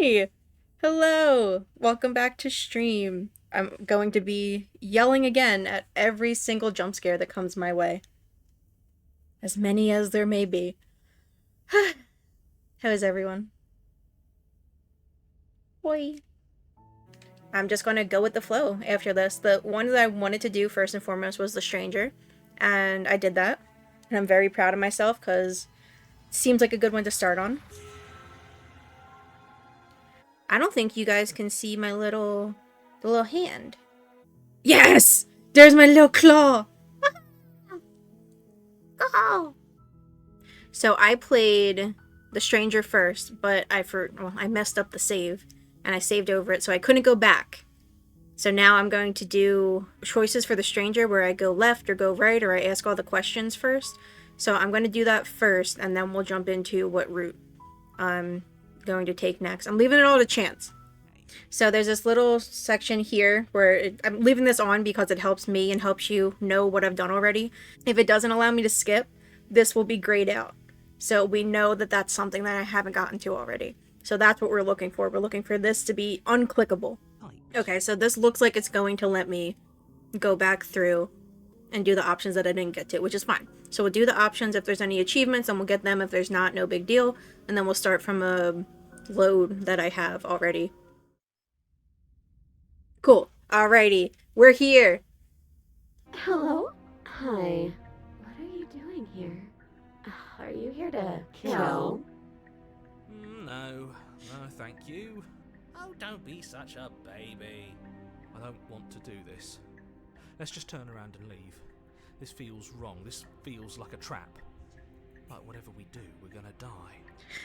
Hi! Hello! Welcome back to stream. I'm going to be yelling again at every single jump scare that comes my way. As many as there may be. How is everyone? Boy. I'm just gonna go with the flow after this. The one that I wanted to do first and foremost was The Stranger, and I did that. And I'm very proud of myself because it seems like a good one to start on. I don't think you guys can see my the little hand. Yes! There's my little claw! Go! So I played The Stranger first, but I messed up the save, and I saved over it, so I couldn't go back. So now I'm going to do choices for The Stranger where I go left or go right, or I ask all the questions first. So I'm going to do that first, and then we'll jump into what route I'm going to take next. I'm leaving it all to chance. So there's this little section here where I'm leaving this on because it helps me and helps you know what I've done already. If it doesn't allow me to skip, this will be grayed out. So we know that that's something that I haven't gotten to already. So that's what we're looking for. We're looking for this to be unclickable. Okay, so this looks like it's going to let me go back through and do the options that I didn't get to, which is fine. So we'll do the options. If there's any achievements, then we'll get them. If there's not, no big deal. And then we'll start from a load that I have already. Cool. Alrighty. We're here. Hello? Hi. What are you doing here? Are you here to kill? No, thank you. Oh, don't be such a baby. I don't want to do this. Let's just turn around and leave. This feels wrong. This feels like a trap. Like whatever we do, we're gonna die.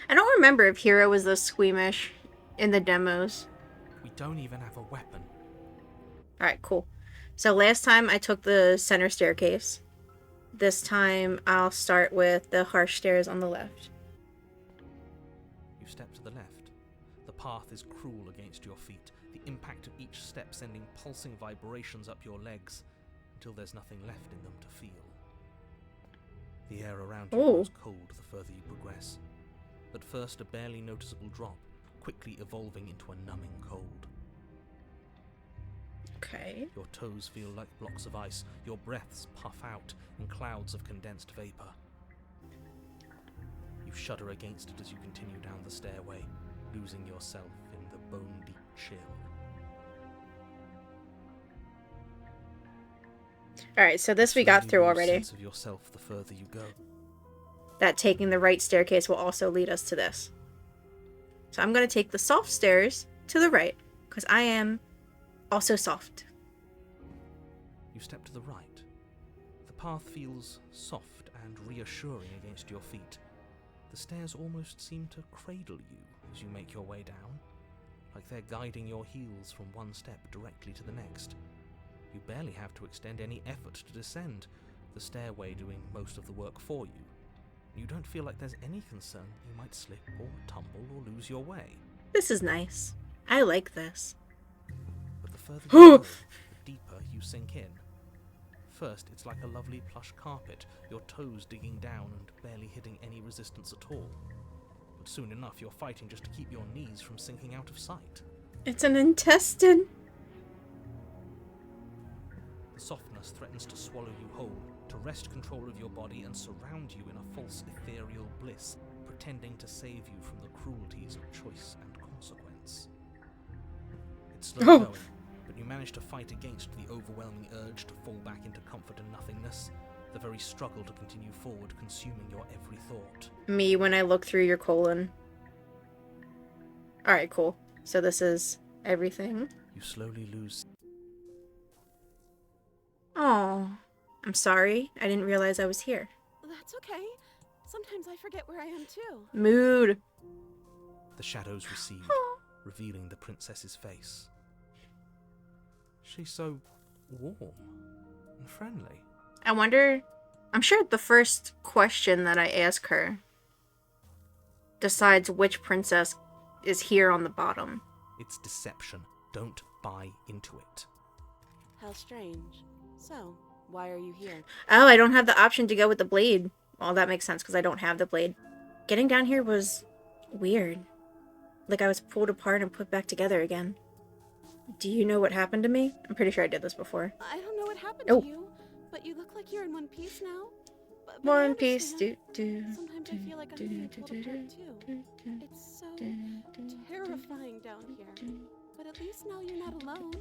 I don't remember if Hero was this squeamish in the demos. We don't even have a weapon. Alright, cool. So last time I took the center staircase. This time I'll start with the harsh stairs on the left. You step to the left. The path is cruel against your feet, the impact of each step sending pulsing vibrations up your legs until there's nothing left in them to feel. The air around you grows cold the further you progress. At first a barely noticeable drop, quickly evolving into a numbing cold. Okay. Your toes feel like blocks of ice, your breaths puff out in clouds of condensed vapor. You shudder against it as you continue down the stairway, losing yourself in the bone-deep chill. Alright, so this we got through already. Sense of yourself the further you go. That taking the right staircase will also lead us to this. So I'm going to take the soft stairs to the right, because I am also soft. You step to the right. The path feels soft and reassuring against your feet. The stairs almost seem to cradle you as you make your way down, like they're guiding your heels from one step directly to the next. You barely have to extend any effort to descend, the stairway doing most of the work for you. You don't feel like there's any concern you might slip or tumble or lose your way. This is nice. I like this. But the further you go, the deeper you sink in. First, it's like a lovely plush carpet, your toes digging down and barely hitting any resistance at all. But soon enough, you're fighting just to keep your knees from sinking out of sight. It's an intestine. The softness threatens to swallow you whole, to wrest control of your body and surround you in a false ethereal bliss, pretending to save you from the cruelties of choice and consequence. It's slow going, but you manage to fight against the overwhelming urge to fall back into comfort and nothingness, the very struggle to continue forward consuming your every thought. Me when I look through your colon. Alright, cool. So this is everything. You slowly lose. Oh, I'm sorry. I didn't realize I was here. That's okay. Sometimes I forget where I am too. Mood. The shadows recede, revealing the princess's face. She's so warm and friendly. I wonder... I'm sure the first question that I ask her decides which princess is here on the bottom. It's deception. Don't buy into it. How strange. So, why are you here? Oh, I don't have the option to go with the blade. Well, that makes sense because I don't have the blade. Getting down here was weird. like I was pulled apart and put back together again. Do you know what happened to me? I'm pretty sure I did this before. I don't know what happened Oh. to you, but you look like you're in one piece now. But I One Piece. understand. Do. Sometimes I feel like I'm being pulled apart too. It's so terrifying down here. But at least now you're not alone.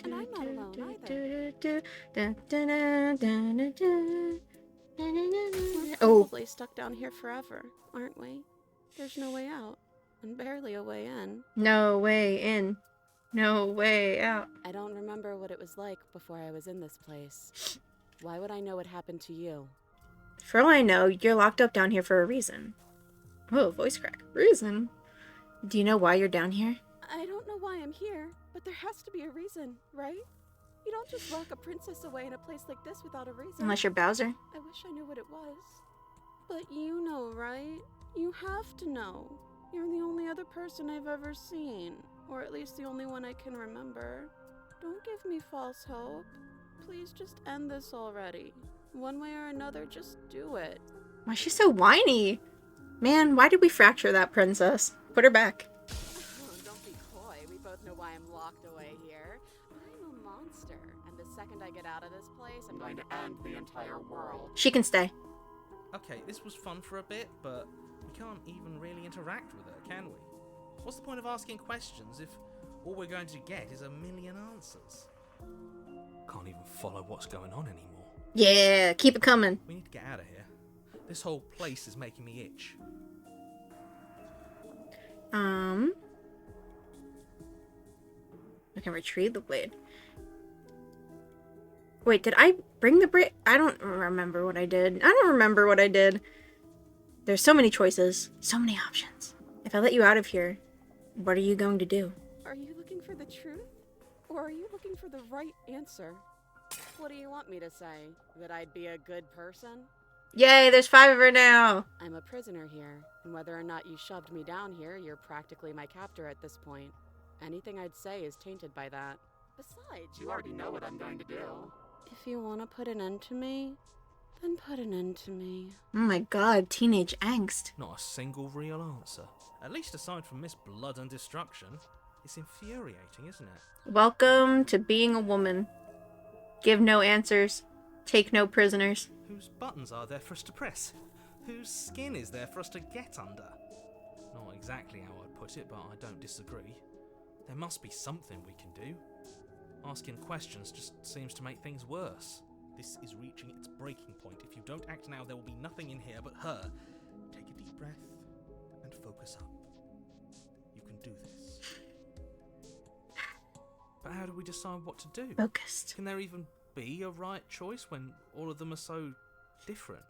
And I'm not alone either. We're Oh, probably stuck down here forever, aren't we? There's no way out. And barely a way in. no way in. No way out. I don't remember what it was like before I was in this place. Why would I know what happened to you? For all I know, you're locked up down here for a reason. Oh, voice crack. Reason? Do you know why you're down here? I don't know why I'm here, but there has to be a reason, right? You don't just lock a princess away in a place like this without a reason. Unless you're Bowser. I wish I knew what it was. But you know, right? You have to know. You're the only other person I've ever seen. Or at least the only one I can remember. Don't give me false hope. Please just end this already. One way or another, just do it. Why is she so whiny? Man, why did we fracture that princess? Put her back. Don't be coy. We both know why I'm locked away here. I'm a monster, and the second I get out of this place, I'm going to end the entire world. She can stay. Okay, this was fun for a bit, but we can't even really interact with her, can we? What's the point of asking questions if all we're going to get is a million answers? Can't even follow what's going on anymore. Yeah, keep it coming. We need to get out of here. This whole place is making me itch. I can retrieve the blade. Wait, did I bring the blade? I don't remember what I did. There's so many choices. So many options. If I let you out of here, what are you going to do? Are you looking for the truth? Or are you looking for the right answer? What do you want me to say? That I'd be a good person? Yay, there's 5 of her now. I'm a prisoner here, and whether or not you shoved me down here, you're practically my captor at this point. Anything I'd say is tainted by that. Besides, you already know what I'm going to do. If you want to put an end to me, then put an end to me. Oh my god, teenage angst. Not a single real answer. At least aside from Miss Blood and Destruction. It's infuriating, isn't it? Welcome to being a woman. Give no answers. Take no prisoners. Whose buttons are there for us to press? Whose skin is there for us to get under? Not exactly how I'd put it, but I don't disagree. There must be something we can do. Asking questions just seems to make things worse. This is reaching its breaking point. If you don't act now, there will be nothing in here but her. Take a deep breath and focus up. You can do this. But how do we decide what to do? Focused. Can there even be a right choice when all of them are so different?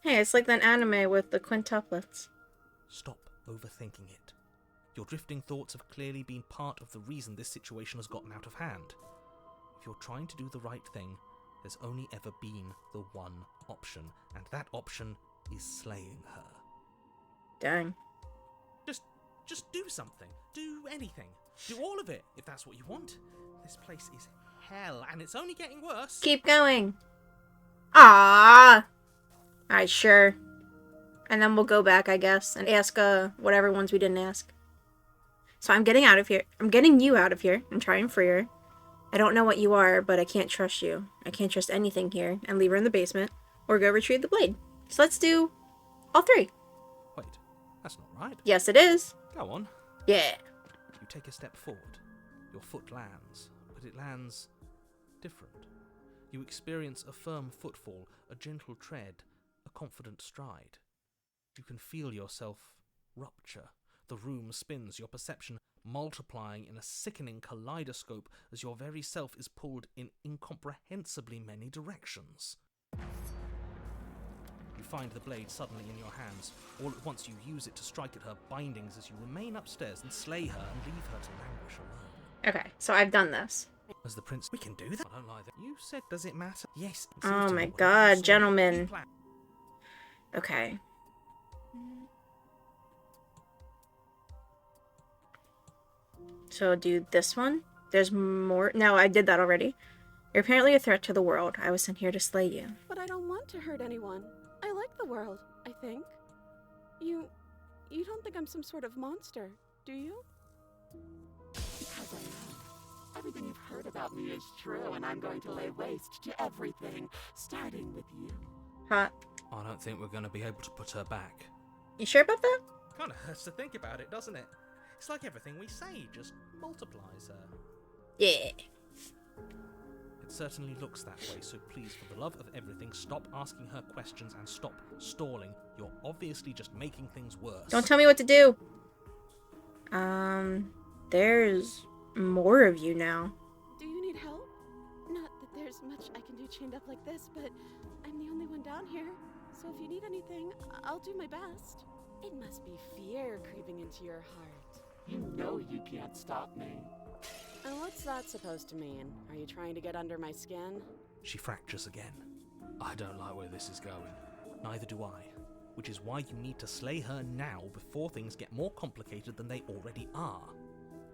Hey, it's like that anime with the quintuplets. Stop overthinking it. Your drifting thoughts have clearly been part of the reason this situation has gotten out of hand. If you're trying to do the right thing, there's only ever been the one option, and that option is slaying her. Dang. Just do something. Do anything. Do all of it, if that's what you want. This place is hell, and it's only getting worse. Keep going. Ah. Alright, sure. And then we'll go back, I guess, and ask whatever ones we didn't ask. So I'm getting out of here. I'm getting you out of here and try and free her. I don't know what you are, but I can't trust you. I can't trust anything here, and leave her in the basement, or go retrieve the blade. So let's do all 3. Wait, that's not right. Yes, it is. Go on. Yeah. You take a step forward. Your foot lands, but it lands different. You experience a firm footfall, a gentle tread, a confident stride. You can feel yourself rupture. The room spins, your perception multiplying in a sickening kaleidoscope as your very self is pulled in incomprehensibly many directions. You find the blade suddenly in your hands. All at once you use it to strike at her bindings as you remain upstairs and slay her and leave her to languish alone. Okay, so I've done this. As the prince, we can do that. I don't like that. You said, does it matter? Yes. It Oh seems to my me what god, you said. gentlemen. You plan- Okay. So I'll do this one. There's more. No, I did that already. You're apparently a threat to the world. I was sent here to slay you. But I don't want to hurt anyone. I like the world, I think. You don't think I'm some sort of monster, Do you? Because I am. Everything you've heard about me is true, and I'm going to lay waste to everything, starting with you. Hot. I don't think we're going to be able to put her back. You sure about that? Kind of hurts to think about it, doesn't it? It's like everything we say just multiplies her. Yeah. It certainly looks that way, so please, for the love of everything, stop asking her questions and stop stalling. You're obviously just making things worse. Don't tell me what to do. There's more of you now. Do you need help? Not that there's much I can do chained up like this, but I'm the only one down here. So if you need anything, I'll do my best. It must be fear creeping into your heart. You know you can't stop me. And what's that supposed to mean? Are you trying to get under my skin? She fractures again. I don't like where this is going. Neither do I. Which is why you need to slay her now before things get more complicated than they already are.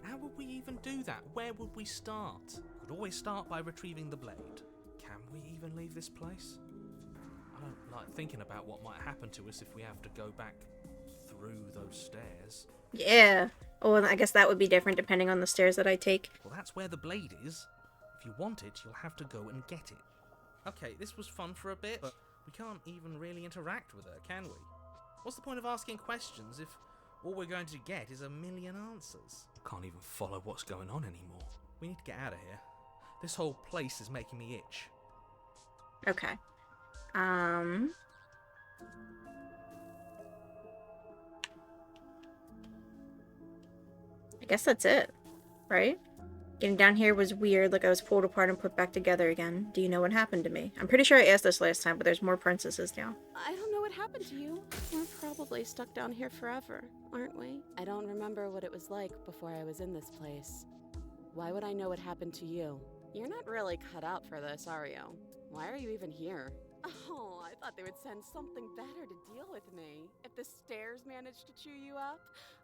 How would we even do that? Where would we start? We could always start by retrieving the blade. Can we even leave this place? I don't like thinking about what might happen to us if we have to go back through those stairs. Yeah. Oh, and I guess that would be different depending on the stairs that I take. Well, that's where the blade is. If you want it, you'll have to go and get it. Okay, this was fun for a bit, but we can't even really interact with her, can we? What's the point of asking questions if all we're going to get is a million answers? Can't even follow what's going on anymore. We need to get out of here. This whole place is making me itch. Okay. I guess that's it, right? Getting down here was weird, like I was pulled apart and put back together again. Do you know what happened to me? I'm pretty sure I asked this last time, but there's more princesses now. I don't know what happened to you. We're probably stuck down here forever, aren't we? I don't remember what it was like before I was in this place. Why would I know what happened to you? You're not really cut out for this, are you? Why are you even here? Oh, I thought they would send something better to deal with me. If the stairs managed to chew you up,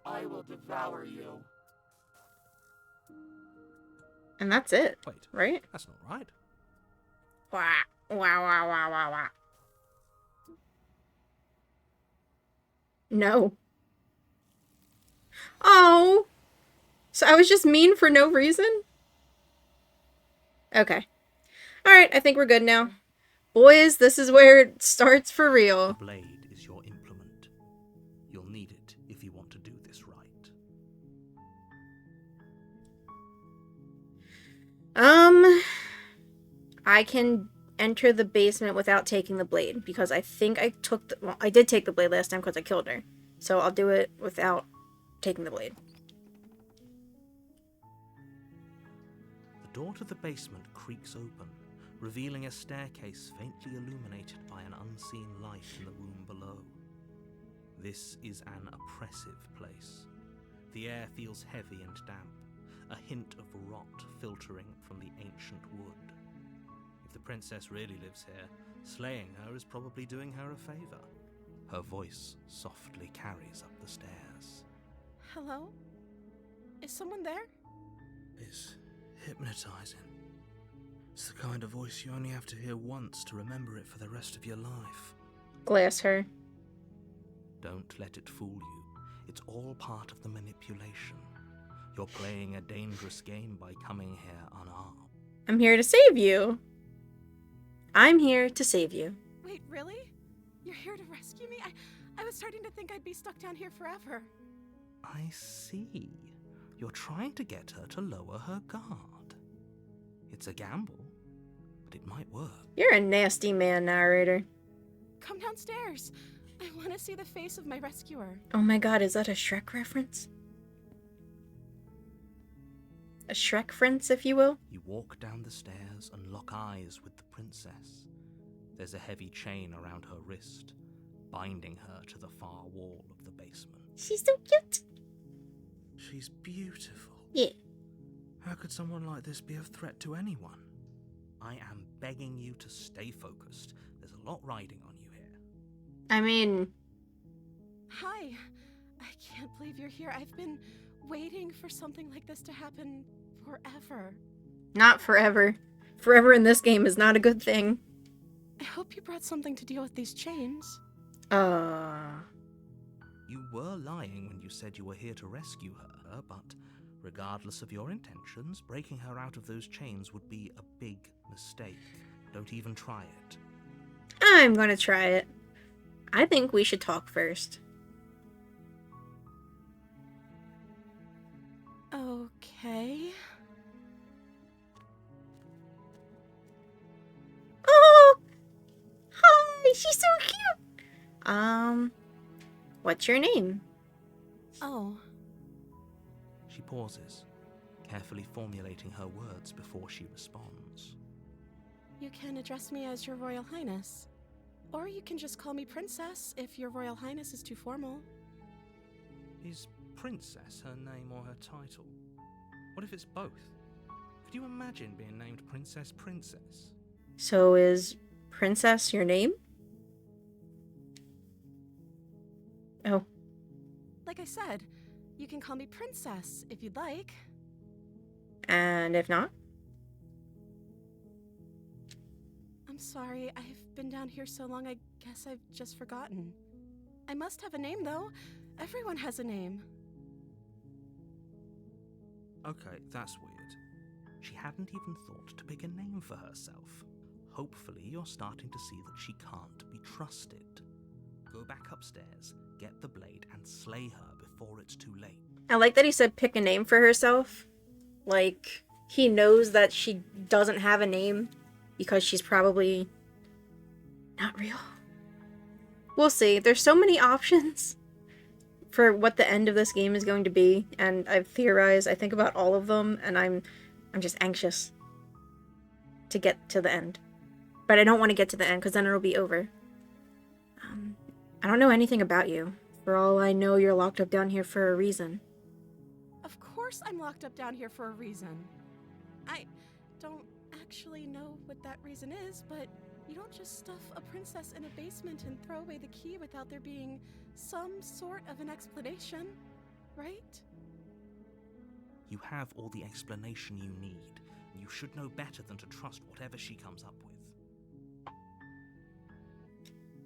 I will devour you. And that's it, Wait, right? that's not right. Wah, wah, wah, wah, wah, wah. No. Oh. So I was just mean for no reason? Okay. Alright, I think we're good now. Boys, this is where it starts for The real. blade is your implement. You'll need it if you want to do this right. I can enter the basement without taking the blade, because I think I took the... Well, I did take the blade last time because I killed her. So I'll do it without taking the blade. The door to the basement creaks open, revealing a staircase faintly illuminated by an unseen light in the room below. This is an oppressive place. The air feels heavy and damp, a hint of rot filtering from the ancient wood. If the princess really lives here, slaying her is probably doing her a favor. Her voice softly carries up the stairs. hello? Is someone there? It's hypnotizing. It's the kind of voice you only have to hear once to remember it for the rest of your life. Glass her. Don't let it fool you. It's all part of the manipulation. You're playing a dangerous game by coming here unarmed. I'm here to save you. I'm here to save you. Wait, really? You're here to rescue me? I was starting to think I'd be stuck down here forever. I see. You're trying to get her to lower her guard. It's a gamble, but it might work. You're a nasty man, narrator. Come downstairs. I want to see the face of my rescuer. Oh my god, is that a Shrek reference? A Shrek-ference, if you will? You walk down the stairs and lock eyes with the princess. There's a heavy chain around her wrist, binding her to the far wall of the basement. She's so cute. She's beautiful. Yeah. How could someone like this be a threat to anyone? I am begging you to stay focused. There's a lot riding on you here. I mean... Hi. I can't believe you're here. I've been waiting for something like this to happen forever. Not forever. Forever in this game is not a good thing. I hope you brought something to deal with these chains. You were lying when you said you were here to rescue her, but regardless of your intentions, breaking her out of those chains would be a big mistake. Don't even try it. I'm gonna try it. I think we should talk first. Okay. Oh! Hi! She's so cute! What's your name? Oh, She pauses, carefully formulating her words before she responds. you can address me as Your Royal Highness. Or you can just call me Princess if Your Royal Highness is too formal. Is Princess her name or her title? What if it's both? Could you imagine being named Princess Princess? So is Princess your name? Oh. Like I said, you can call me Princess if you'd like. And if not? I'm sorry, I've been down here so long I guess I've just forgotten. I must have a name though. Everyone has a name. Okay, that's weird. She hadn't even thought to pick a name for herself. Hopefully you're starting to see that she can't be trusted. Go back upstairs, get the blade, and slay her before it's too late. I like that he said pick a name for herself. Like, he knows that she doesn't have a name because she's probably not real. We'll see. There's so many options for what the end of this game is going to be, and I've theorized, I think about all of them, and I'm just anxious to get to the end. But I don't want to get to the end because then it'll be over. I don't know anything about you. For all I know, you're locked up down here for a reason. Of course I'm locked up down here for a reason. I don't actually know what that reason is, but you don't just stuff a princess in a basement and throw away the key without there being some sort of an explanation, right? You have all the explanation you need. You should know better than to trust whatever she comes up with.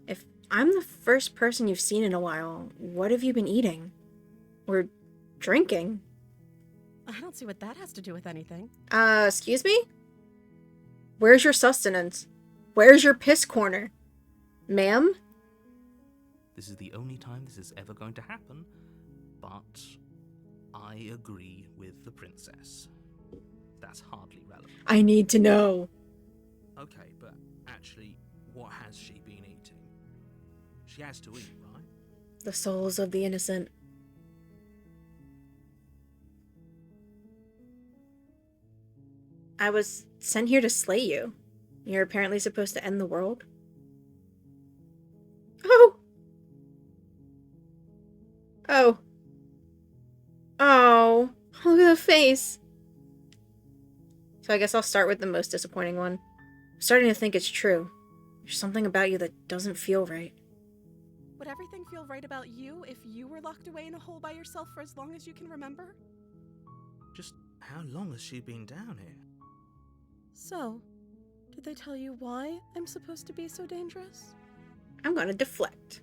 If I'm the first person you've seen in a while, what have you been eating? Or drinking? I don't see what that has to do with anything. Excuse me? Where's your sustenance? Where's your piss corner? Ma'am? This is the only time this is ever going to happen, but I agree with the princess. That's hardly relevant. I need to know. Okay, but actually, what has she been eating? She has to eat, right? The souls of the innocent. I was sent here to slay you. You're apparently supposed to end the world. Oh! Oh. Oh. Look at the face. So I guess I'll start with the most disappointing one. I'm starting to think it's true. There's something about you that doesn't feel right. Would everything feel right about you if you were locked away in a hole by yourself for as long as you can remember? Just how long has she been down here? So, did they tell you why I'm supposed to be so dangerous? I'm gonna deflect.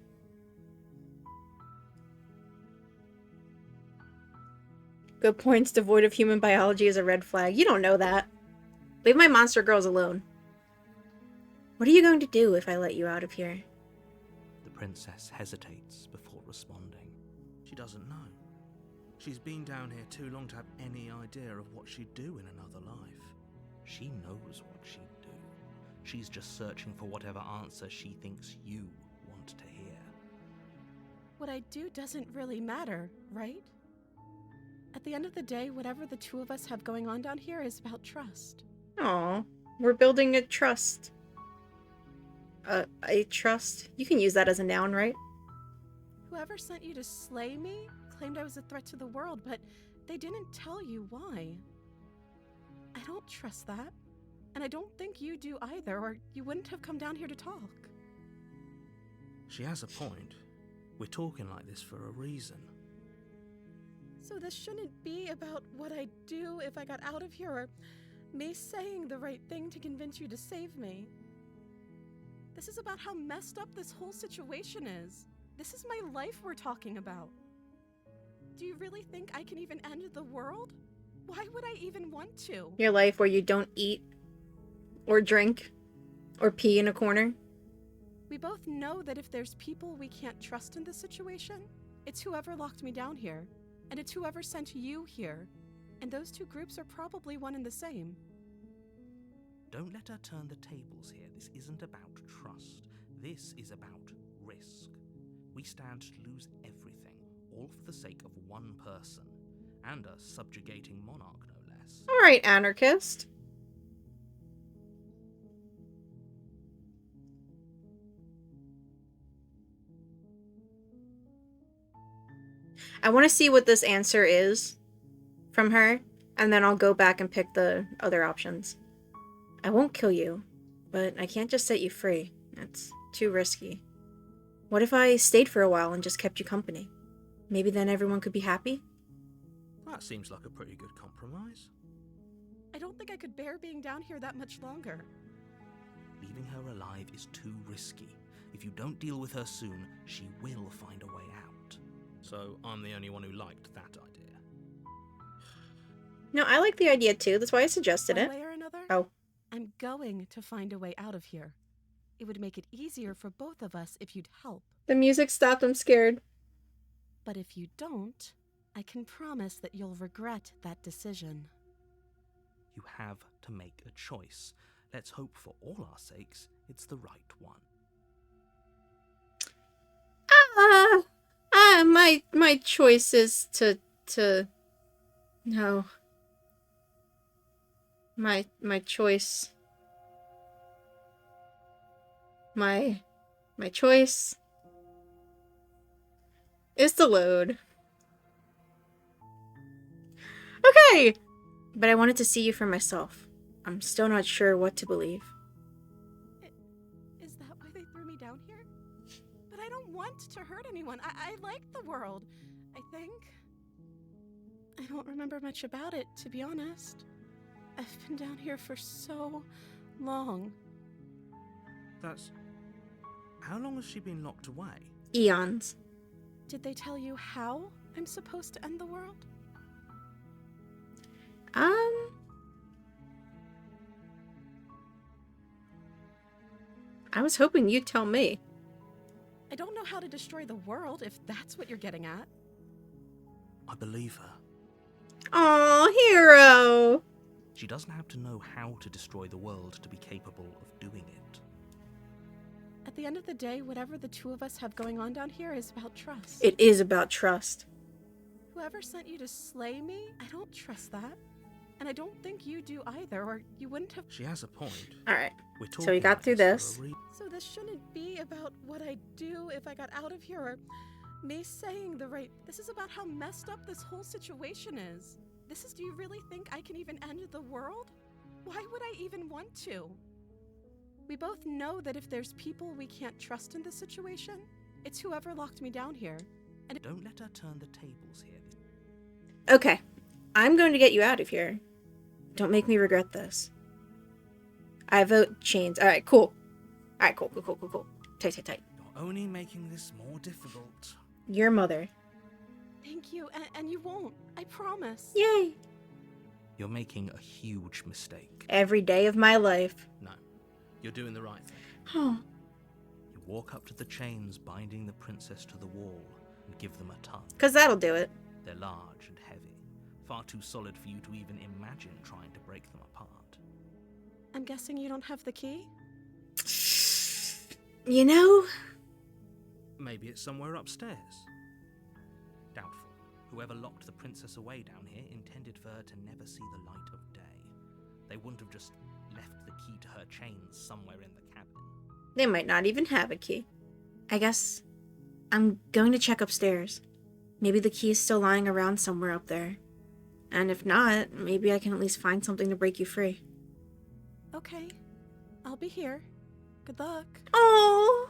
Good points devoid of human biology is a red flag. You don't know that. Leave my monster girls alone. What are you going to do if I let you out of here? The princess hesitates before responding. She doesn't know. She's been down here too long to have any idea of what she'd do in another life. She knows what she'd do. She's just searching for whatever answer she thinks you want to hear. What I do doesn't really matter, right? At the end of the day, whatever the two of us have going on down here is about trust. Aw, we're building a trust. A trust? You can use that as a noun, right? Whoever sent you to slay me claimed I was a threat to the world, but they didn't tell you why. I don't trust that, and I don't think you do either, or you wouldn't have come down here to talk. She has a point. We're talking like this for a reason. So this shouldn't be about what I'd do if I got out of here, or me saying the right thing to convince you to save me. This is about how messed up this whole situation is. This is my life we're talking about. Do you really think I can even end the world? Why would I even want to? Your life where you don't eat or drink or pee in a corner? We both know that if there's people we can't trust in this situation, it's whoever locked me down here, and it's whoever sent you here. And those two groups are probably one and the same. Don't let her turn the tables here. This isn't about trust. This is about risk. We stand to lose everything, all for the sake of one person, and a subjugating monarch, no less. Alright, anarchist. I want to see what this answer is from her, and then I'll go back and pick the other options. I won't kill you, but I can't just set you free. It's too risky. What if I stayed for a while and just kept you company? Maybe then everyone could be happy? That seems like a pretty good compromise. I don't think I could bear being down here that much longer. Leaving her alive is too risky. If you don't deal with her soon, she will find a way out. So I'm the only one who liked that idea. No, I like the idea too. That's why I suggested One it. way or another, Oh. I'm going to find a way out of here. It would make it easier for both of us if you'd help. The music stopped. I'm scared. But if you don't, I can promise that you'll regret that decision. You have to make a choice. Let's hope for all our sakes it's the right one. My choice is to no. My choice. My choice is to load. Okay! But I wanted to see you for myself. I'm still not sure what to believe. Is that why they threw me down here? But I don't want to hurt anyone. I like the world, I think. I don't remember much about it, to be honest. I've been down here for so long. That's... How long has she been locked away? Eons. Did they tell you how I'm supposed to end the world? I was hoping you'd tell me. I don't know how to destroy the world, if that's what you're getting at. I believe her. Aw, hero! She doesn't have to know how to destroy the world to be capable of doing it. At the end of the day, whatever the two of us have going on down here is about trust. It is about trust. Whoever sent you to slay me, I don't trust that. And I don't think you do either, or you wouldn't have... She has a point. Alright. We're talking So we got about through this this. for a So this shouldn't be about what I'd do if I got out of here, or me saying the right... This is about how messed up this whole situation is. This is, do you really think I can even end the world? Why would I even want to? We both know that if there's people we can't trust in this situation, it's whoever locked me down here. And Don't let her turn the tables here. Okay. I'm going to get you out of here. Don't make me regret this. I vote chains. Alright, cool. Alright, cool. Tight. You're only making this more difficult. Your mother. thank you, and you won't. I promise. Yay! You're making a huge mistake. Every day of my life. No, you're doing the right thing. Oh. You walk up to the chains binding the princess to the wall and give them a tug. 'Cause that'll do it. They're large and heavy, far too solid for you to even imagine trying to break them apart. I'm guessing you don't have the key? You know? Maybe it's somewhere upstairs. Doubtful. Whoever locked the princess away down here intended for her to never see the light of day. They wouldn't have just left the key to her chains somewhere in the cabin. They might not even have a key. I guess I'm going to check upstairs. Maybe the key is still lying around somewhere up there. And if not, maybe I can at least find something to break you free. Okay. I'll be here. Good luck. Oh,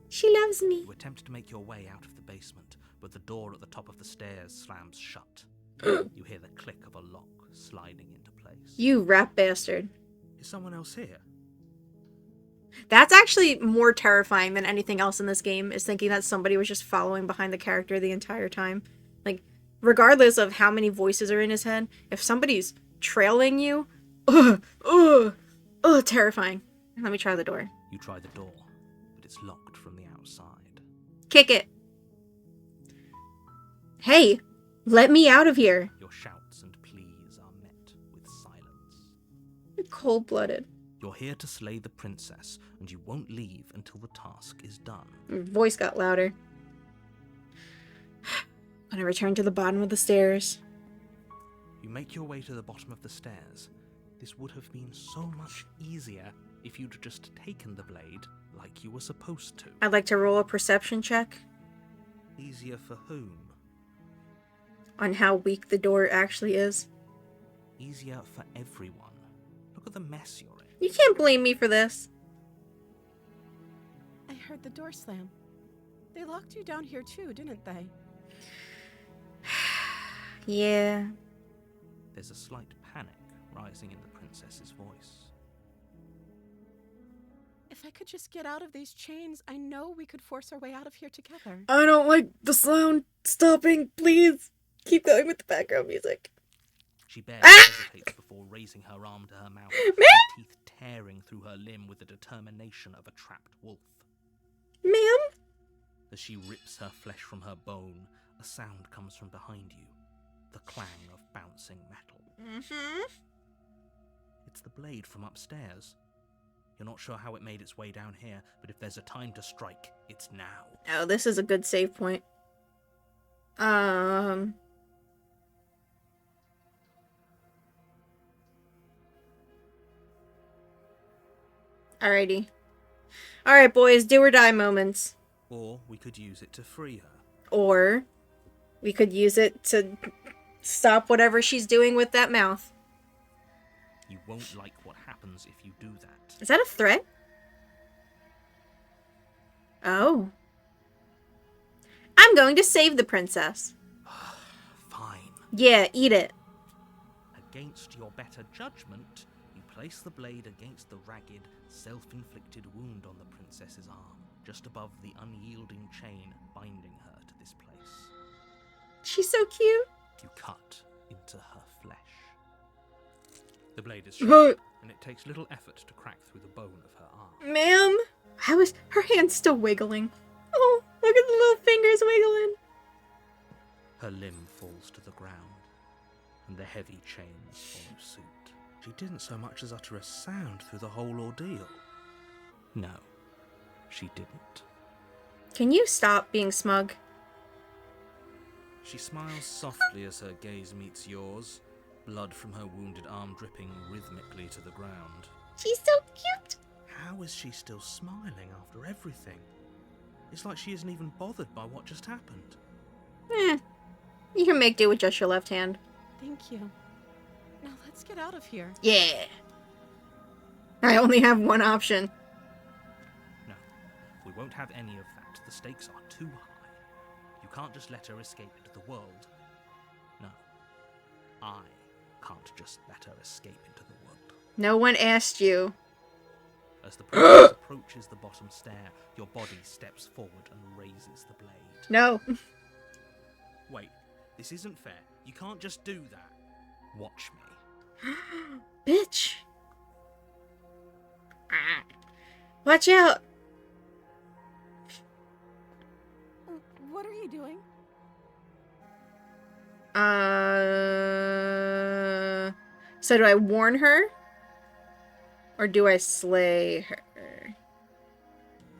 she loves me. You attempt to make your way out of the basement, but the door at the top of the stairs slams shut. You hear the click of a lock sliding into place. You rat bastard. Is someone else here? That's actually more terrifying than anything else in this game, is thinking that somebody was just following behind the character the entire time. Like, regardless of how many voices are in his head, if somebody's trailing you, terrifying. Let me try the door. You try the door, but it's locked from the outside. Kick it. Hey, let me out of here. Your shouts and pleas are met with silence. Cold-blooded. You're here to slay the princess, and you won't leave until the task is done. Her voice got louder. I'm gonna return to the bottom of the stairs. You make your way to the bottom of the stairs. This would have been so much easier if you'd just taken the blade like you were supposed to. I'd like to roll a perception check Easier for whom? on how weak the door actually is. Easier for everyone. Look at the mess you're in. You can't blame me for this. I heard the door slam. They locked you down here too, didn't they? Yeah. There's a slight panic rising in the princess's voice. If I could just get out of these chains, I know we could force our way out of here together. I don't like the sound stopping. Please keep going with the background music. She barely hesitates before raising her arm to her mouth, her teeth tearing through her limb with the determination of a trapped wolf. Ma'am? As she rips her flesh from her bone, a sound comes from behind you. The clang of bouncing metal. Mm-hmm. It's the blade from upstairs. You're not sure how it made its way down here, but if there's a time to strike, it's now. Oh, this is a good save point. Alrighty. Alright, boys, do or die moments. Or we could use it to free her. Or we could use it to stop whatever she's doing with that mouth. You won't like what happens if you do that. Is that a threat? Oh. I'm going to save the princess. Fine. Yeah, eat it. Against your better judgment, you place the blade against the ragged, self-inflicted wound on the princess's arm, just above the unyielding chain binding her to this place. She's so cute. You cut into her flesh. The blade is sharp, and it takes little effort to crack through the bone of her arm. Ma'am? How is her hand still wiggling? Oh, look at the little fingers wiggling. Her limb falls to the ground, and the heavy chains follow suit. She didn't so much as utter a sound through the whole ordeal. No, she didn't. Can you stop being smug? She smiles softly as her gaze meets yours, blood from her wounded arm dripping rhythmically to the ground. She's so cute. How is she still smiling after everything? It's like she isn't even bothered by what just happened. You can make do with just your left hand. Thank you. Now let's get out of here. Yeah. I only have one option. No, we won't have any of that. The stakes are too high. You can't just let her escape into the world. No, I can't just let her escape into the world. No one asked you. As the princess approaches the bottom stair, your body steps forward and raises the blade. No. Wait, this isn't fair. You can't just do that. Watch me. Bitch. Watch out. What are you doing? So do I warn her? Or do I slay her?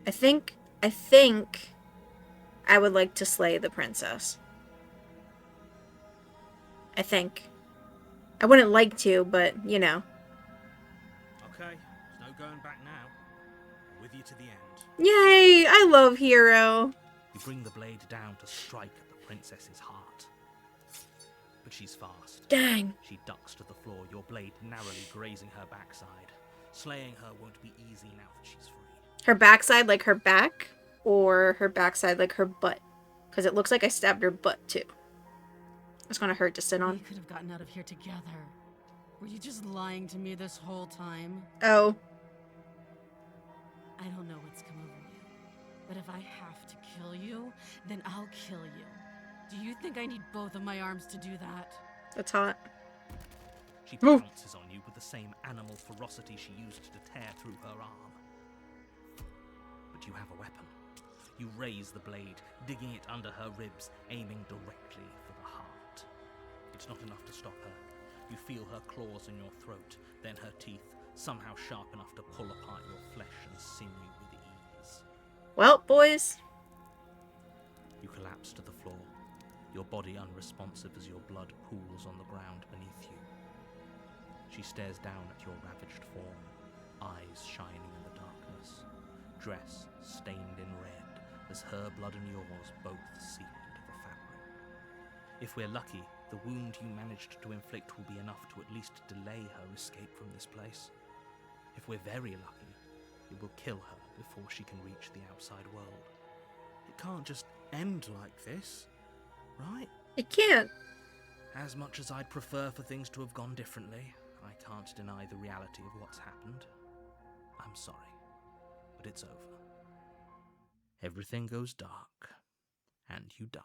I think I would like to slay the princess. I think. I wouldn't like to, but, you know. Okay, there's no going back now. I'm with you to the end. Yay! I love Hero. You bring the blade down to strike at the princess's heart. But she's fast. Dang. She ducks to the floor, your blade narrowly grazing her backside. Slaying her won't be easy now that she's free. Her backside like her back? Or her backside like her butt? Because it looks like I stabbed her butt, too. It's gonna hurt to sit We on. could have gotten out of here together. Were you just lying to me this whole time? Oh. I don't know what's come over you, but if I have to kill you, then I'll kill you. Do you think I need both of my arms to do that? That's hot. She Ooh. pounces on you with the same animal ferocity she used to tear through her arm. But you have a weapon. You raise the blade, digging it under her ribs, aiming directly for the heart. It's not enough to stop her. You feel her claws in your throat, then her teeth, somehow sharp enough to pull apart your flesh and sinew with ease. Well, boys. You collapse to the floor, your body unresponsive as your blood pools on the ground beneath you. She stares down at your ravaged form, eyes shining in the darkness, dress stained in red as her blood and yours both seep into the fabric. If we're lucky, the wound you managed to inflict will be enough to at least delay her escape from this place. If we're very lucky, it will kill her before she can reach the outside world. It can't just end like this, right? It can't. As much as I'd prefer for things to have gone differently, I can't deny the reality of what's happened. I'm sorry, but it's over. Everything goes dark, and you die.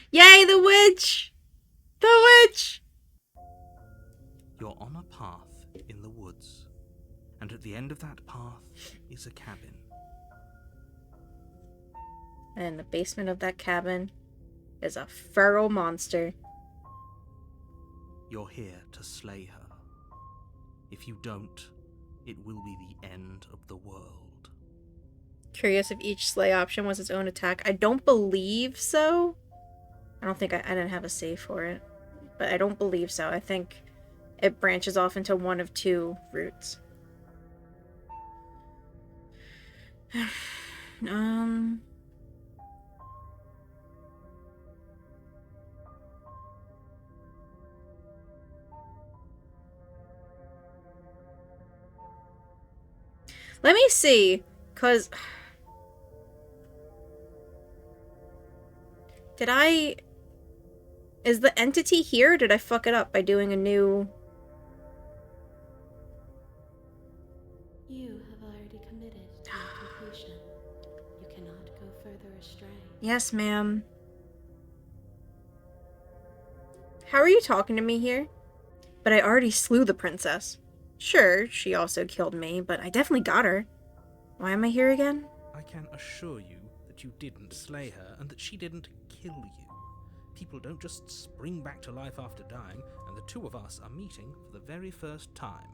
Yay, the witch! The witch! You're on a path in the woods, and at the end of that path is a cabin. And in the basement of that cabin is a feral monster. You're here to slay her. If you don't, it will be the end of the world. Curious if each slay option was its own attack. I don't believe so. I don't think I didn't have a save for it. But I don't believe so. I think it branches off into one of two routes. Let me see, cause is the entity here? Or did I fuck it up by doing a new? You have already committed to your completion. You cannot go further astray. Yes, ma'am. How are you talking to me here? But I already slew the princess. Sure, she also killed me, but I definitely got her. Why am I here again? I can assure you that you didn't slay her and that she didn't kill you. People don't just spring back to life after dying, and the two of us are meeting for the very first time.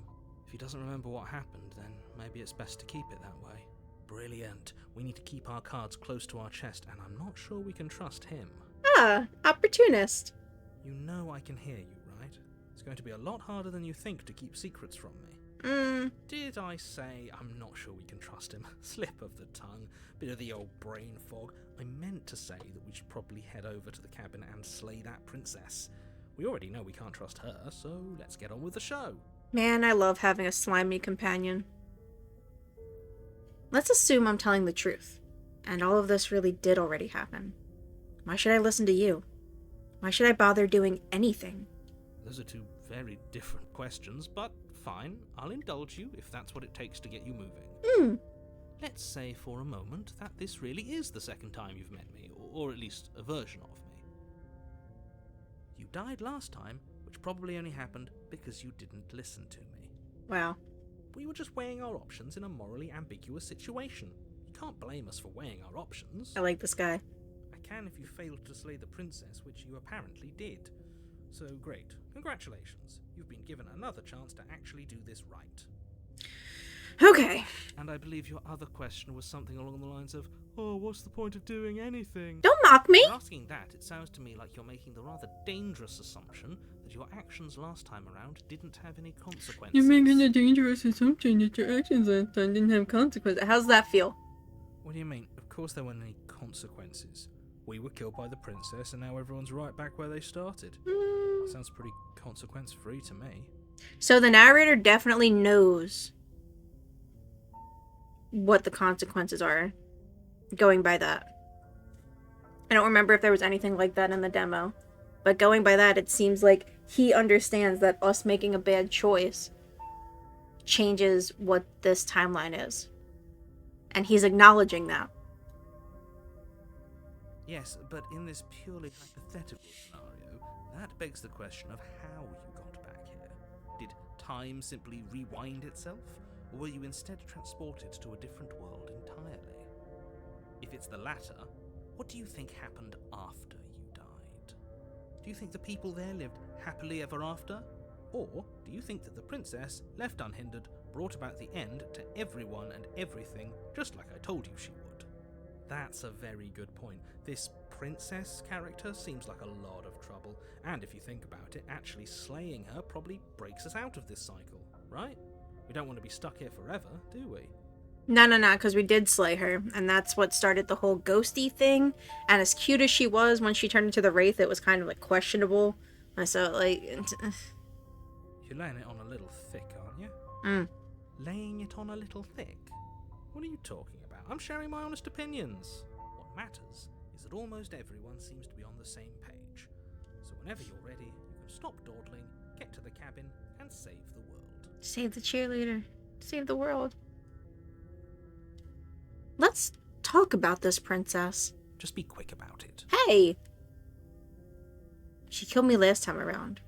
If he doesn't remember what happened, then maybe it's best to keep it that way. Brilliant. We need to keep our cards close to our chest, and I'm not sure we can trust him. Ah, opportunist. You know I can hear you, right? It's going to be a lot harder than you think to keep secrets from me. Did I say I'm not sure we can trust him? Slip of the tongue, bit of the old brain fog. I meant to say that we should probably head over to the cabin and slay that princess. We already know we can't trust her, so let's get on with the show. Man, I love having a slimy companion. Let's assume I'm telling the truth, and all of this really did already happen. Why should I listen to you? Why should I bother doing anything? Those are two very different questions, but fine, I'll indulge you if that's what it takes to get you moving. Let's say for a moment that this really is the second time you've met me, or at least a version of me. You died last time, which probably only happened because you didn't listen to me. Wow. We were just weighing our options in a morally ambiguous situation. You can't blame us for weighing our options. I like this guy. I can if you failed to slay the princess, which you apparently did. So great. Congratulations. You've been given another chance to actually do this right. Okay. And I believe your other question was something along the lines of, oh, what's the point of doing anything? Don't mock me! When asking that, it sounds to me like you're making the rather dangerous assumption that your actions last time around didn't have any consequences. You're making a dangerous assumption that your actions last time didn't have consequences. How's that feel? What do you mean? Of course there weren't any consequences. We were killed by the princess and now everyone's right back where they started. That sounds pretty consequence-free to me. So the narrator definitely knows what the consequences are, going by that. I don't remember if there was anything like that in the demo, but going by that, it seems like he understands that us making a bad choice changes what this timeline is. And he's acknowledging that. Yes, but in this purely hypothetical scenario, that begs the question of how you got back here. Did time simply rewind itself, or were you instead transported to a different world entirely? If it's the latter, what do you think happened after you died? Do you think the people there lived happily ever after? Or do you think that the princess, left unhindered, brought about the end to everyone and everything, just like I told you she would? That's a very good point. This princess character seems like a lot of trouble, and if you think about it, actually slaying her probably breaks us out of this cycle, right? We don't want to be stuck here forever, do we? No, because we did slay her, and that's what started the whole ghosty thing. And as cute as she was when she turned into the Wraith, it was kind of like questionable. So, like... You're laying it on a little thick, aren't you? Laying it on a little thick? What are you talking about? I'm sharing my honest opinions. What matters is that almost everyone seems to be on the same page. So whenever you're ready, you can stop dawdling, get to the cabin, and save the world. Save the cheerleader. Save the world. Let's talk about this princess. Just be quick about it. Hey! She killed me last time around.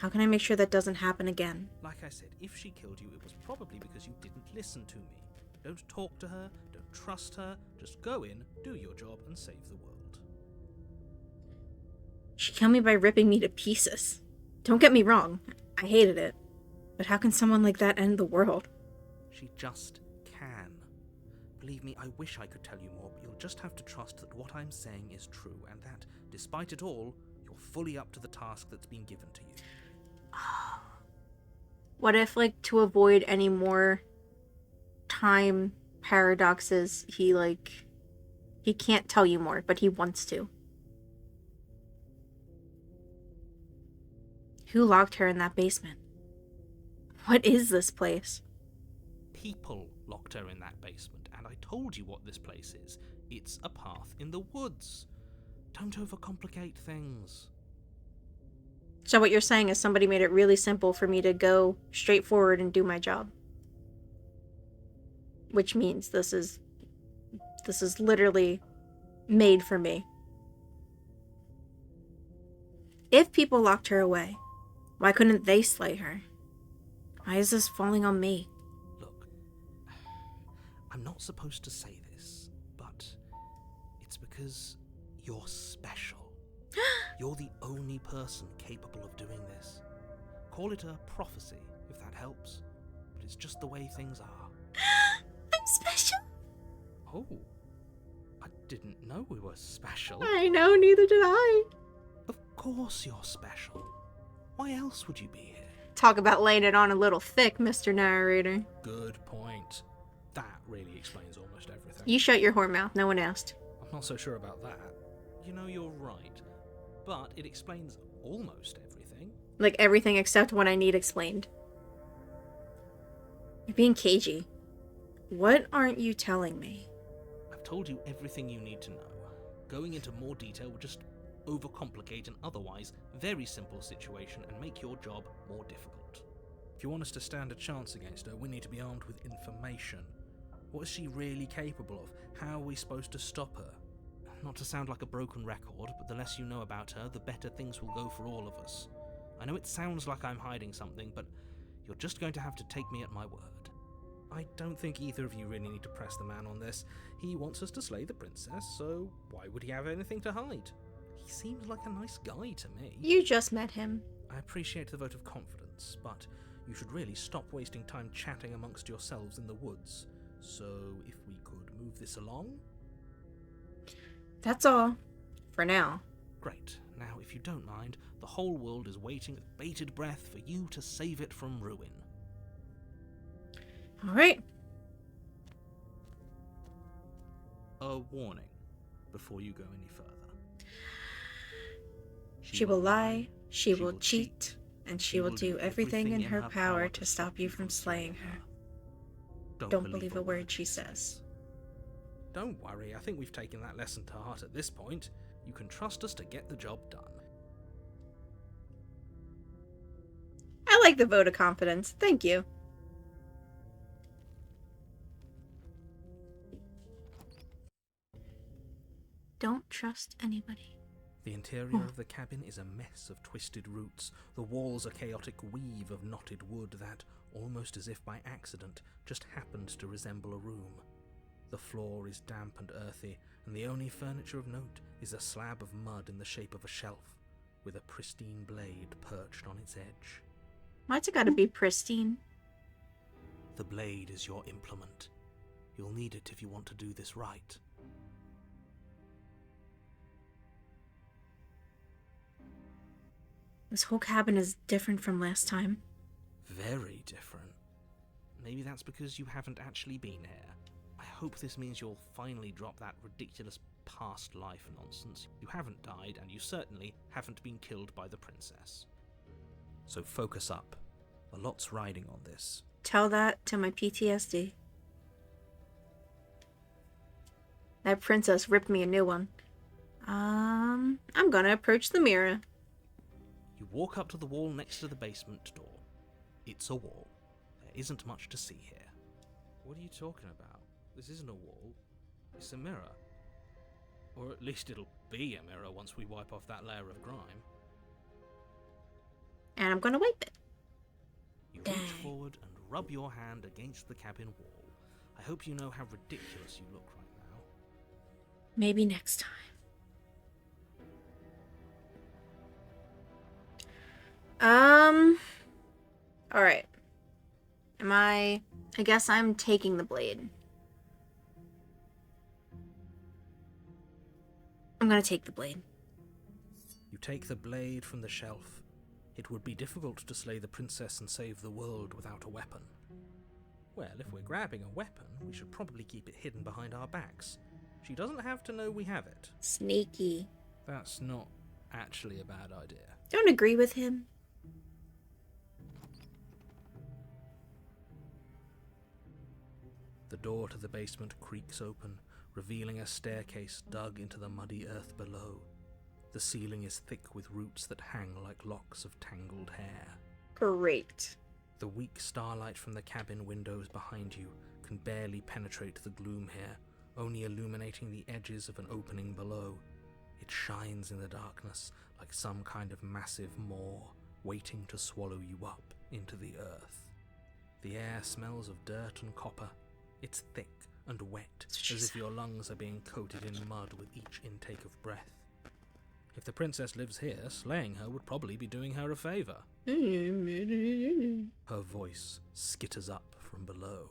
How can I make sure that doesn't happen again? Like I said, if she killed you, it was probably because you didn't listen to me. Don't talk to her, don't trust her, just go in, do your job, and save the world. She killed me by ripping me to pieces. Don't get me wrong, I hated it. But how can someone like that end the world? She just can. Believe me, I wish I could tell you more, but you'll just have to trust that what I'm saying is true, and that, despite it all, you're fully up to the task that's been given to you. What if, like, to avoid any more time paradoxes, he can't tell you more, but he wants to? Who locked her in that basement? What is this place? People locked her in that basement, and I told you what this place is. It's a path in the woods. Don't overcomplicate things. So what you're saying is somebody made it really simple for me to go straight forward and do my job. Which means this is literally made for me. If people locked her away, why couldn't they slay her? Why is this falling on me? Look, I'm not supposed to say this, but it's because you're special. You're the only person capable of doing this. Call it a prophecy, if that helps. But it's just the way things are. I'm special. Oh, I didn't know we were special. I know, neither did I. Of course you're special. Why else would you be here? Talk about laying it on a little thick, Mr. Narrator. Good point. That really explains almost everything. You shut your whore mouth, no one asked. I'm not so sure about that. You know, you're right. But it explains almost everything. Like everything except what I need explained. You're being cagey. What aren't you telling me? I've told you everything you need to know. Going into more detail would just overcomplicate an otherwise very simple situation and make your job more difficult. If you want us to stand a chance against her, we need to be armed with information. What is she really capable of? How are we supposed to stop her? Not to sound like a broken record, but the less you know about her, the better things will go for all of us. I know it sounds like I'm hiding something, but you're just going to have to take me at my word. I don't think either of you really need to press the man on this. He wants us to slay the princess, so why would he have anything to hide? He seems like a nice guy to me. You just met him. I appreciate the vote of confidence, but you should really stop wasting time chatting amongst yourselves in the woods. So if we could move this along? That's all. For now. Great. Now, if you don't mind, the whole world is waiting with bated breath for you to save it from ruin. Alright. A warning before you go any further. She will lie, she will cheat, and she will do everything in her power to stop you from slaying her. Don't believe a word she says. Don't worry, I think we've taken that lesson to heart at this point. You can trust us to get the job done. I like the vote of confidence. Thank you. don't trust anybody. The interior of the cabin is a mess of twisted roots. The walls a chaotic weave of knotted wood that, almost as if by accident, just happens to resemble a room. The floor is damp and earthy, and the only furniture of note is a slab of mud in the shape of a shelf, with a pristine blade perched on its edge. Why's it gotta be pristine? The blade is your implement. You'll need it if you want to do this right. This whole cabin is different from last time. Very different. Maybe that's because you haven't actually been here. I hope this means you'll finally drop that ridiculous past life nonsense. You haven't died, and you certainly haven't been killed by the princess. So focus up. A lot's riding on this. Tell that to my PTSD. That princess ripped me a new one. I'm gonna approach the mirror. You walk up to the wall next to the basement door. It's a wall. There isn't much to see here. What are you talking about? This isn't a wall. It's a mirror. Or at least it'll be a mirror once we wipe off that layer of grime. And I'm gonna wipe it. You Dang. reach forward and rub your hand against the cabin wall. I hope you know how ridiculous you look right now. Maybe next time. Alright. I guess I'm taking the blade. I'm gonna take the blade. You take the blade from the shelf. It would be difficult to slay the princess and save the world without a weapon. Well, if we're grabbing a weapon, we should probably keep it hidden behind our backs. She doesn't have to know we have it. Sneaky. That's not actually a bad idea. Don't agree with him. The door to the basement creaks open, revealing a staircase dug into the muddy earth below. The ceiling is thick with roots that hang like locks of tangled hair. Great. The weak starlight from the cabin windows behind you can barely penetrate the gloom here, only illuminating the edges of an opening below. It shines in the darkness like some kind of massive maw, waiting to swallow you up into the earth. The air smells of dirt and copper. It's thick and wet, as if your lungs are being coated in mud with each intake of breath. If the princess lives here, slaying her would probably be doing her a favor. Her voice skitters up from below.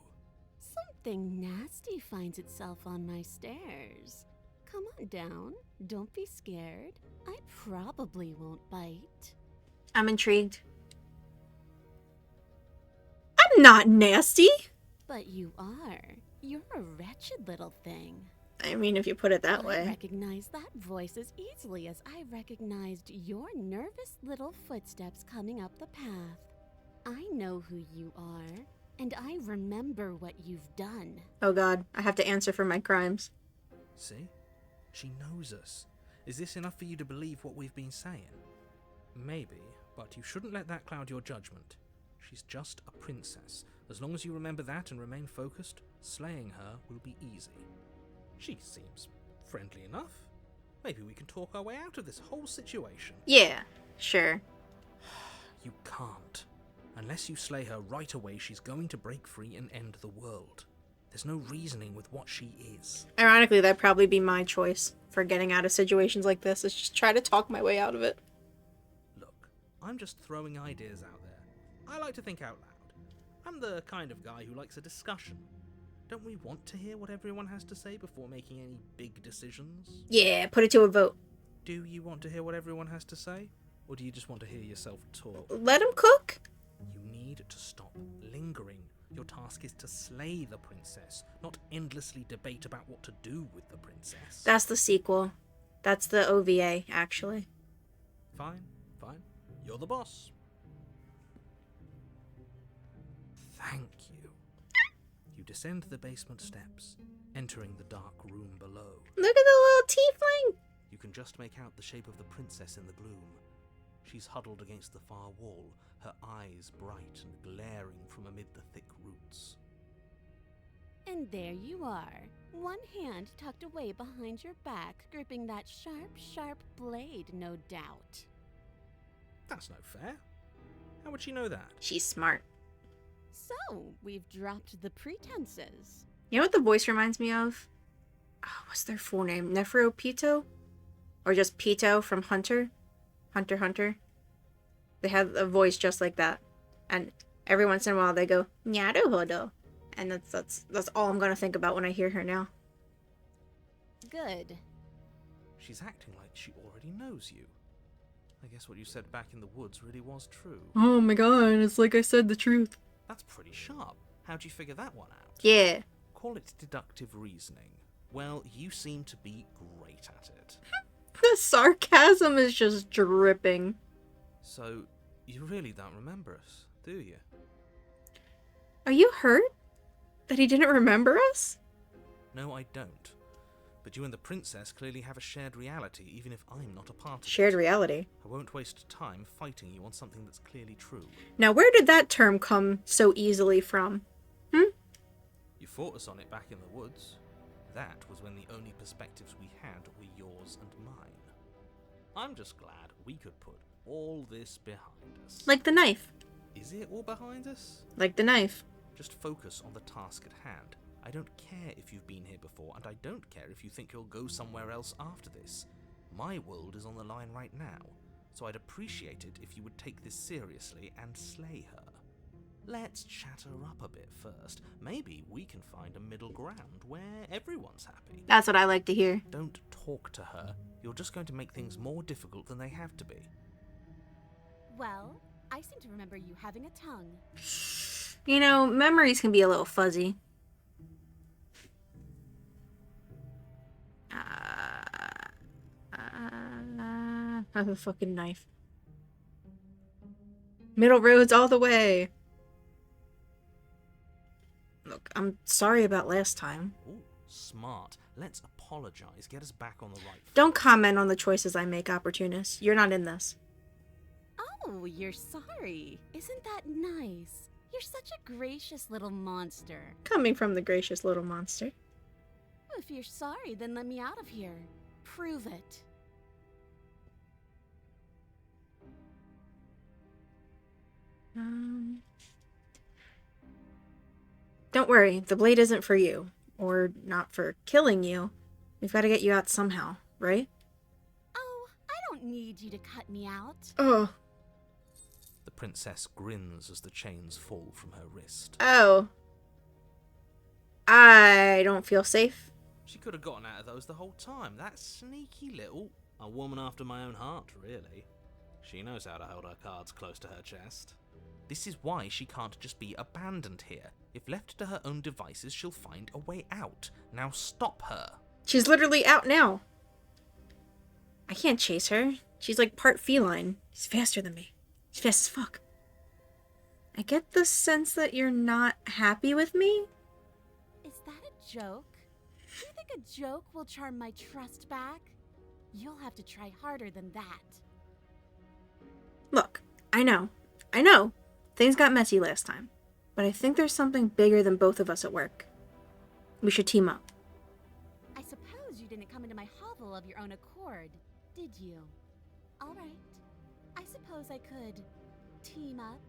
Something nasty finds itself on my stairs. Come on down. Don't be scared. I probably won't bite. I'm intrigued. I'm not nasty. But you are. You're a wretched little thing. I mean, if you put it that I way. recognize that voice as easily as I recognized your nervous little footsteps coming up the path. I know who you are, and I remember what you've done. Oh god, I have to answer for my crimes. See? She knows us. Is this enough for you to believe what we've been saying? Maybe, but you shouldn't let that cloud your judgment. She's just a princess. As long as you remember that and remain focused, slaying her will be easy. She seems friendly enough. Maybe we can talk our way out of this whole situation. Yeah, sure. You can't. Unless you slay her right away, she's going to break free and end the world. There's no reasoning with what she is. Ironically, that'd probably be my choice for getting out of situations like this, is just try to talk my way out of it. Look, I'm just throwing ideas out there. I like to think out loud. I'm the kind of guy who likes a discussion. Don't we want to hear what everyone has to say before making any big decisions? Yeah, put it to a vote. Do you want to hear what everyone has to say? Or do you just want to hear yourself talk? Let him cook. You need to stop lingering. Your task is to slay the princess, not endlessly debate about what to do with the princess. That's the sequel. That's the OVA, actually. Fine. You're the boss. Thank you. You descend the basement steps, entering the dark room below. Look at the little tiefling. You can just make out the shape of the princess in the gloom. She's huddled against the far wall, her eyes bright and glaring from amid the thick roots. And there you are, one hand tucked away behind your back, gripping that sharp, sharp blade, no doubt. That's no fair. How would she know that? She's smart. So, we've dropped the pretenses. You know what the voice reminds me of? Oh, what's their full name? Nefero Pito? Or just Pito from Hunter? Hunter x Hunter? They have a voice just like that. And every once in a while they go, Naruhodo. And that's all I'm gonna think about when I hear her now. Good. She's acting like she already knows you. I guess what you said back in the woods really was true. Oh my god, it's like I said the truth. That's pretty sharp. How'd you figure that one out? Yeah. Call it deductive reasoning. Well, you seem to be great at it. The sarcasm is just dripping. So, you really don't remember us, do you? Are you hurt? That he didn't remember us? No, I don't. But you and the princess clearly have a shared reality, even if I'm not a part of it. Shared reality. I won't waste time fighting you on something that's clearly true. Now, where did that term come so easily from? You fought us on it back in the woods. That was when the only perspectives we had were yours and mine. I'm just glad we could put all this behind us. Like the knife. Is it all behind us? Like the knife. Just focus on the task at hand. I don't care if you've been here before, and I don't care if you think you'll go somewhere else after this. My world is on the line right now, so I'd appreciate it if you would take this seriously and slay her. Let's chat her up a bit first. Maybe we can find a middle ground where everyone's happy. That's what I like to hear. Don't talk to her. You're just going to make things more difficult than they have to be. Well, I seem to remember you having a tongue. You know, memories can be a little fuzzy. I have a fucking knife. Middle roads all the way. Look, I'm sorry about last time. Ooh, smart. Let's apologize. Get us back on the right foot. Don't comment on the choices I make, opportunist. You're not in this. Oh, you're sorry. Isn't that nice? You're such a gracious little monster. Coming from the gracious little monster. If you're sorry, then let me out of here. Prove it. Don't worry, the blade isn't for you. Or not for killing you. We've got to get you out somehow, right? Oh, I don't need you to cut me out. Oh. The princess grins as the chains fall from her wrist. Oh. I don't feel safe. She could have gotten out of those the whole time. That sneaky little... A woman after my own heart, really. She knows how to hold her cards close to her chest. This is why she can't just be abandoned here. If left to her own devices, she'll find a way out. Now stop her. She's literally out now. I can't chase her. She's like part feline. She's faster than me. She's fast as fuck. I get the sense that you're not happy with me. Is that a joke? Do you think a joke will charm my trust back? You'll have to try harder than that. Look, I know. Things got messy last time. But I think there's something bigger than both of us at work. We should team up. I suppose you didn't come into my hovel of your own accord, did you? All right. I suppose I could team up.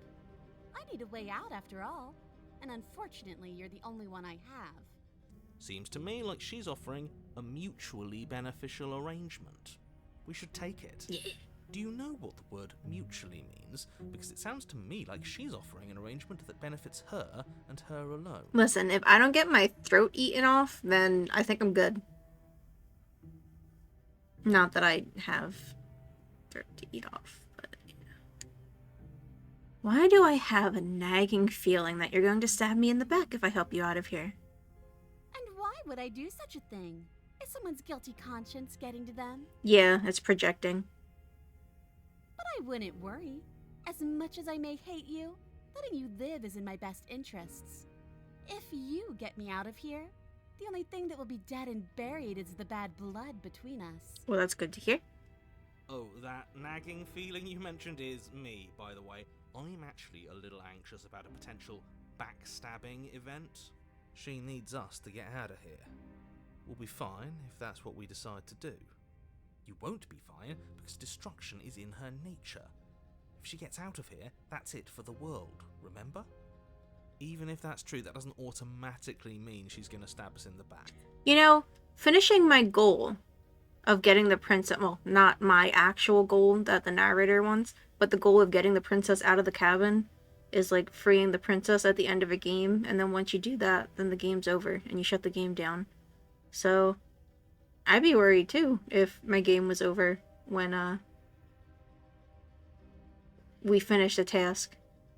I need a way out after all. And unfortunately, you're the only one I have. Seems to me like she's offering a mutually beneficial arrangement. We should take it. Yeah. Do you know what the word mutually means? Because it sounds to me like she's offering an arrangement that benefits her and her alone. Listen, if I don't get my throat eaten off, then I think I'm good. Not that I have throat to eat off, but you know. Why do I have a nagging feeling that you're going to stab me in the back if I help you out of here? And why would I do such a thing? Is someone's guilty conscience getting to them? Yeah, it's projecting. But I wouldn't worry. As much as I may hate you, letting you live is in my best interests. If you get me out of here, the only thing that will be dead and buried is the bad blood between us. Well, that's good to hear. Oh, that nagging feeling you mentioned is me, by the way. I'm actually a little anxious about a potential backstabbing event. She needs us to get out of here. We'll be fine if that's what we decide to do. You won't be fine because destruction is in her nature. If she gets out of here, that's it for the world, remember? Even if that's true, that doesn't automatically mean she's going to stab us in the back. You know, finishing my goal of getting the princess, well, not my actual goal that the narrator wants, but the goal of getting the princess out of the cabin is like freeing the princess at the end of a game, and then once you do that, then the game's over and you shut the game down. So I'd be worried too if my game was over when we finish the task,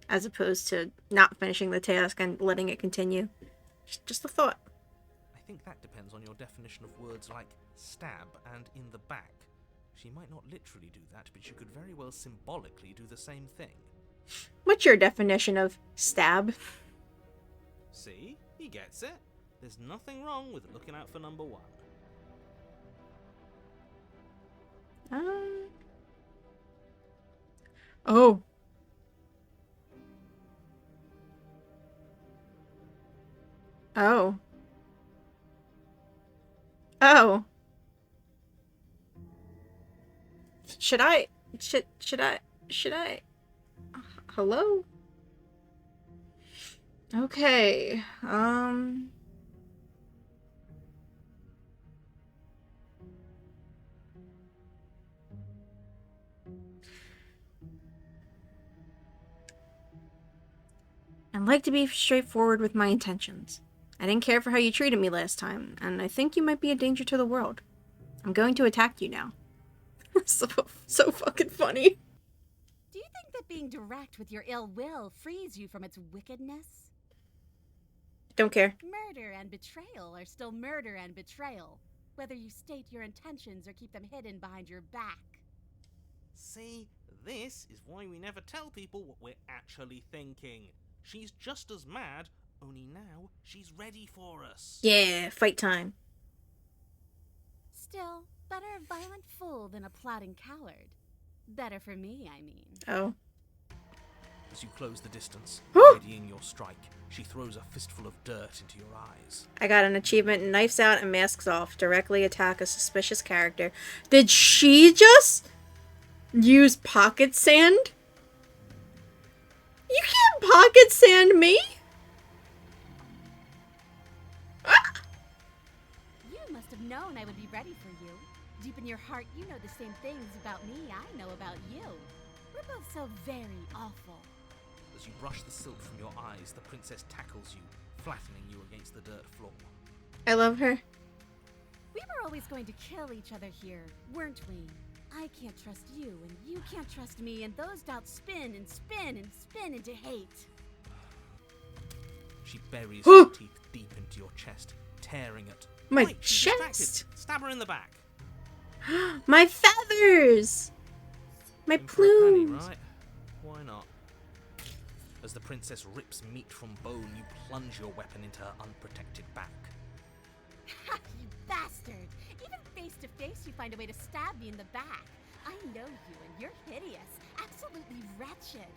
as opposed to not finishing the task and letting it continue. Just a thought. I think that depends on your definition of words like stab and in the back. She might not literally do that, but she could very well symbolically do the same thing. What's your definition of stab? See? He gets it. There's nothing wrong with looking out for number one. Oh. Oh. Oh. Should I? Hello? Okay. I'd like to be straightforward with my intentions. I didn't care for how you treated me last time, and I think you might be a danger to the world. I'm going to attack you now. so fucking funny. Do you think that being direct with your ill will frees you from its wickedness? Don't care. Murder and betrayal are still murder and betrayal, whether you state your intentions or keep them hidden behind your back. See, this is why we never tell people what we're actually thinking. She's just as mad, only now she's ready for us. Yeah, fight time. Still, better a violent fool than a plotting coward. Better for me, I mean. Oh. As you close the distance, Whew. readying your strike, she throws a fistful of dirt into your eyes. I got an achievement, Knives Out and Masks Off. Directly attack a suspicious character. Did she just use pocket sand? You can't pocket sand me! Ah! You must have known I would be ready for you. Deep in your heart, you know the same things about me I know about you. We're both so very awful. As you brush the silt from your eyes, the princess tackles you, flattening you against the dirt floor. I love her. We were always going to kill each other here, weren't we? I can't trust you, and you can't trust me, and those doubts spin and spin and spin into hate. She buries her teeth deep into your chest, tearing at My Wait, she's chest. distracted. Stab her in the back. My feathers! My In for a penny, plumes! right? Why not? As the princess rips meat from bone, you plunge your weapon into her unprotected back. Ha, you bastard! Even face to face, you find a way to stab me in the back. I know you, and you're hideous, absolutely wretched.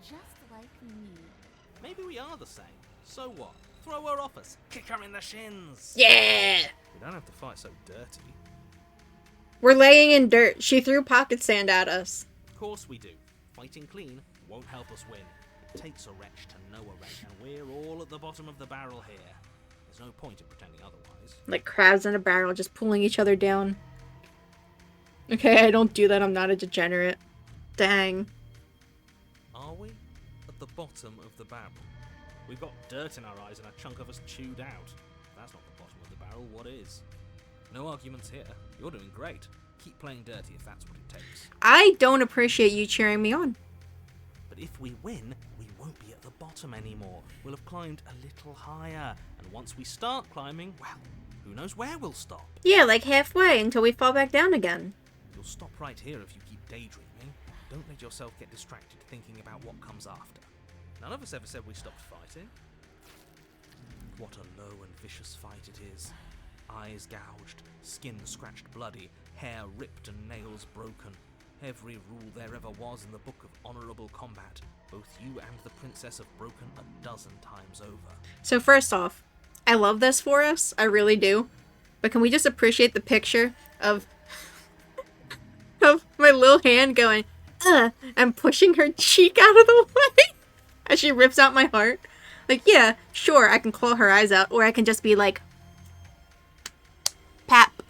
Just like me. Maybe we are the same. So what? Throw her off us. Kick her in the shins. Yeah! We don't have to fight so dirty. We're laying in dirt. She threw pocket sand at us. Of course we do. Fighting clean won't help us win. It takes a wretch to know a wretch, and we're all at the bottom of the barrel here. There's no point in pretending otherwise. Like crabs in a barrel, just pulling each other down. Okay, I don't do that. I'm not a degenerate. Dang. Are we? At the bottom of the barrel. We've got dirt in our eyes and a chunk of us chewed out. If that's not the bottom of the barrel, what is? No arguments here. You're doing great. Keep playing dirty if that's what it takes. I don't appreciate you cheering me on. But if we win, we won't be at the bottom anymore. We'll have climbed a little higher. And once we start climbing, well, who knows where we'll stop? Yeah, like halfway until we fall back down again. You'll stop right here if you keep daydreaming. Don't let yourself get distracted thinking about what comes after. None of us ever said we stopped fighting. What a low and vicious fight it is. Eyes gouged, skin scratched bloody, hair ripped and nails broken. Every rule there ever was in the book of honourable combat. Both you and the princess have broken a dozen times over. So first off, I love this for us. I really do. But can we just appreciate the picture of my little hand going, and pushing her cheek out of the way as she rips out my heart? Like, yeah, sure, I can claw her eyes out, or I can just be like, pap.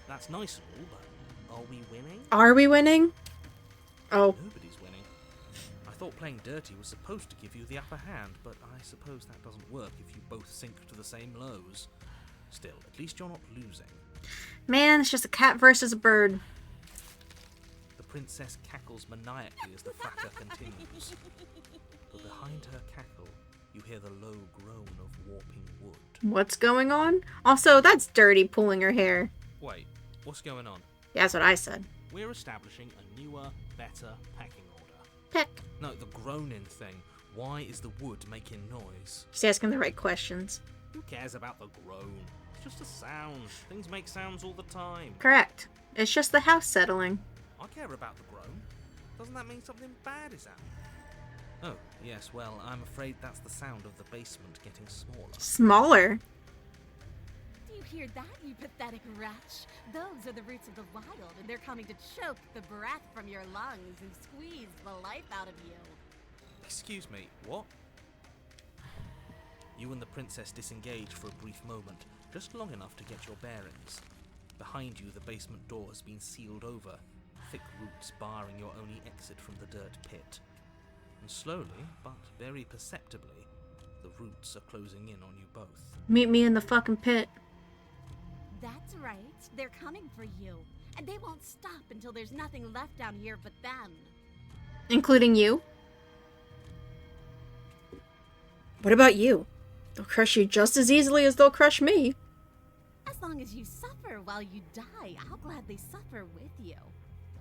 That's nice and all, but are we winning? Are we winning? Oh. Nobody's winning. I thought playing dirty was supposed to give you the upper hand, but I suppose that doesn't work if you both sink to the same lows. Still, at least you're not losing. Man, it's just a cat versus a bird. The princess cackles maniacally as the fracas continues. But behind her cackle, you hear the low groan of warping wood. What's going on? Also, that's dirty pulling her hair. Wait, what's going on? Yeah, that's what I said. We're establishing a newer, better packing order. Peck. No, the groaning thing. Why is the wood making noise? She's asking the right questions. Who cares about the groan? It's just a sound. Things make sounds all the time. Correct. It's just the house settling. I care about the groan. Doesn't that mean something bad is happening? Oh, yes, well, I'm afraid that's the sound of the basement getting smaller. Smaller? Do you hear that, you pathetic wretch? Those are the roots of the wild, and they're coming to choke the breath from your lungs and squeeze the life out of you. Excuse me, what? You and the princess disengage for a brief moment, just long enough to get your bearings. Behind you, the basement door has been sealed over, thick roots barring your only exit from the dirt pit. And slowly, but very perceptibly, the roots are closing in on you both. Meet me in the fucking pit. That's right. They're coming for you. And they won't stop until there's nothing left down here but them. Including you? What about you? They'll crush you just as easily as they'll crush me. As long as you suffer while you die, I'll gladly suffer with you.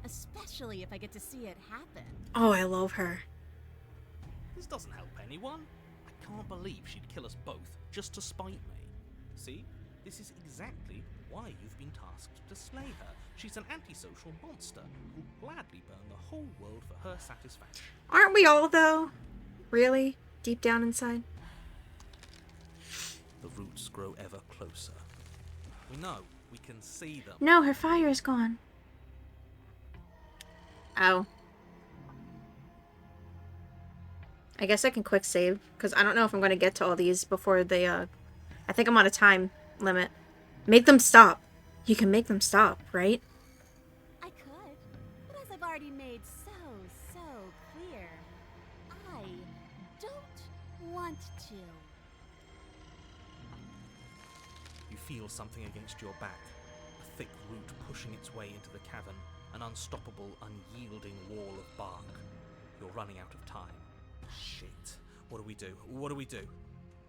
Especially if I get to see it happen. Oh, I love her. This doesn't help anyone. I can't believe she'd kill us both just to spite me. See? This is exactly why you've been tasked to slay her. She's an antisocial monster who'll gladly burn the whole world for her satisfaction. Aren't we all, though? Really? Deep down inside? The roots grow ever closer. We know. We can see them. No, her fire is gone. Ow. I guess I can quick save, because I don't know if I'm going to get to all these before they, I think I'm on a time limit. Make them stop. You can make them stop, right? I could, but as I've already made so clear, I don't want to. You feel something against your back, a thick root pushing its way into the cavern, an unstoppable, unyielding wall of bark. You're running out of time. Shit. What do we do? What do we do?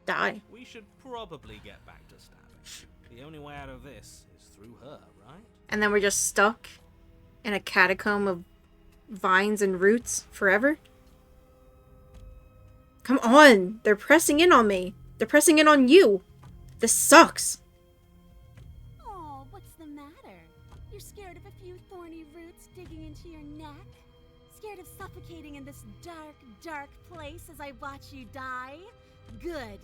Die. We should probably get back to stabbing. The only way out of this is through her, right? And then we're just stuck in a catacomb of vines and roots forever? Come on! They're pressing in on me. They're pressing in on you. This sucks. Oh, what's the matter? You're scared of a few thorny roots digging into your neck? Scared of suffocating in this dark place as I watch you die? Good.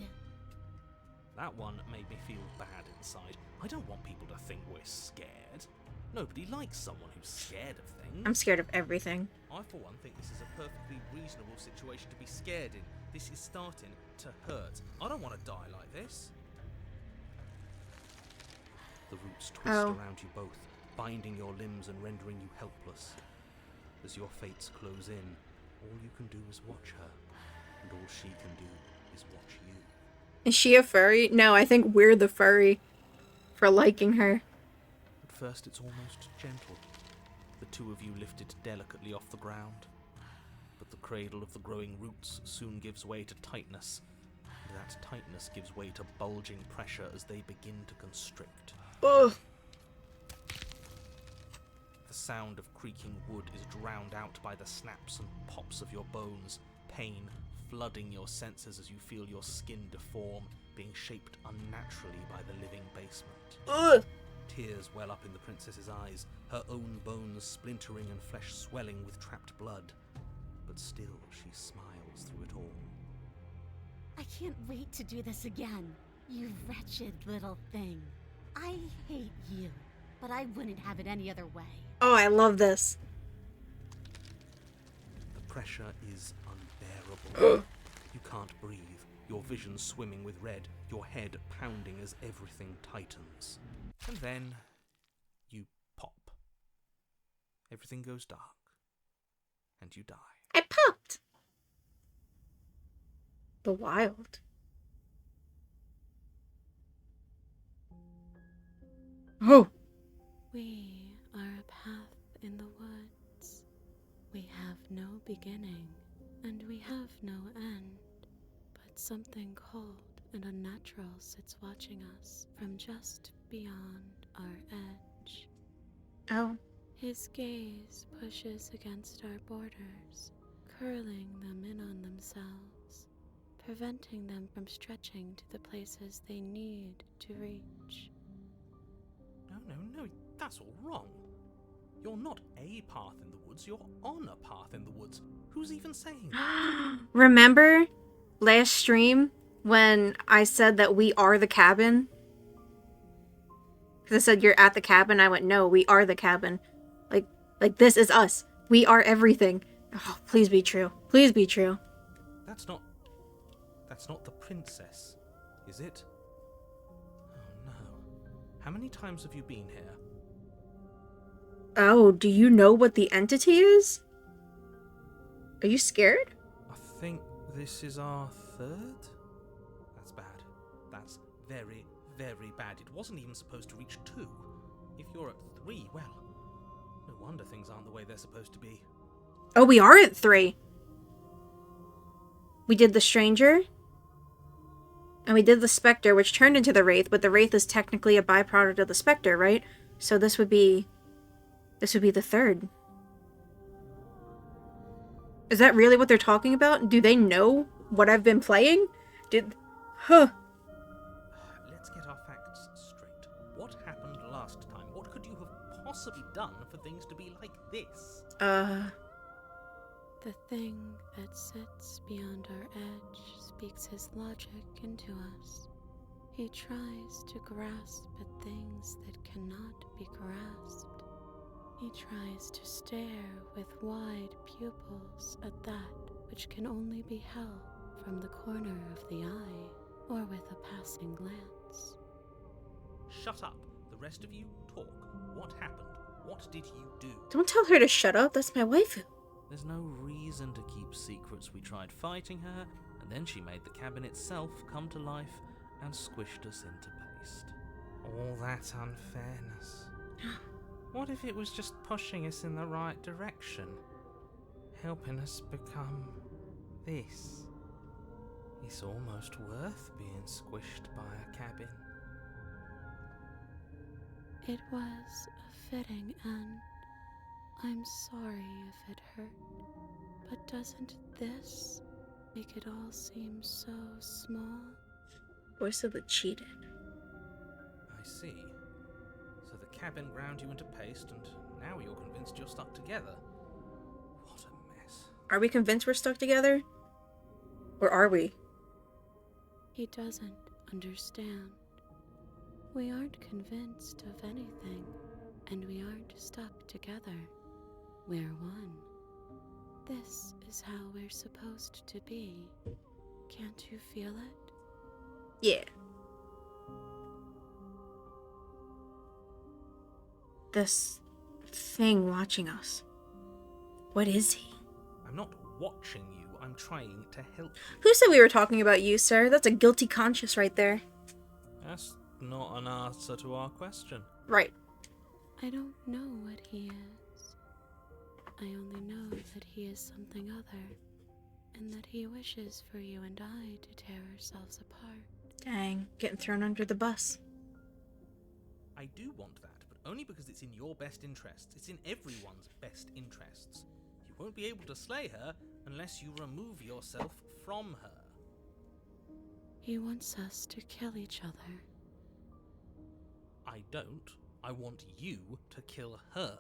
That one made me feel bad inside. I don't want people to think we're scared. Nobody likes someone who's scared of things. I'm scared of everything. I, for one, think this is a perfectly reasonable situation to be scared in. This is starting to hurt. I don't want to die like this. The roots twist around you both, binding your limbs and rendering you helpless. As your fates close in, all you can do is watch her, and all she can do is watch you. Is she a furry? No, I think we're the furry for liking her. At first it's almost gentle, the two of you lifted delicately off the ground. But the cradle of the growing roots soon gives way to tightness, and that tightness gives way to bulging pressure as they begin to constrict. Ugh. The sound of creaking wood is drowned out by the snaps and pops of your bones, pain flooding your senses as you feel your skin deform, being shaped unnaturally by the living basement. Ugh. Tears well up in the princess's eyes, her own bones splintering and flesh swelling with trapped blood. But still she smiles through it all. I can't wait to do this again. You wretched little thing. I hate you, but I wouldn't have it any other way. Oh, I love this. The pressure is unbearable. You can't breathe, your vision swimming with red, your head pounding as everything tightens. And then you pop. Everything goes dark. And you die. I popped. The wild. Oh. We are a path in the woods. We have no beginning, and we have no end. But something cold and unnatural sits watching us from just beyond our edge. Oh. His gaze pushes against our borders, curling them in on themselves, preventing them from stretching to the places they need to reach. No, that's all wrong. You're not a path in the woods, you're on a path in the woods. Who's even saying that? Remember last stream when I said that we are the cabin? Because I said you're at the cabin. I went, no, we are the cabin. Like this is us. We are everything. Oh, please be true. Please be true. That's not the princess, is it? Oh no. How many times have you been here? Oh, do you know what the entity is? Are you scared? I think this is our third? That's bad. That's very, very bad. It wasn't even supposed to reach 2. If you're at 3, well, no wonder things aren't the way they're supposed to be. Oh, we are at 3. We did the stranger. And we did the specter, which turned into the wraith, but the wraith is technically a byproduct of the specter, right? So this would be the third. Is that really what they're talking about? Do they know what I've been playing? Huh. Let's get our facts straight. What happened last time? What could you have possibly done for things to be like this? The thing that sits beyond our edge speaks his logic into us. He tries to grasp at things that cannot be grasped. He tries to stare with wide pupils at that which can only be held from the corner of the eye or with a passing glance. Shut up. The rest of you talk. What happened? What did you do? Don't tell her to shut up. That's my waifu. There's no reason to keep secrets. We tried fighting her, and then she made the cabin itself come to life and squished us into paste. All that unfairness. What if it was just pushing us in the right direction? Helping us become this? It's almost worth being squished by a cabin. It was a fitting end. I'm sorry if it hurt, but doesn't this make it all seem so small? Voice of the cheated. I see. So the cabin ground you into paste, and now you're convinced you're stuck together. What a mess. Are we convinced we're stuck together? Or are we? He doesn't understand. We aren't convinced of anything, and we aren't stuck together. We're one. This is how we're supposed to be. Can't you feel it? Yeah. This thing watching us. What is he? I'm not watching you, I'm trying to help you. Who said we were talking about you, sir? That's a guilty conscience right there. That's not an answer to our question. Right. I don't know what he is. I only know that he is something other, and that he wishes for you and I to tear ourselves apart. Dang, getting thrown under the bus. I do want that, but only because it's in your best interests. It's in everyone's best interests. You won't be able to slay her unless you remove yourself from her. He wants us to kill each other. I don't. I want you to kill her.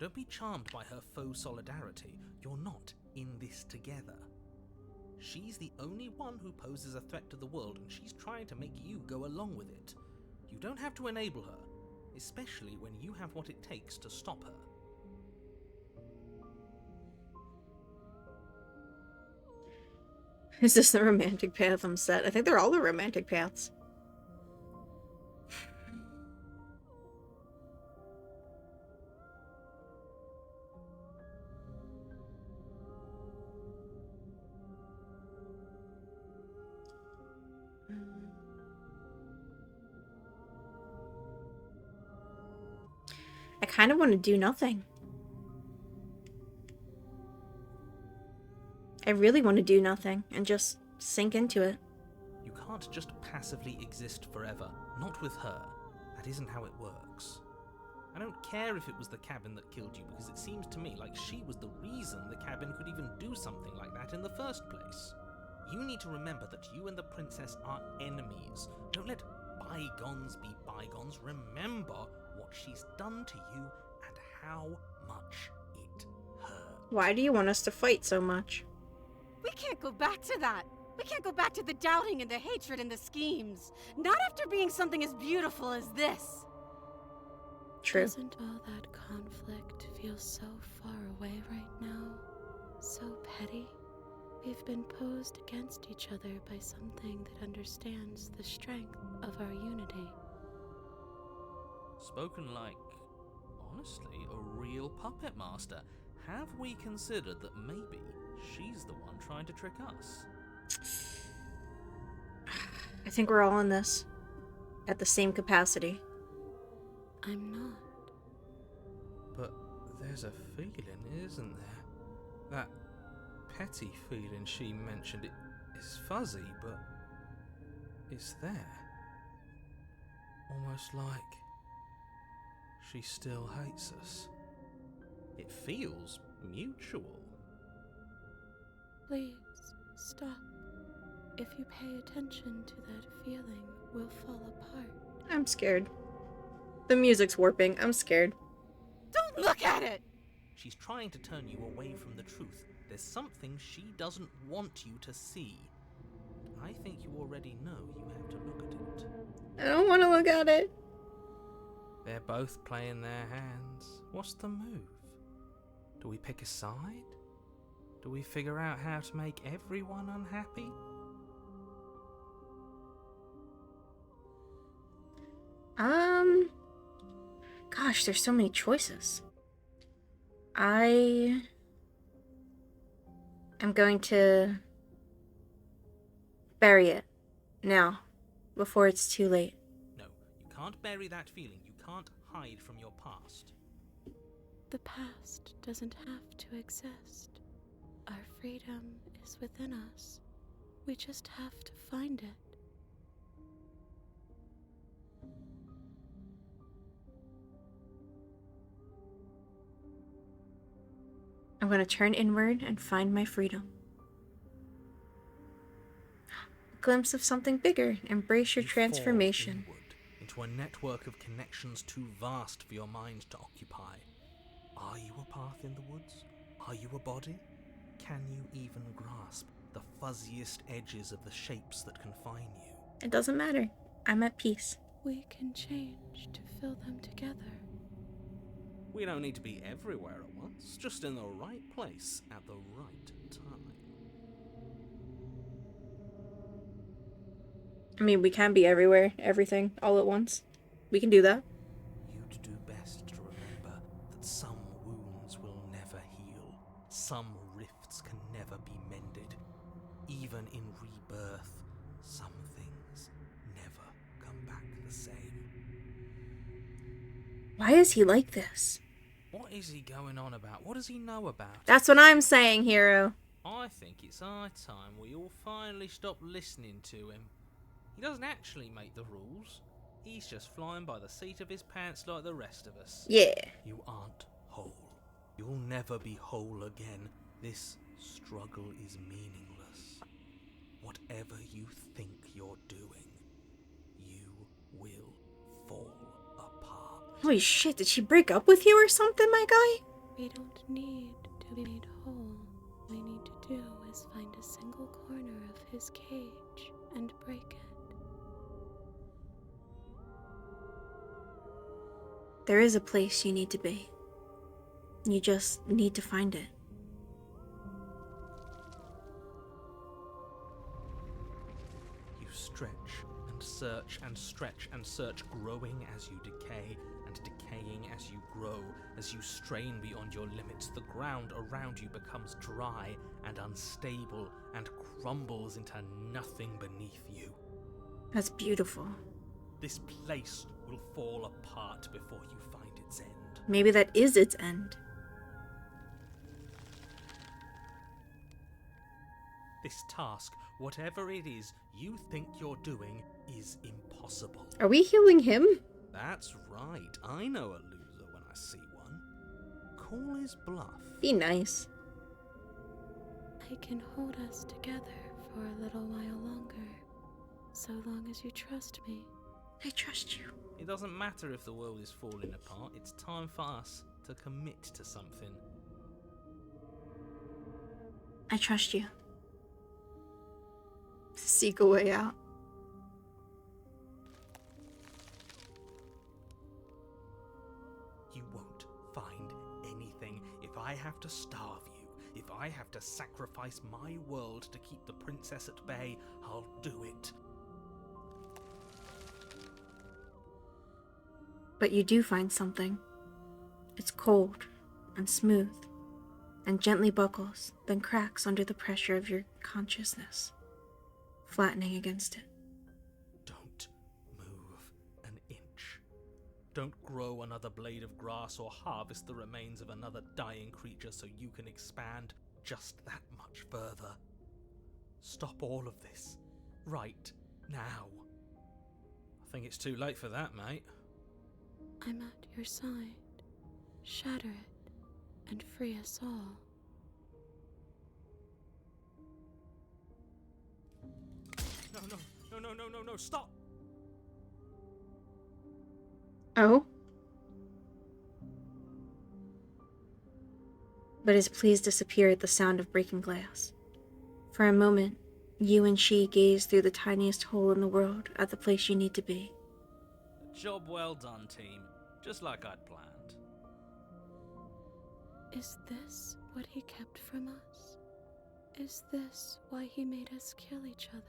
Don't be charmed by her faux solidarity. You're not in this together. She's the only one who poses a threat to the world, and she's trying to make you go along with it. You don't have to enable her, especially when you have what it takes to stop her. Is this the romantic path I'm set? I think they're all the romantic paths. I kind of want to do nothing. I really want to do nothing and just sink into it. You can't just passively exist forever. Not with her. That isn't how it works. I don't care if it was the cabin that killed you, because it seems to me like she was the reason the cabin could even do something like that in the first place. You need to remember that you and the princess are enemies. Don't let bygones be bygones. Remember what she's done to you and how much it hurt. Why do you want us to fight so much? We can't go back to that. We can't go back to the doubting and the hatred and the schemes. Not after being something as beautiful as this. True. Doesn't all that conflict feel so far away right now? So petty? We've been posed against each other by something that understands the strength of our unity. Spoken like, honestly, a real puppet master. Have we considered that maybe she's the one trying to trick us? I think we're all in this at the same capacity. I'm not. But there's a feeling, isn't there? That petty feeling she mentioned, it is fuzzy, but it's there. Almost like she still hates us. It feels mutual. Please, stop. If you pay attention to that feeling, we'll fall apart. I'm scared. The music's warping. I'm scared. Don't look at it! She's trying to turn you away from the truth. There's something she doesn't want you to see. I think you already know you have to look at it. I don't want to look at it. They're both playing their hands. What's the move? Do we pick a side? Do we figure out how to make everyone unhappy? Gosh, there's so many choices. I am going to bury it now, before it's too late. No, you can't bury that feeling. You can't hide from your past. The past doesn't have to exist. Our freedom is within us. We just have to find it. I'm going to turn inward and find my freedom. A glimpse of something bigger. Embrace your You fall transformation. inward into a network of connections too vast for your mind to occupy. Are you a path in the woods? Are you a body? Can you even grasp the fuzziest edges of the shapes that confine you? It doesn't matter. I'm at peace. We can change to fill them together. We don't need to be everywhere at once, just in the right place at the right time. I mean, we can be everywhere, everything, all at once. We can do that. You'd do best to remember that some wounds will never heal. Some rifts can never be mended. Even in rebirth, some things never come back the same. Why is he like this? What is he going on about? What does he know about it? That's what I'm saying, hero. I think it's high time we all finally stop listening to him. He doesn't actually make the rules. He's just flying by the seat of his pants like the rest of us. Yeah. You aren't whole. You'll never be whole again. This struggle is meaningless. Whatever you think you're doing, you will fall apart. Holy shit, did she break up with you or something, my guy? We don't need to be made whole. All we need to do is find a single core his cage and break it. There is a place you need to be. You just need to find it. You stretch and search and stretch and search, growing as you decay and decaying as you grow. As you strain beyond your limits, the ground around you becomes dry and unstable and crumbles into nothing beneath you. That's beautiful. This place will fall apart before you find its end. Maybe that is its end. This task, whatever it is you think you're doing, is impossible. Are we healing him? That's right. I know a loser when I see one. Call his bluff. Be nice. I can hold us together for a little while longer, so long as you trust me. I trust you. It doesn't matter if the world is falling apart. It's time for us to commit to something. I trust you. Seek a way out. You won't find anything if I have to starve you. If I have to sacrifice my world to keep the princess at bay, I'll do it. But you do find something. It's cold and smooth and gently buckles, then cracks under the pressure of your consciousness, flattening against it. Don't move an inch. Don't grow another blade of grass or harvest the remains of another dying creature so you can expand just that much further. Stop all of this. Right now. I think it's too late for that, mate. I'm at your side. Shatter it and free us all. No, stop! Oh? But his pleas disappear at the sound of breaking glass. For a moment, you and she gaze through the tiniest hole in the world at the place you need to be. Job well done, team. Just like I'd planned. Is this what he kept from us? Is this why he made us kill each other?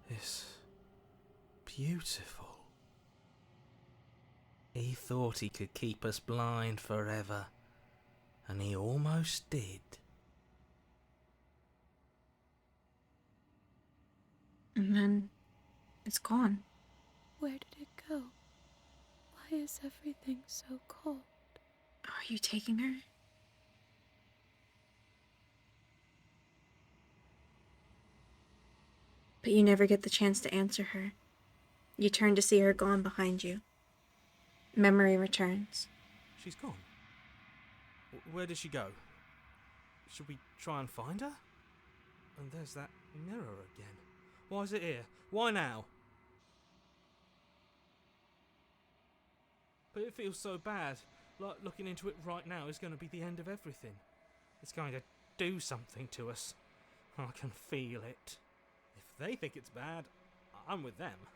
It's beautiful. He thought he could keep us blind forever, and he almost did. And then it's gone. Where did it go? Why is everything so cold? Are you taking her? But you never get the chance to answer her. You turn to see her gone behind you. Memory returns. She's gone. Where did she go? Should we try and find her? And there's that mirror again. Why is it here? Why now? But it feels so bad. Like looking into it right now is going to be the end of everything. It's going to do something to us. I can feel it. If they think it's bad, I'm with them.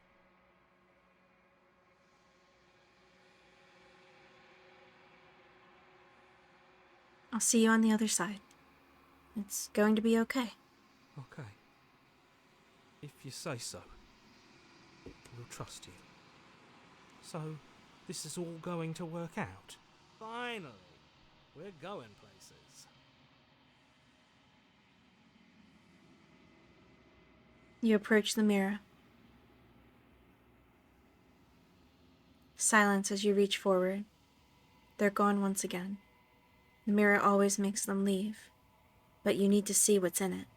I'll see you on the other side. It's going to be okay. Okay. If you say so. We'll trust you. So, this is all going to work out. Finally! We're going places. You approach the mirror. Silence as you reach forward. They're gone once again. The mirror always makes them leave, but you need to see what's in it.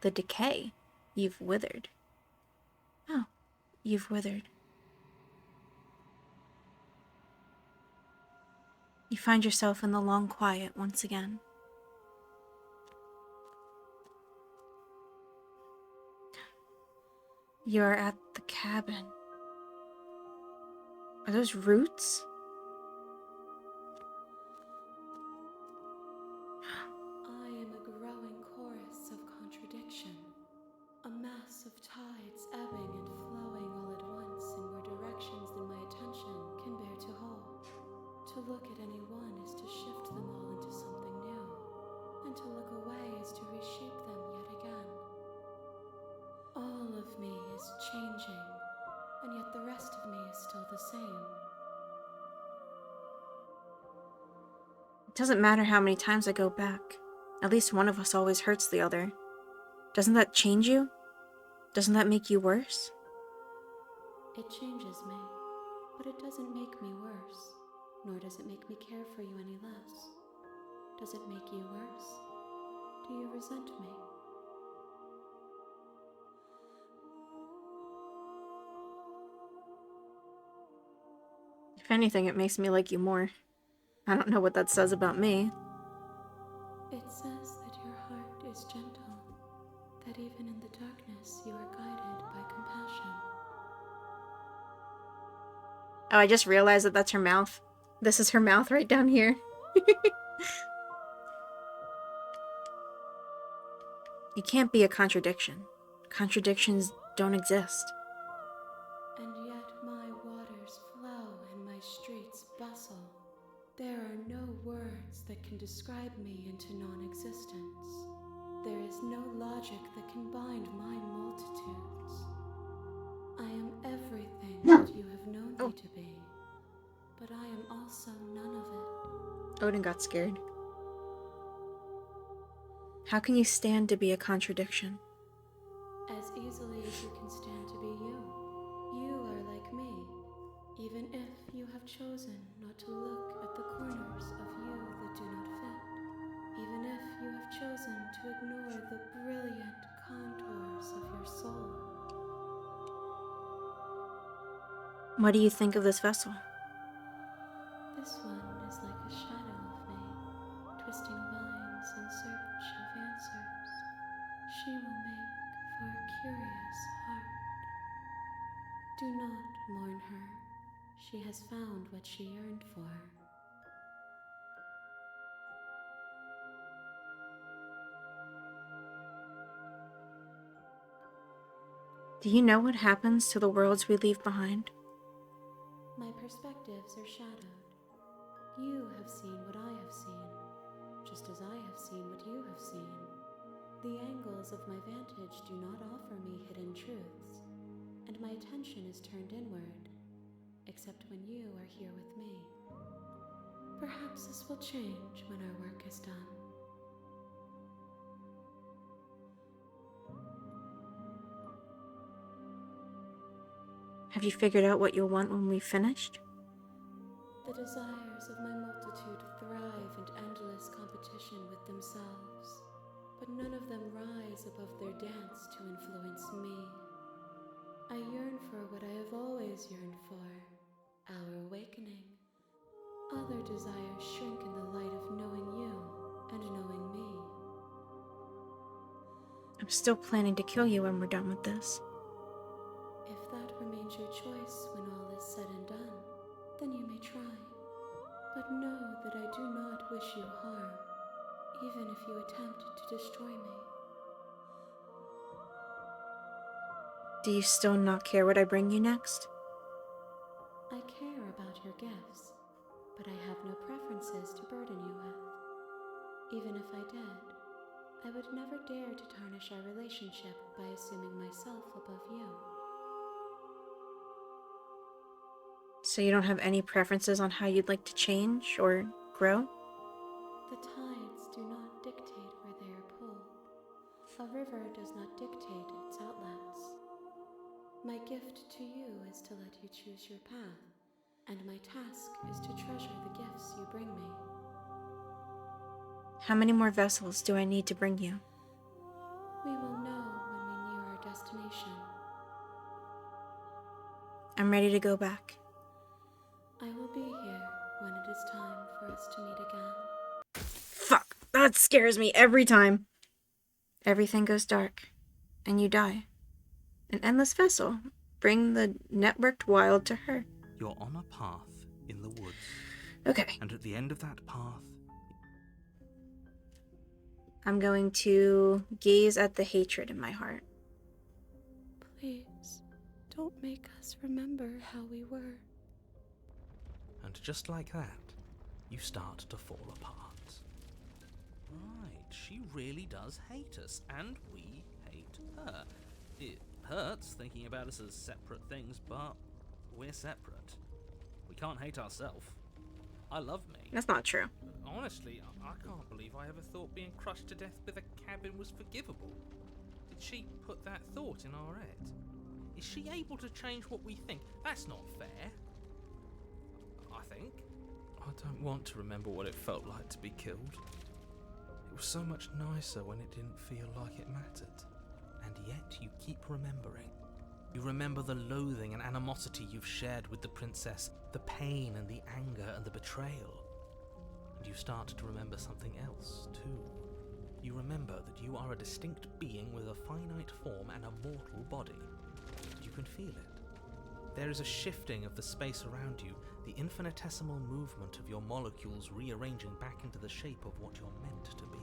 The decay. You've withered. Oh, you've withered. You find yourself in the long quiet once again. You're at the cabin. Are those roots? look at any one is to shift them all into something new, and to look away is to reshape them yet again. All of me is changing, and yet the rest of me is still the same. It doesn't matter how many times I go back. At least one of us always hurts the other. Doesn't that change you? Doesn't that make you worse? It changes me, but it doesn't make me worse, nor does it make me care for you any less. Does it make you worse? Do you resent me? If anything, it makes me like you more. I don't know what that says about me. It says that your heart is gentle, that even in the darkness you are guided by compassion. Oh, I just realized that that's her mouth. This is her mouth right down here. You can't be a contradiction. Contradictions don't exist. And yet my waters flow and my streets bustle. There are no words that can describe me into non-existence. There is no logic that can bind my multitudes. I am everything that you have known me to be, but I am also none of it. Odin got scared. How can you stand to be a contradiction? As easily as you can stand to be you. You are like me, even if you have chosen not to look at the corners of you that do not fit. Even if you have chosen to ignore the brilliant contours of your soul. What do you think of this vessel? This one is like a shadow of me, twisting vines in search of answers. She will make for a curious heart. Do not mourn her. She has found what she yearned for. Do you know what happens to the worlds we leave behind? My perspectives are shadowed. You have seen what I have seen, just as I have seen what you have seen. The angles of my vantage do not offer me hidden truths, and my attention is turned inward, except when you are here with me. Perhaps this will change when our work is done. Have you figured out what you'll want when we've finished? The desires of my multitude thrive in endless competition with themselves, but none of them rise above their dance to influence me. I yearn for what I have always yearned for, our awakening. Other desires shrink in the light of knowing you and knowing me. I'm still planning to kill you when we're done with this. If that remains your choice when all is said and done, then you may try. But know that I do not wish you harm, even if you attempt to destroy me. Do you still not care what I bring you next? I care about your gifts, but I have no preferences to burden you with. Even if I did, I would never dare to tarnish our relationship by assuming myself above you. So you don't have any preferences on how you'd like to change or grow? The tides do not dictate where they are pulled. A river does not dictate its outlets. My gift to you is to let you choose your path, and my task is to treasure the gifts you bring me. How many more vessels do I need to bring you? We will know when we near our destination. I'm ready to go back. I will be here when it is time for us to meet again. Fuck! That scares me every time. Everything goes dark, and you die. An endless vessel. Bring the networked wild to her. You're on a path in the woods. Okay. And at the end of that path, I'm going to gaze at the hatred in my heart. Please, don't make us remember how we were. and just like that, you start to fall apart. Right, she really does hate us, and we hate her. It hurts thinking about us as separate things, but we're separate. We can't hate ourselves. I love me. That's not true. Honestly, I can't believe I ever thought being crushed to death with a cabin was forgivable. Did she put that thought in our head? Is she able to change what we think? That's not fair. I think. I don't want to remember what it felt like to be killed. It was so much nicer when it didn't feel like it mattered. And yet you keep remembering. You remember the loathing and animosity you've shared with the princess, the pain and the anger and the betrayal. And you start to remember something else, too. You remember that you are a distinct being with a finite form and a mortal body. You can feel it. There is a shifting of the space around you, the infinitesimal movement of your molecules rearranging back into the shape of what you're meant to be.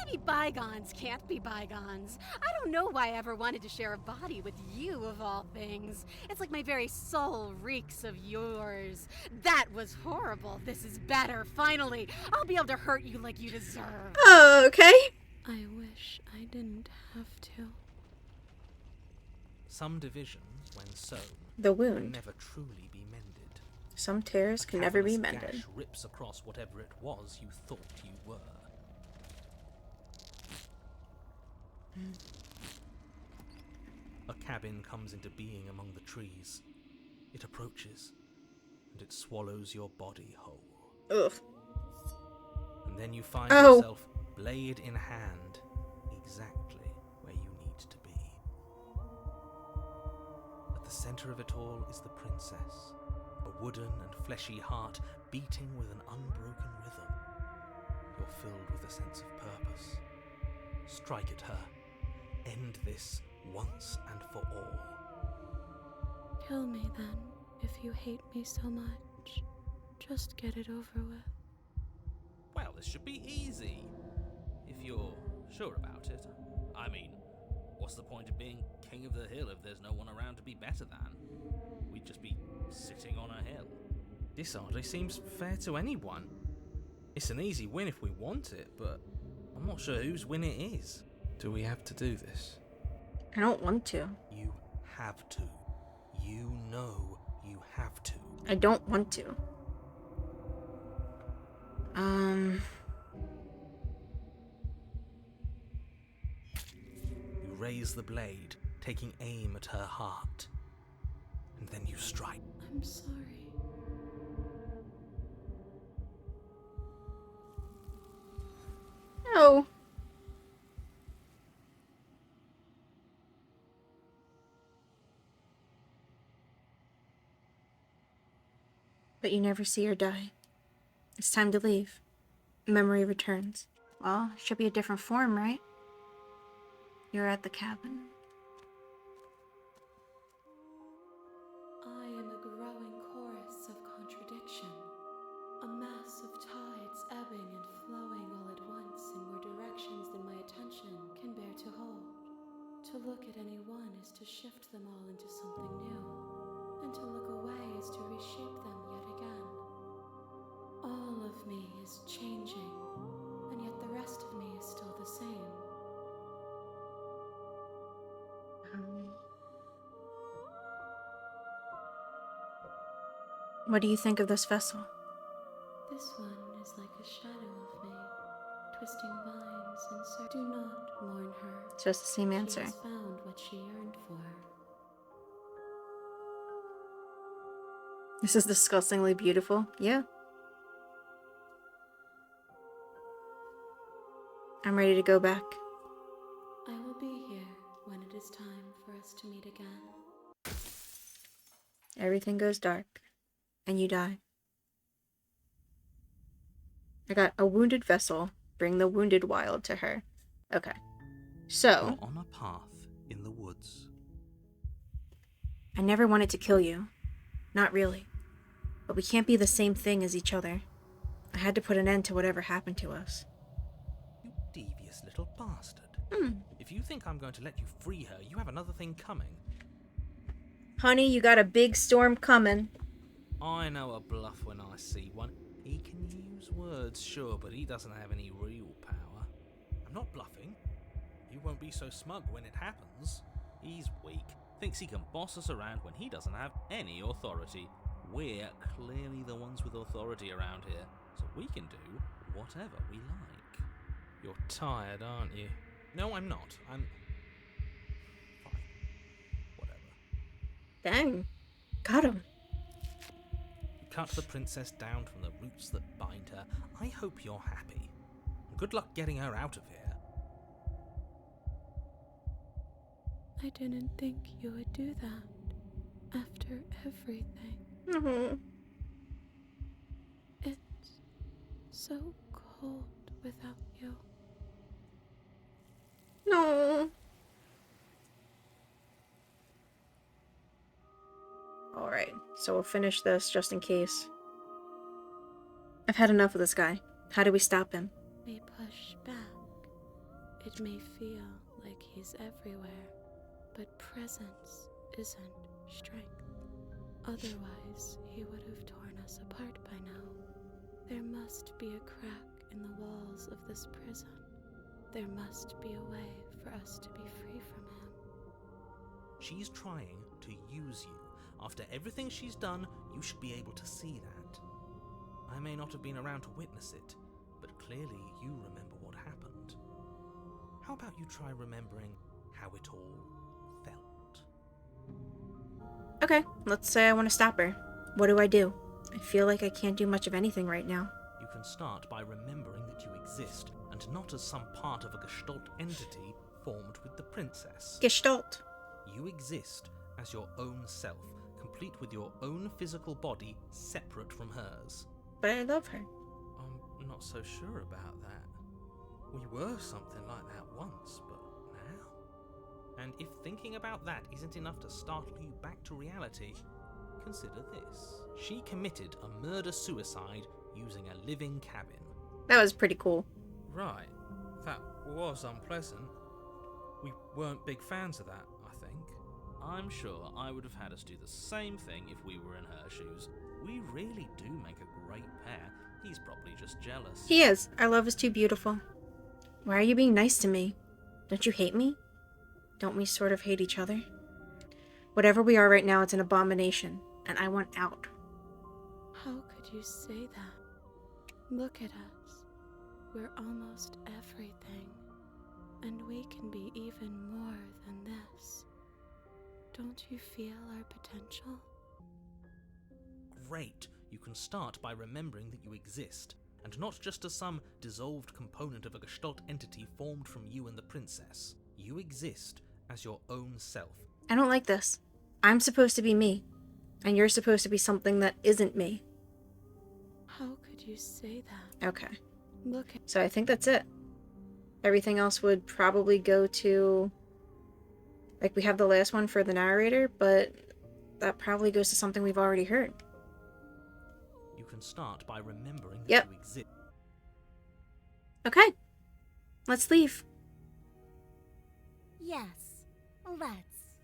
Maybe bygones can't be bygones. I don't know why I ever wanted to share a body with you, of all things. It's like my very soul reeks of yours. That was horrible. This is better, finally. I'll be able to hurt you like you deserve. Oh, okay. I wish I didn't have to. Some divisions, when sown, The can wound. never truly be mended. Some tears A can never be cavernous mended. gash rips across whatever it was you thought you were. A cabin comes into being among the trees. It approaches, and it swallows your body whole. Ugh. And then you find Oh. yourself, blade in hand, exactly where you need to be. At the center of it all is the princess, a wooden and fleshy heart beating with an unbroken rhythm. You're filled with a sense of purpose. Strike at her. End this once and for all. Kill me then, if you hate me so much. Just get it over with. Well, this should be easy. If you're sure about it. I mean, what's the point of being king of the hill if there's no one around to be better than? We'd just be sitting on a hill. This hardly seems fair to anyone. It's an easy win if we want it, but I'm not sure whose win it is. Do we have to do this? I don't want to. You have to. You know you have to. I don't want to. You raise the blade, taking aim at her heart. And then you strike. I'm sorry. No. But you never see her die. It's time to leave. Memory returns. Well, should be a different form, right? You're at the cabin. I am a growing chorus of contradiction, a mass of tides ebbing and flowing all at once in more directions than my attention can bear to hold. To look at any one is to shift them all into something new, and to look away is to reshape them yet again. All of me is changing, and yet the rest of me is still the same. What do you think of this vessel? This one is like a shadow of me, twisting vines and do not mourn her. It's just the same answer. She has found what she yearned for. This is disgustingly beautiful. Yeah. I'm ready to go back. I will be here when it is time for us to meet again. Everything goes dark, and you die. I got a wounded vessel. Bring the wounded wild to her. Okay. So, You're on a path in the woods. I never wanted to kill you. Not really. But we can't be the same thing as each other. I had to put an end to whatever happened to us. You devious little bastard. If you think I'm going to let you free her, you have another thing coming. Honey, you got a big storm coming. I know a bluff when I see one. He can use words, sure, but he doesn't have any real power. I'm not bluffing. You won't be so smug when it happens. He's weak, thinks he can boss us around when he doesn't have any authority. We're clearly the ones with authority around here, so we can do whatever we like. You're tired, aren't you? No, I'm not. I'm... fine. Whatever. Dang. Got him. You cut the princess down from the roots that bind her. I hope you're happy. Good luck getting her out of here. I didn't think you would do that after everything. Mm-hmm. It's so cold without you. No. Alright, so we'll finish this just in case. I've had enough of this guy. How do we stop him? We push back. It may feel like he's everywhere, but presence isn't strength. Otherwise, he would have torn us apart by now. There must be a crack in the walls of this prison. There must be a way for us to be free from him. She's trying to use you. After everything she's done, you should be able to see that. I may not have been around to witness it, but clearly you remember what happened. How about you try remembering how it all felt? Okay, let's say I want to stop her. What do I do? I feel like I can't do much of anything right now. You can start by remembering that you exist, and not as some part of a Gestalt entity formed with the princess. Gestalt. You exist as your own self, complete with your own physical body separate from hers. But I love her. I'm not so sure about that. We were something like that once, but now? And if thinking about that isn't enough to startle you back to reality, consider this. She committed a murder-suicide using a living cabin. That was pretty cool. Right. That was unpleasant. We weren't big fans of that, I think. I'm sure I would have had us do the same thing if we were in her shoes. We really do make a great pair. He's probably just jealous. He is. Our love is too beautiful. Why are you being nice to me? Don't you hate me? Don't we sort of hate each other? Whatever we are right now, it's an abomination, and I want out. How could you say that? Look at us. We're almost everything, and we can be even more than this. Don't you feel our potential? Great. You can start by remembering that you exist, and not just as some dissolved component of a Gestalt entity formed from you and the princess. You exist as your own self. I don't like this. I'm supposed to be me, and you're supposed to be something that isn't me. How could you say that? Okay. Look at... So I think that's it. Everything else would probably go to... Like, we have the last one for the narrator, but that probably goes to something we've already heard. You can start by remembering that Yep. you exist. Okay. Let's leave. Yes, let's.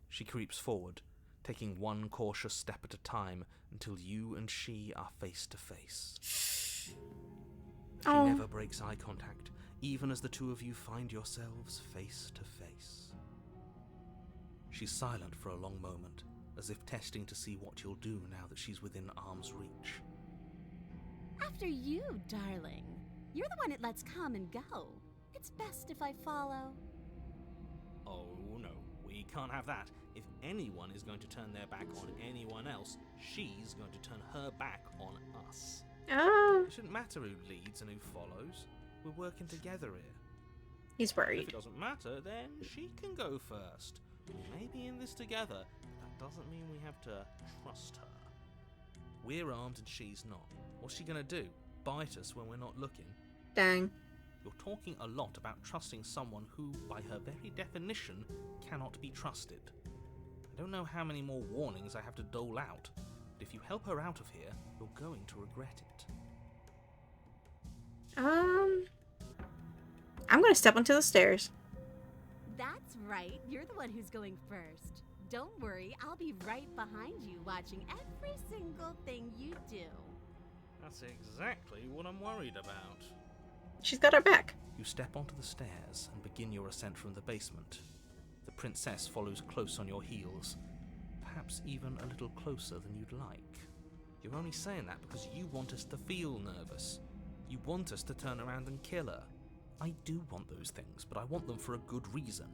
She creeps forward, taking one cautious step at a time until you and she are face to face. She Oh. never breaks eye contact, even as the two of you find yourselves face to face. She's silent for a long moment, as if testing to see what you'll do now that she's within arm's reach. After you, darling. You're the one it lets come and go. It's best if I follow. Oh no, we can't have that. If anyone is going to turn their back on anyone else, she's going to turn her back on us. Oh. It shouldn't matter who leads and who follows. We're working together here. He's If it worried. doesn't matter, then she can go first. We may be in this together, but that doesn't mean we have to trust her. We're armed and she's not. What's she gonna do? Bite us when we're not looking? Dang. You're talking a lot about trusting someone who, by her very definition, cannot be trusted. I don't know how many more warnings I have to dole out, but if you help her out of here, you're going to regret it. I'm gonna step onto the stairs. That's right. You're the one who's going first. don't worry, I'll be right behind you, watching every single thing you do. That's exactly what I'm worried about. She's got our back. You step onto the stairs and begin your ascent from the basement. The princess follows close on your heels, perhaps even a little closer than you'd like. You're only saying that because you want us to feel nervous. You want us to turn around and kill her. I do want those things, but I want them for a good reason.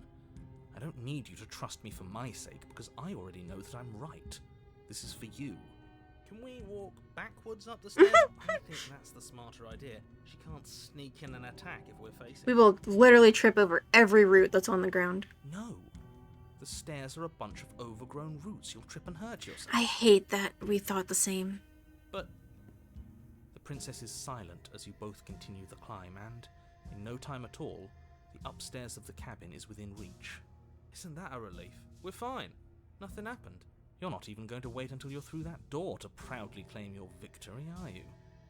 I don't need you to trust me for my sake, because I already know that I'm right. This is for you. Can we walk backwards up the stairs? I think that's the smarter idea. She can't sneak in and attack if we're facing. We will literally trip over every root that's on the ground. No. The stairs are a bunch of overgrown roots. You'll trip and hurt yourself. I hate that we thought the same. But the princess is silent as you both continue the climb, and in no time at all, the upstairs of the cabin is within reach. Isn't that a relief? We're fine. Nothing happened. You're not even going to wait until you're through that door to proudly claim your victory, are you?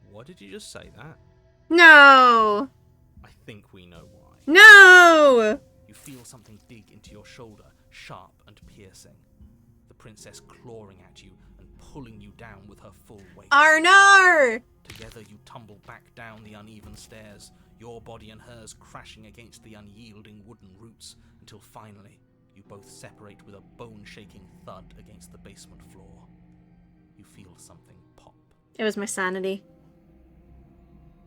Why did you just say that? No! I think we know why. No! You feel something dig into your shoulder, sharp and piercing. The princess clawing at you and pulling you down with her full weight. Arnar! Together you tumble back down the uneven stairs, your body and hers crashing against the unyielding wooden roots, until finally you both separate with a bone-shaking thud against the basement floor. You feel something pop. It was my sanity.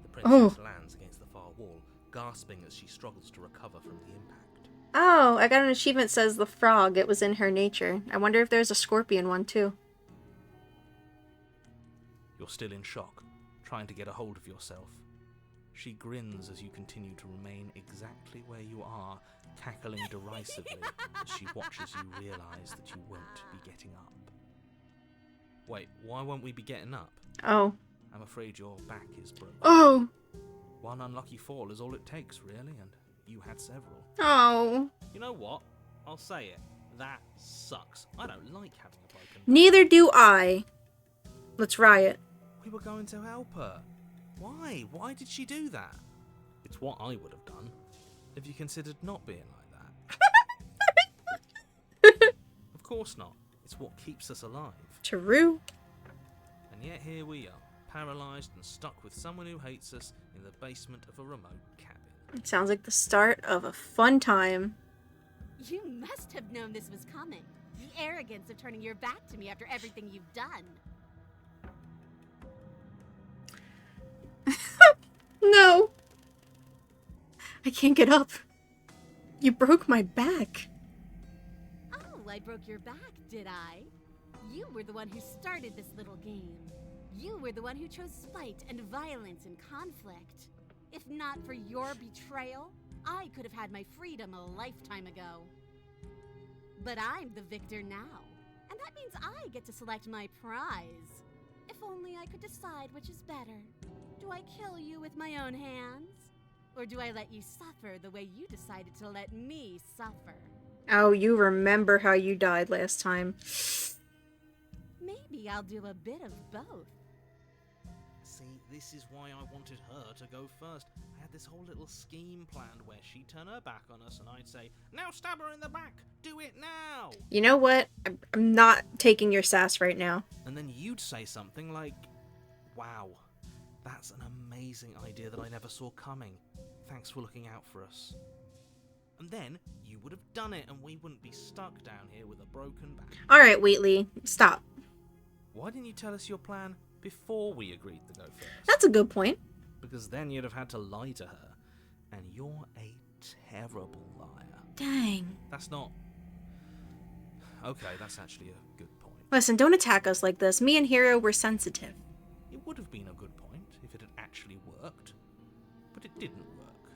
The princess lands against the far wall, gasping as she struggles to recover from the impact. Oh, I got an achievement that says the frog. It was in her nature. I wonder if there's a scorpion one too. You're still in shock, trying to get a hold of yourself. She grins as you continue to remain exactly where you are, cackling derisively as she watches you realise that you won't be getting up. Wait, why won't we be getting up? Oh. I'm afraid your back is broken. Oh! One unlucky fall is all it takes, really, and you had several. Oh. You know what? I'll say it. That sucks. I don't like having a broken back. Neither do I. Let's riot. We were going to help her. Why? Why did she do that? It's what I would have done if you considered not being like that. Of course not. It's what keeps us alive. True. And yet here we are, paralysed and stuck with someone who hates us in the basement of a remote cabin. It sounds like the start of a fun time. You must have known this was coming. The arrogance of turning your back to me after everything you've done. No. I can't get up. You broke my back. Oh, I broke your back, did I? You were the one who started this little game. You were the one who chose spite and violence and conflict. If not for your betrayal, I could have had my freedom a lifetime ago. But I'm the victor now, and that means I get to select my prize. If only I could decide which is better. Do I kill you with my own hands? Or do I let you suffer the way you decided to let me suffer? Oh, you remember how you died last time. Maybe I'll do a bit of both. See, this is why I wanted her to go first. I had this whole little scheme planned where she'd turn her back on us and I'd say, now stab her in the back! Do it now! You know what? I'm not taking your sass right now. And then you'd say something like, wow, that's an amazing idea that I never saw coming. Thanks for looking out for us. And then you would have done it and we wouldn't be stuck down here with a broken back. Alright, Wheatley, stop. Why didn't you tell us your plan before we agreed to go first? That's a good point. Because then you'd have had to lie to her. And you're a terrible liar. Dang. That's not... Okay, that's actually a good point. Listen, don't attack us like this. Me and Hero were sensitive. It would have been a good point if it had actually worked. But it didn't work,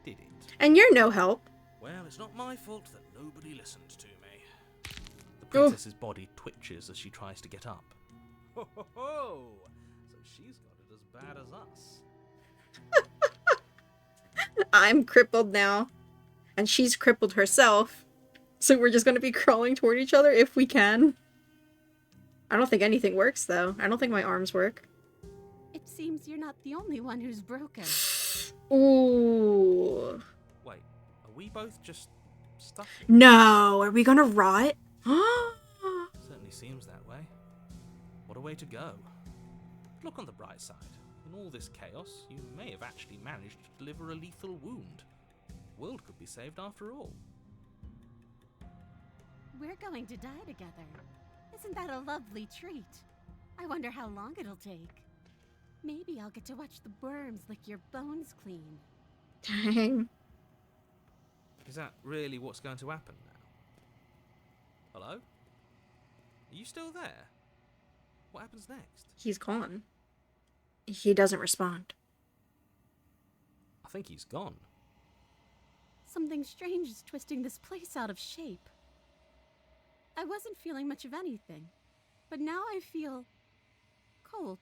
did it? And you're no help. Well, it's not my fault that nobody listened to me. The princess's body twitches as she tries to get up. Ho ho ho! So she's got it as bad as us. I'm crippled now. And she's crippled herself. So we're just going to be crawling toward each other if we can. I don't think anything works, though. I don't think my arms work. It seems you're not the only one who's broken. Ooh. Wait, are we both just stuck? No, are we going to rot? Certainly seems that way. What a way to go. Look on the bright side. In all this chaos, you may have actually managed to deliver a lethal wound. The world could be saved after all. We're going to die together. Isn't that a lovely treat? I wonder how long it'll take. Maybe I'll get to watch the worms lick your bones clean. Dang. Is that really what's going to happen now? Hello? Are you still there? What happens next? He's gone. He doesn't respond. I think he's gone. Something strange is twisting this place out of shape. I wasn't feeling much of anything, but now I feel cold.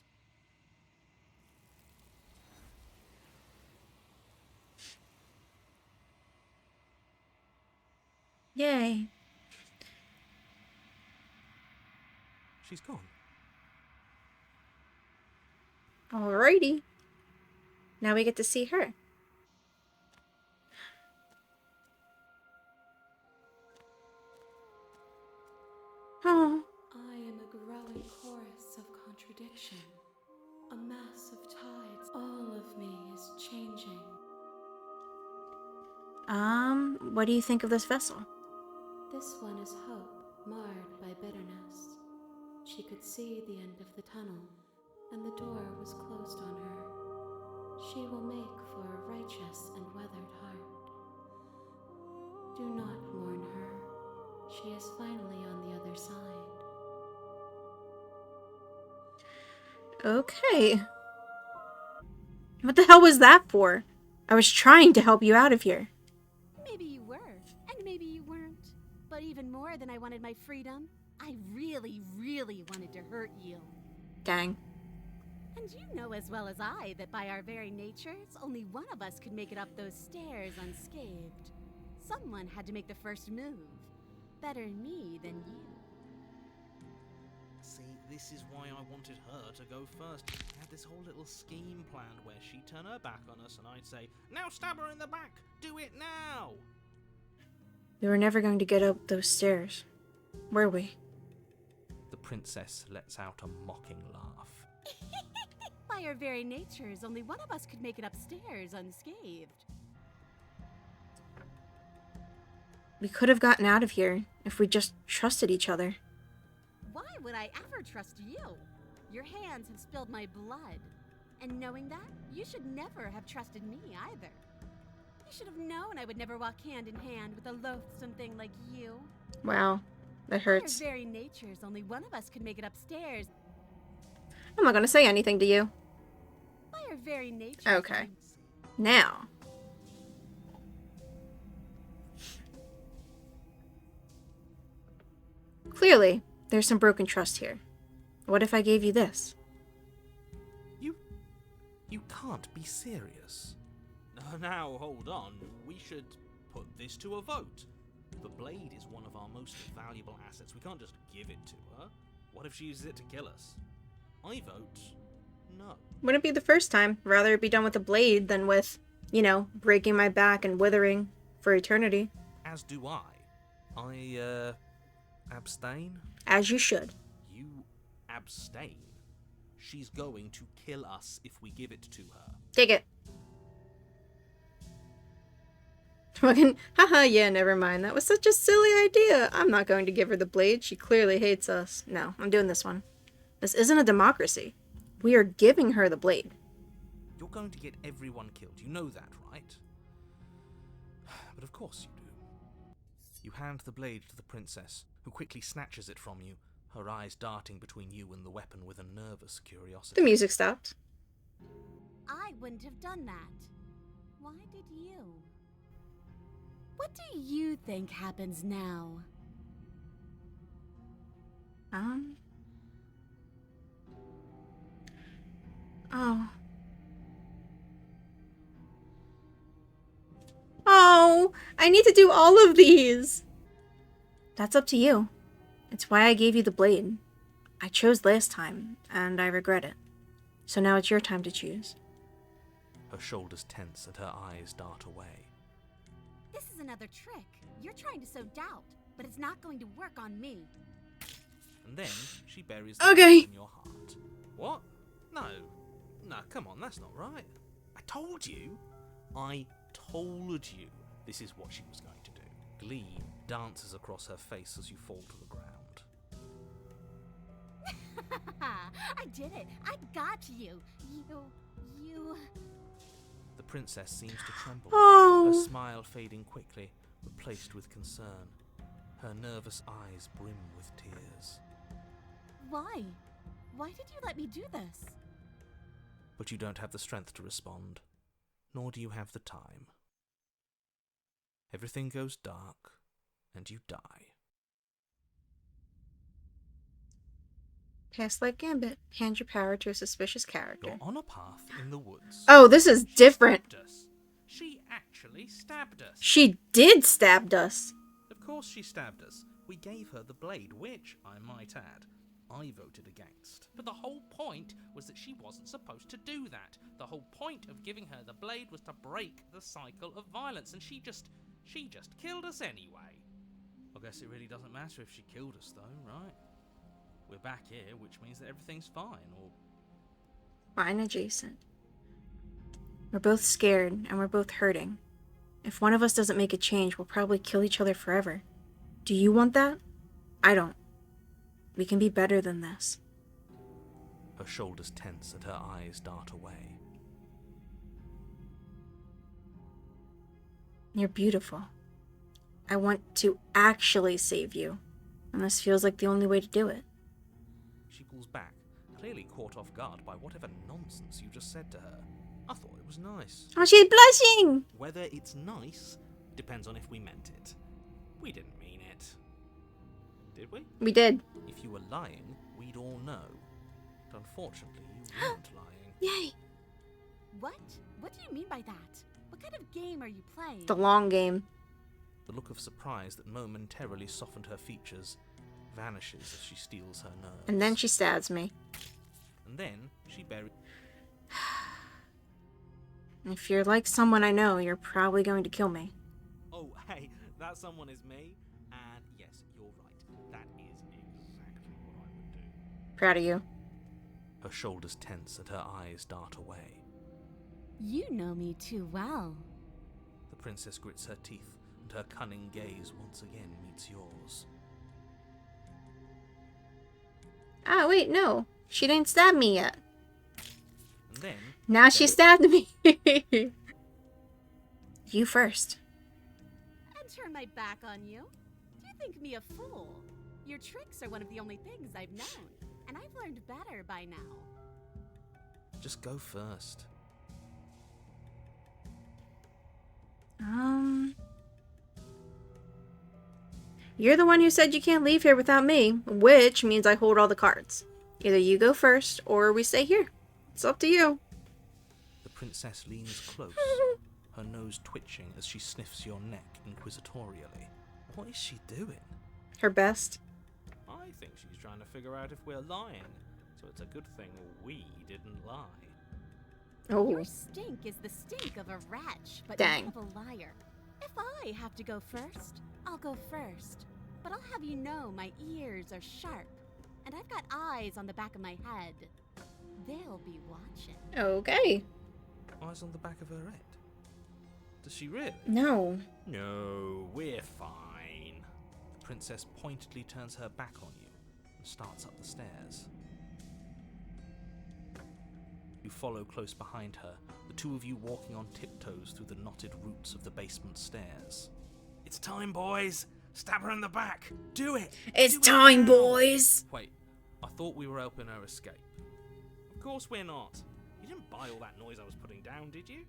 Yay. She's gone. Alrighty. Now we get to see her. Oh. I am a growing chorus of contradiction, a mass of tides. All of me is changing. What do you think of this vessel? This one is hope, marred by bitterness. She could see the end of the tunnel, and the door was closed on her. She will make for a righteous and weathered heart. Do not mourn her. She is finally on the other side. Okay. What the hell was that for? I was trying to help you out of here. Maybe you were, and maybe you weren't. But even more than I wanted my freedom, I really, really wanted to hurt you. Dang. And you know as well as I that by our very natures, only one of us could make it up those stairs unscathed. Someone had to make the first move. Better me than you. See, this is why I wanted her to go first. I had this whole little scheme planned where she'd turn her back on us and I'd say, "Now stab her in the back! Do it now!" We were never going to get up those stairs, were we? The princess lets out a mocking laugh. By our very natures, only one of us could make it upstairs unscathed. We could have gotten out of here if we just trusted each other. Why would I ever trust you? Your hands have spilled my blood. And knowing that, you should never have trusted me either. You should have known I would never walk hand in hand with a loathsome thing like you. Wow, that hurts. By our very natures, only one of us could make it upstairs. I'm not going to say anything to you. By our very natures. Okay. Now. Clearly, there's some broken trust here. What if I gave you this? You can't be serious. Now, hold on. We should put this to a vote. The blade is one of our most valuable assets. We can't just give it to her. What if she uses it to kill us? I vote no. Wouldn't be the first time. Rather it be done with a blade than with, breaking my back and withering for eternity. As do I. I abstain? As you should. You abstain? She's going to kill us if we give it to her. Take it. Fucking, haha, yeah, never mind. That was such a silly idea. I'm not going to give her the blade. She clearly hates us. No, I'm doing this one. This isn't a democracy. We are giving her the blade. You're going to get everyone killed. You know that, right? But of course you do. You hand the blade to the princess, who quickly snatches it from you, her eyes darting between you and the weapon with a nervous curiosity. The music stopped. I wouldn't have done that. Why did you? What do you think happens now? Oh, I need to do all of these. That's up to you. It's why I gave you the blade. I chose last time, and I regret it. So now it's your time to choose. Her shoulders tense and her eyes dart away. This is another trick. You're trying to sow doubt. but it's not going to work on me. And then she buries the Okay. knife in your heart. What? No. No, come on, that's not right. I told you. This is what she was going to do. Glee dances across her face as you fall to the ground. I did it. I got you. You... The princess seems to tremble, Oh. her smile fading quickly, replaced with concern. Her nervous eyes brim with tears. Why? Why did you let me do this? But you don't have the strength to respond, nor do you have the time. Everything goes dark, and you die. Past life gambit. Hand your power to a suspicious character. You're on a path in the woods. Oh, this is different. Stabbed us. She actually stabbed us. She did stabbed us. Of course she stabbed us. We gave her the blade, which, I might add, I voted against. But the whole point was that she wasn't supposed to do that. The whole point of giving her the blade was to break the cycle of violence, and she just killed us anyway. I guess it really doesn't matter if she killed us, though, right? We're back here, which means that everything's fine, or... Fine adjacent. We're both scared, and we're both hurting. If one of us doesn't make a change, we'll probably kill each other forever. Do you want that? I don't. We can be better than this. Her shoulders tense and her eyes dart away. You're beautiful. I want to actually save you, and this feels like the only way to do it. She pulls back, clearly caught off guard by whatever nonsense you just said to her. I thought it was nice. Oh, she's blushing! Whether it's nice depends on if we meant it. We didn't mean it. Did we? We did. If you were lying, we'd all know. But unfortunately, you weren't lying. Yay! What? What do you mean by that? What kind of game are you playing? The long game. The look of surprise that momentarily softened her features vanishes as she steals her nerves. And then she stabs me. And then she buries... If you're like someone I know, you're probably going to kill me. Oh, hey, that someone is me. And yes, you're right. That is exactly what I would do. Proud of you. Her shoulders tense and her eyes dart away. You know me too well. The princess grits her teeth, and her cunning gaze once again meets yours. Ah, wait, no. She didn't stab me yet. And then... Now she stabbed me. You first. And turn my back on you? Do you think me a fool? Your tricks are one of the only things I've known, and I've learned better by now. Just go first. You're the one who said you can't leave here without me, which means I hold all the cards. Either you go first, or we stay here. It's up to you. The princess leans close, her nose twitching as she sniffs your neck inquisitorially. What is she doing? Her best. I think she's trying to figure out if we're lying, so it's a good thing we didn't lie. Oh. Your stink is the stink of a wretch, but Dang. not of a liar. If I have to go first, I'll go first. But I'll have you know my ears are sharp, and I've got eyes on the back of my head. They'll be watching. Okay. Eyes on the back of her head. Does she really? No. No, we're fine. The princess pointedly turns her back on you and starts up the stairs. You follow close behind her, the two of you walking on tiptoes through the knotted roots of the basement stairs. It's time, boys! Stab her in the back! Do it! It's Do it time, now! boys! Wait, I thought we were helping her escape. Of course we're not. You didn't buy all that noise I was putting down, did you?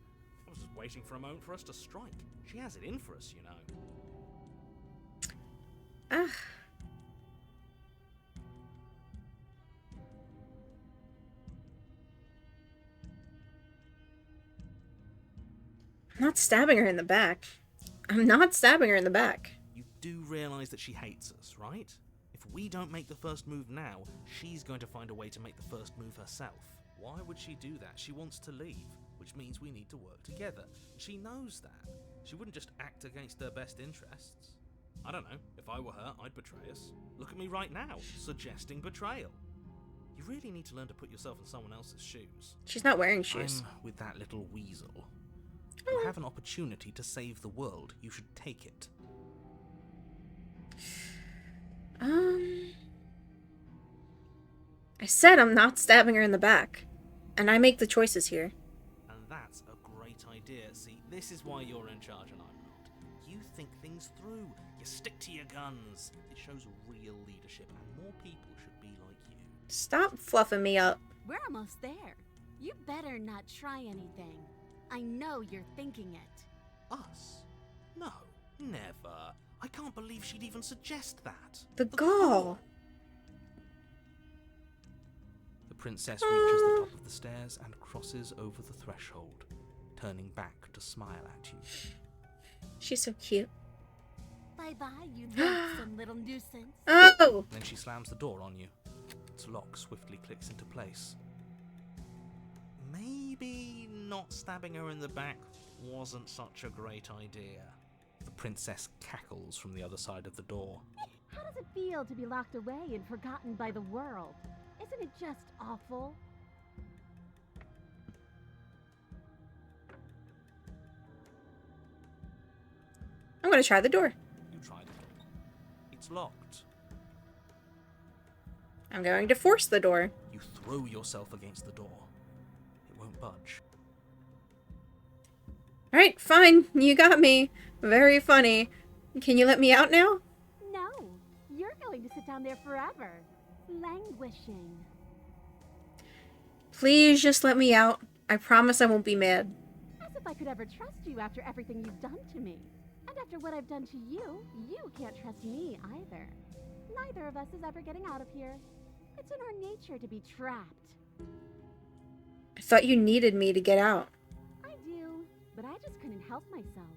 I was just waiting for a moment for us to strike. She has it in for us, you know. Ugh. I'm not stabbing her in the back. I'm not stabbing her in the back. You do realise that she hates us, right? If we don't make the first move now, she's going to find a way to make the first move herself. Why would she do that? She wants to leave, which means we need to work together. She knows that. She wouldn't just act against her best interests. I don't know. If I were her, I'd betray us. Look at me right now, suggesting betrayal. You really need to learn to put yourself in someone else's shoes. She's not wearing shoes. I'm with that little weasel. You have an opportunity to save the world. You should take it. I said I'm not stabbing her in the back. And I make the choices here. And that's a great idea. See, this is why you're in charge and I'm not. You think things through. You stick to your guns. It shows real leadership, and more people should be like you. Stop fluffing me up. We're almost there. You better not try anything. I know you're thinking it. Us? No, never. I can't believe she'd even suggest that. The gall. The princess reaches the top of the stairs and crosses over the threshold, turning back to smile at you. She's so cute. Bye-bye, you lonesome little nuisance. Oh! Then she slams the door on you. Its lock swiftly clicks into place. Maybe not stabbing her in the back wasn't such a great idea. The princess cackles from the other side of the door. How does it feel to be locked away and forgotten by the world? Isn't it just awful? I'm gonna try the door. You tried it. It's locked. I'm going to force the door. You throw yourself against the door. It won't budge. Alright, fine. You got me. Very funny. Can you let me out now? No, you're going to sit down there forever, languishing. Please just let me out. I promise I won't be mad. As if I could ever trust you after everything you've done to me. And after what I've done to you, you can't trust me either. Neither of us is ever getting out of here. It's in our nature to be trapped. I thought you needed me to get out. I do, but I just couldn't help myself.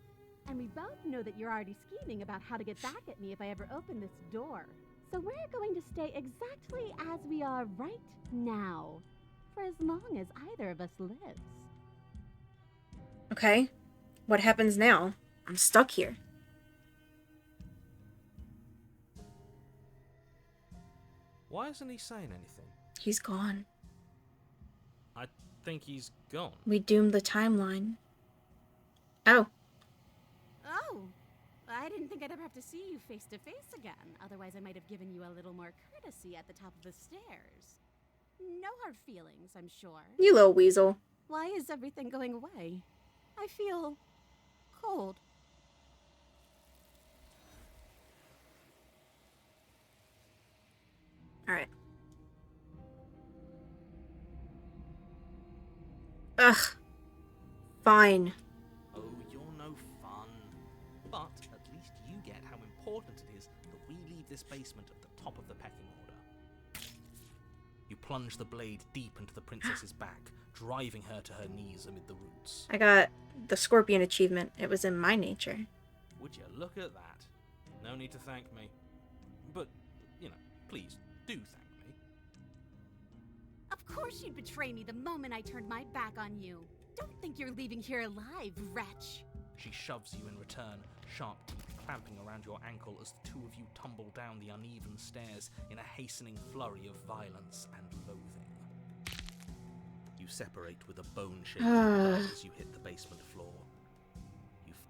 And we both know that you're already scheming about how to get back at me if I ever open this door. So we're going to stay exactly as we are right now, for as long as either of us lives. Okay. What happens now? I'm stuck here. Why isn't he saying anything? He's gone. I think he's gone. We doomed the timeline. Oh. Oh, I didn't think I'd ever have to see you face to face again. Otherwise, I might have given you a little more courtesy at the top of the stairs. No hard feelings, I'm sure. You little weasel. Why is everything going away? I feel cold. Alright. Ugh. Fine. Oh, you're no fun. But at least you get how important it is that we leave this basement at the top of the pecking order. You plunge the blade deep into the princess's back, driving her to her knees amid the roots. I got the scorpion achievement. It was in my nature. Would you look at that? No need to thank me. But, please, do thank me. Of course you'd betray me the moment I turned my back on you. Don't think you're leaving here alive, wretch. She shoves you in return, sharp teeth clamping around your ankle as the two of you tumble down the uneven stairs in a hastening flurry of violence and loathing. You separate with a bone-shaking thud as you hit the basement floor.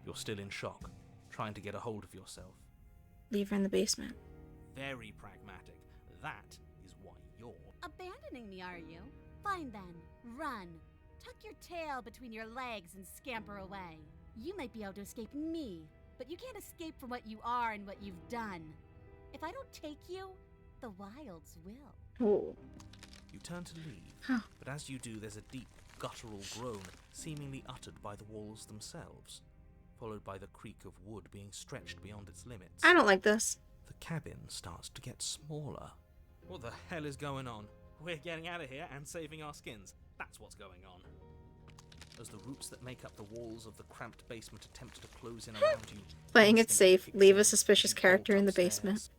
You're still in shock, trying to get a hold of yourself. Leave her in the basement. Very pragmatic. That is why you're... Abandoning me, are you? Fine then. Run. Tuck your tail between your legs and scamper away. You might be able to escape me, but you can't escape from what you are and what you've done. If I don't take you, the wilds will. Oh. You turn to leave, Huh. but as you do, there's a deep, guttural groan, seemingly uttered by the walls themselves, followed by the creak of wood being stretched beyond its limits. I don't like this. The cabin starts to get smaller. What the hell is going on? We're getting out of here and saving our skins. That's what's going on. As the roots that make up the walls of the cramped basement attempt to close in around you... Playing it safe. kicks Leave a in, suspicious you character bolt in the upstairs. basement.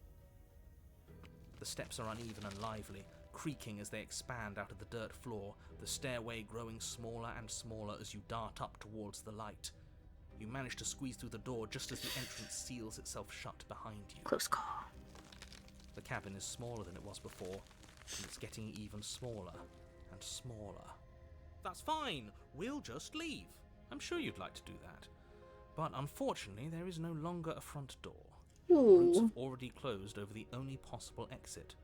The steps are uneven and lively, creaking as they expand out of the dirt floor, the stairway growing smaller and smaller as you dart up towards the light. You manage to squeeze through the door just as the entrance seals itself shut behind you. Close call. The cabin is smaller than it was before, and it's getting even smaller and smaller. That's fine, we'll just leave. I'm sure you'd like to do that. But unfortunately, there is no longer a front door. Roots Ooh. have already closed over the only possible exit.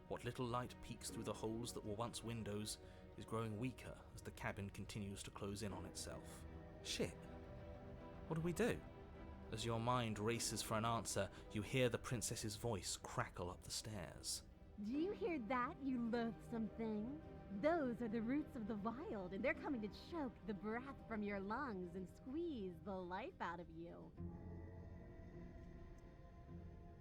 What little light peeks through the holes that were once windows is growing weaker as the cabin continues to close in on itself. Shit. What do we do? As your mind races for an answer, you hear the princess's voice crackle up the stairs. Do you hear that, you loathsome thing? Those are the roots of the wild, and they're coming to choke the breath from your lungs and squeeze the life out of you.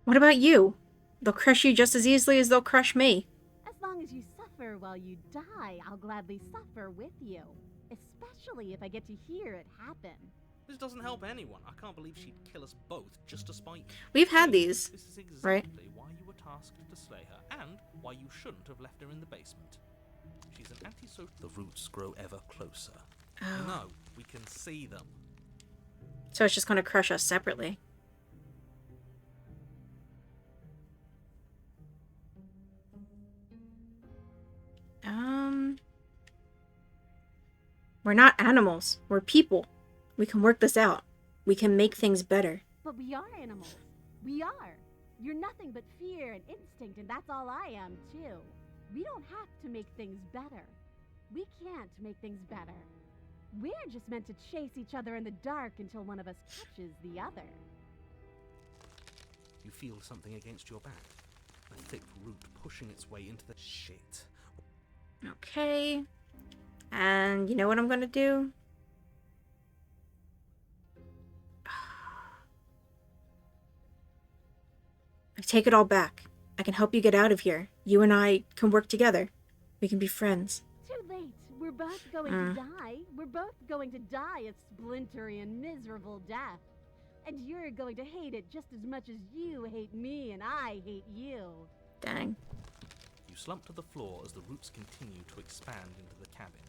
What about you? They'll crush you just as easily as they'll crush me. As long as you suffer while you die, I'll gladly suffer with you. Especially if I get to hear it happen. This doesn't help anyone. I can't believe she'd kill us both just to spite you. We've had these, This is exactly right? why you were tasked to slay her, and why you shouldn't have left her in the basement. She's an antisocial. The roots grow ever closer. Oh. No, we can see them. So it's just going to crush us separately. We're not animals. We're people. We can work this out. We can make things better. But we are animals. We are. You're nothing but fear and instinct, and that's all I am, too. We don't have to make things better. We can't make things better. We're just meant to chase each other in the dark until one of us catches the other. You feel something against your back. A thick root pushing its way into the shit. Okay. And you know what I'm going to do? I take it all back. I can help you get out of here. You and I can work together. We can be friends. Too late. We're both going to die. We're both going to die a splintery and miserable death. And you're going to hate it just as much as you hate me and I hate you. Dang. You slump to the floor as the roots continue to expand into the cabin.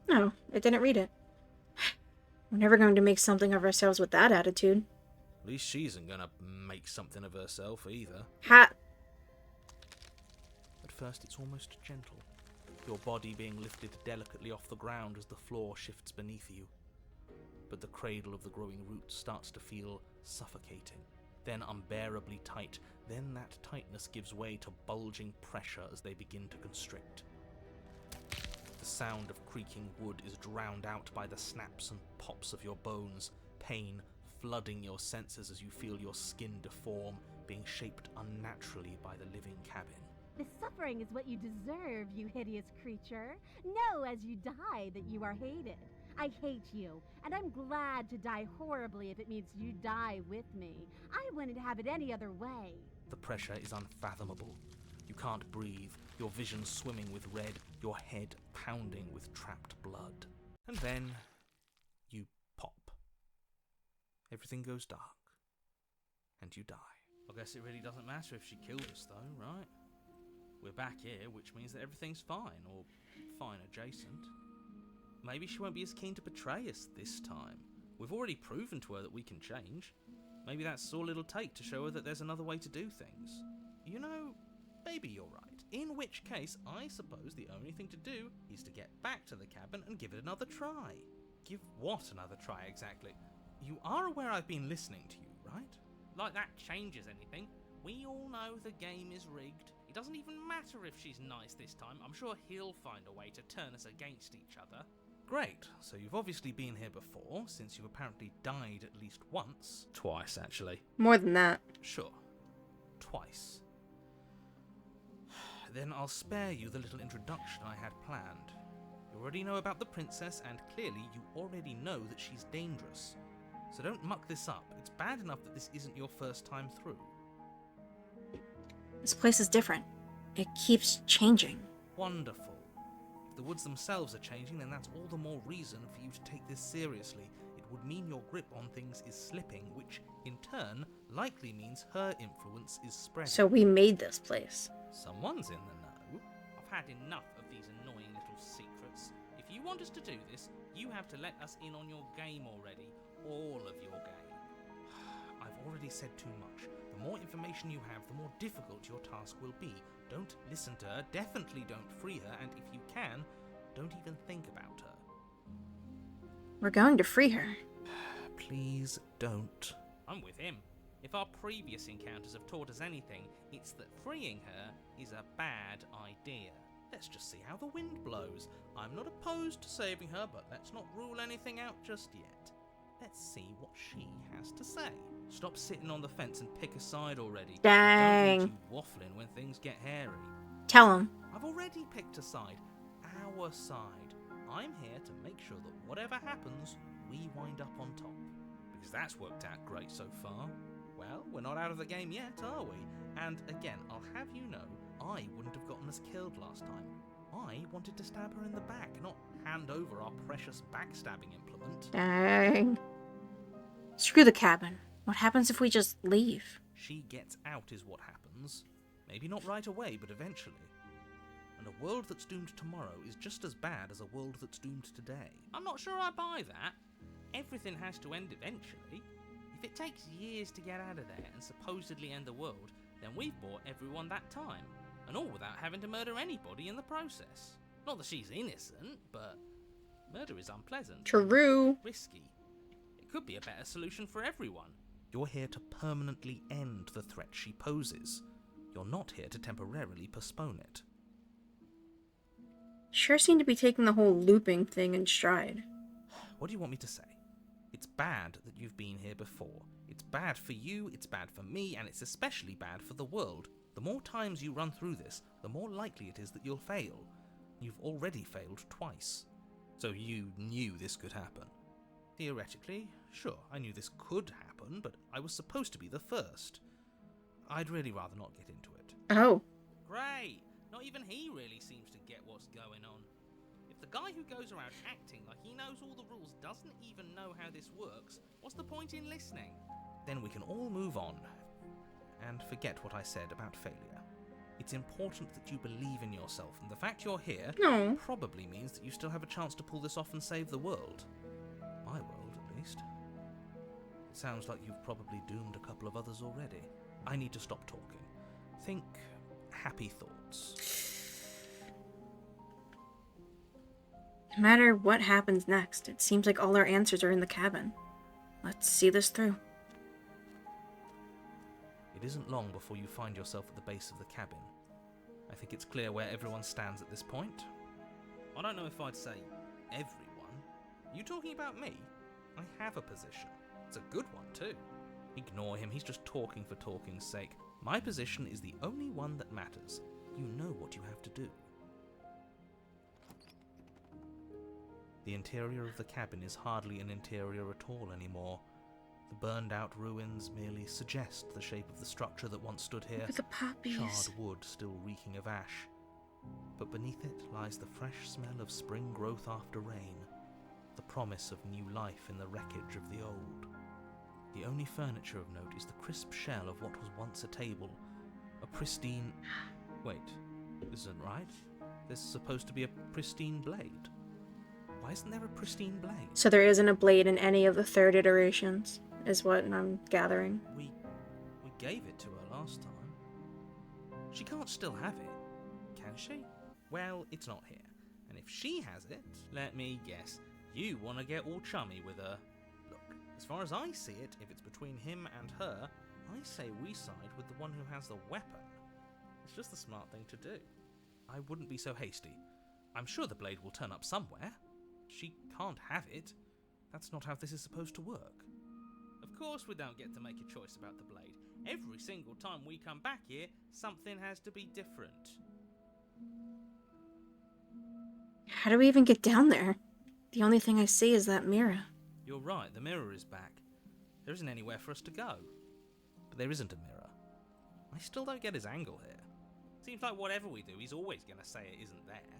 No, it didn't read it. We're never going to make something of ourselves with that attitude. At least she isn't gonna make something of herself either. At first it's almost gentle, your body being lifted delicately off the ground as the floor shifts beneath you. But the cradle of the growing roots starts to feel suffocating, then unbearably tight, then that tightness gives way to bulging pressure as they begin to constrict. The sound of creaking wood is drowned out by the snaps and pops of your bones, pain flooding your senses as you feel your skin deform, being shaped unnaturally by the living cabin. The suffering is what you deserve, you hideous creature. Know as you die that you are hated. I hate you, and I'm glad to die horribly if it means you die with me. I wouldn't have it any other way. The pressure is unfathomable. You can't breathe, your vision swimming with red, your head pounding with trapped blood. And then you pop. Everything goes dark. And you die. I guess it really doesn't matter if she killed us though, right? We're back here, which means that everything's fine, or fine adjacent. Maybe she won't be as keen to betray us this time. We've already proven to her that we can change. Maybe that's all it'll take to show her that there's another way to do things. You know, maybe you're right. In which case, I suppose the only thing to do is to get back to the cabin and give it another try. Give what another try exactly? You are aware I've been listening to you, right? Like that changes anything. We all know the game is rigged. It doesn't even matter if she's nice this time. I'm sure he'll find a way to turn us against each other. Great, so you've obviously been here before, since you've apparently died at least once. Twice, actually. More than that. Sure. Twice. Then I'll spare you the little introduction I had planned. You already know about the princess, and clearly you already know that she's dangerous. So don't muck this up. It's bad enough that this isn't your first time through. This place is different. It keeps changing. Wonderful. If the woods themselves are changing, then that's all the more reason for you to take this seriously. It would mean your grip on things is slipping, which, in turn, likely means her influence is spreading. So we made this place. Someone's in the know. I've had enough of these annoying little secrets. If you want us to do this, You have to let us in on your game already. All of your game. I've already said too much. The more information you have, the more difficult your task will be. Don't listen to her, definitely don't free her, and if you can, don't even think about her. We're going to free her. Please don't. I'm with him. If our previous encounters have taught us anything, it's that freeing her is a bad idea. Let's just see how the wind blows. I'm not opposed to saving her, but let's not rule anything out just yet. Let's see what she has to say. Stop sitting on the fence and pick a side already. Dang. Don't need you waffling when things get hairy. Tell him. I've already picked a side. Our side. I'm here to make sure that whatever happens, we wind up on top. Because that's worked out great so far. Well, we're not out of the game yet, are we? And again, I'll have you know, I wouldn't have gotten us killed last time. I wanted to stab her in the back, not hand over our precious backstabbing implement. Dang. Screw the cabin. What happens if we just leave? She gets out is what happens. Maybe not right away, but eventually. And a world that's doomed tomorrow is just as bad as a world that's doomed today. I'm not sure I buy that. Everything has to end eventually. If it takes years to get out of there and supposedly end the world, then we've bought everyone that time. And all without having to murder anybody in the process. Not that she's innocent, but murder is unpleasant. True. Risky. It could be a better solution for everyone. You're here to permanently end the threat she poses. You're not here to temporarily postpone it. Sure seem to be taking the whole looping thing in stride. What do you want me to say? It's bad that you've been here before. It's bad for you, it's bad for me, and it's especially bad for the world. The more times you run through this, the more likely it is that you'll fail. You've already failed twice. So you knew this could happen. Theoretically, sure, I knew this could happen, but I was supposed to be the first. I'd really rather not get into it. Oh. Great! Not even he really seems to get what's going on. If the guy who goes around acting like he knows all the rules doesn't even know how this works, what's the point in listening? Then we can all move on. And forget what I said about failure. It's important that you believe in yourself, and the fact you're here No. probably means that you still have a chance to pull this off and save the world. My world, at least. It sounds like you've probably doomed a couple of others already. I need to stop talking. Think happy thoughts. No matter what happens next, it seems like all our answers are in the cabin. Let's see this through. It isn't long before you find yourself at the base of the cabin. I think it's clear where everyone stands at this point. I don't know if I'd say everyone. You talking about me? I have a position. It's a good one too. Ignore him, he's just talking for talking's sake. My position is the only one that matters. You know what you have to do. The interior of the cabin is hardly an interior at all anymore. The burned-out ruins merely suggest the shape of the structure that once stood here, Look at the poppies. charred wood still reeking of ash. But beneath it lies the fresh smell of spring growth after rain, the promise of new life in the wreckage of the old. The only furniture of note is the crisp shell of what was once a table, a pristine... Wait, this isn't right. There's supposed to be a pristine blade. Why isn't there a pristine blade? So there isn't a blade in any of the third iterations, is what I'm gathering. We gave it to her last time. She can't still have it, can she? Well, it's not here. And if she has it, let me guess, you want to get all chummy with her. Look, as far as I see it, if it's between him and her, I say we side with the one who has the weapon. It's just the smart thing to do. I wouldn't be so hasty. I'm sure the blade will turn up somewhere. She can't have it. That's not how this is supposed to work. Of course we don't get to make a choice about the blade. Every single time we come back here, something has to be different. How do we even get down there? The only thing I see is that mirror. You're right, the mirror is back. There isn't anywhere for us to go. But there isn't a mirror. I still don't get his angle here. Seems like whatever we do, he's always going to say it isn't there.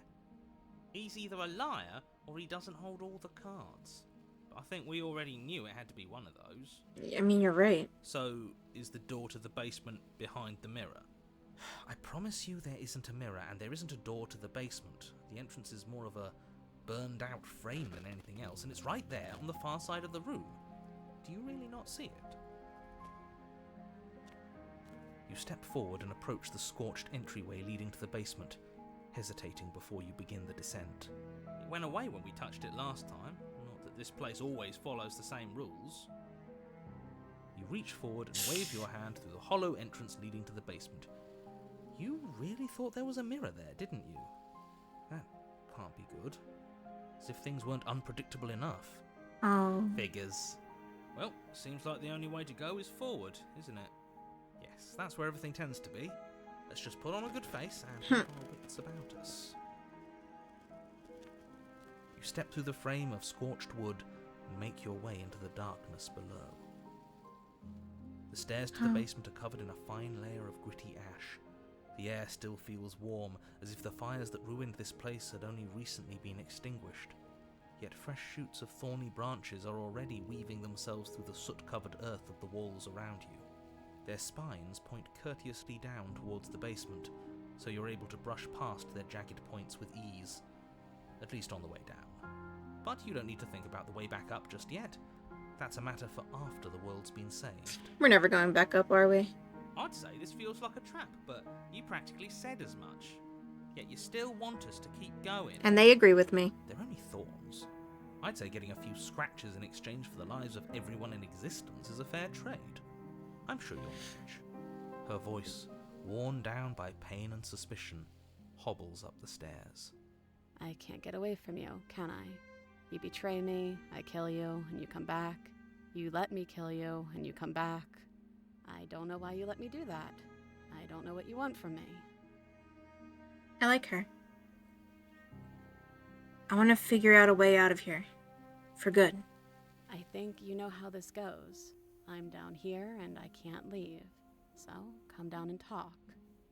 He's either a liar, or he doesn't hold all the cards. But I think we already knew it had to be one of those. I mean, you're right. So, is the door to the basement behind the mirror? I promise you there isn't a mirror, and there isn't a door to the basement. The entrance is more of a burned out frame than anything else, and it's right there on the far side of the room. Do you really not see it? You step forward and approach the scorched entryway leading to the basement, hesitating before you begin the descent. It went away when we touched it last time. Not that this place always follows the same rules. You reach forward and wave your hand through the hollow entrance leading to the basement. You really thought there was a mirror there, didn't you? That can't be good. As if things weren't unpredictable enough. Oh. Figures. Well, seems like the only way to go is forward, isn't it? Yes, that's where everything tends to be. Let's just put on a good face and have our wits about us. You step through the frame of scorched wood and make your way into the darkness below. The stairs to the basement are covered in a fine layer of gritty ash. The air still feels warm, as if the fires that ruined this place had only recently been extinguished. Yet fresh shoots of thorny branches are already weaving themselves through the soot-covered earth of the walls around you. Their spines point courteously down towards the basement, so you're able to brush past their jagged points with ease. At least on the way down. But you don't need to think about the way back up just yet. That's a matter for after the world's been saved. We're never going back up, are we? I'd say this feels like a trap, but you practically said as much. Yet you still want us to keep going. And they agree with me. They're only thorns. I'd say getting a few scratches in exchange for the lives of everyone in existence is a fair trade. I'm sure you'll manage. Her voice, worn down by pain and suspicion, hobbles up the stairs. I can't get away from you, can I? You betray me, I kill you, and you come back. You let me kill you, and you come back. I don't know why you let me do that. I don't know what you want from me. I like her. I want to figure out a way out of here. For good. I think you know how this goes. I'm down here, and I can't leave. So, come down and talk.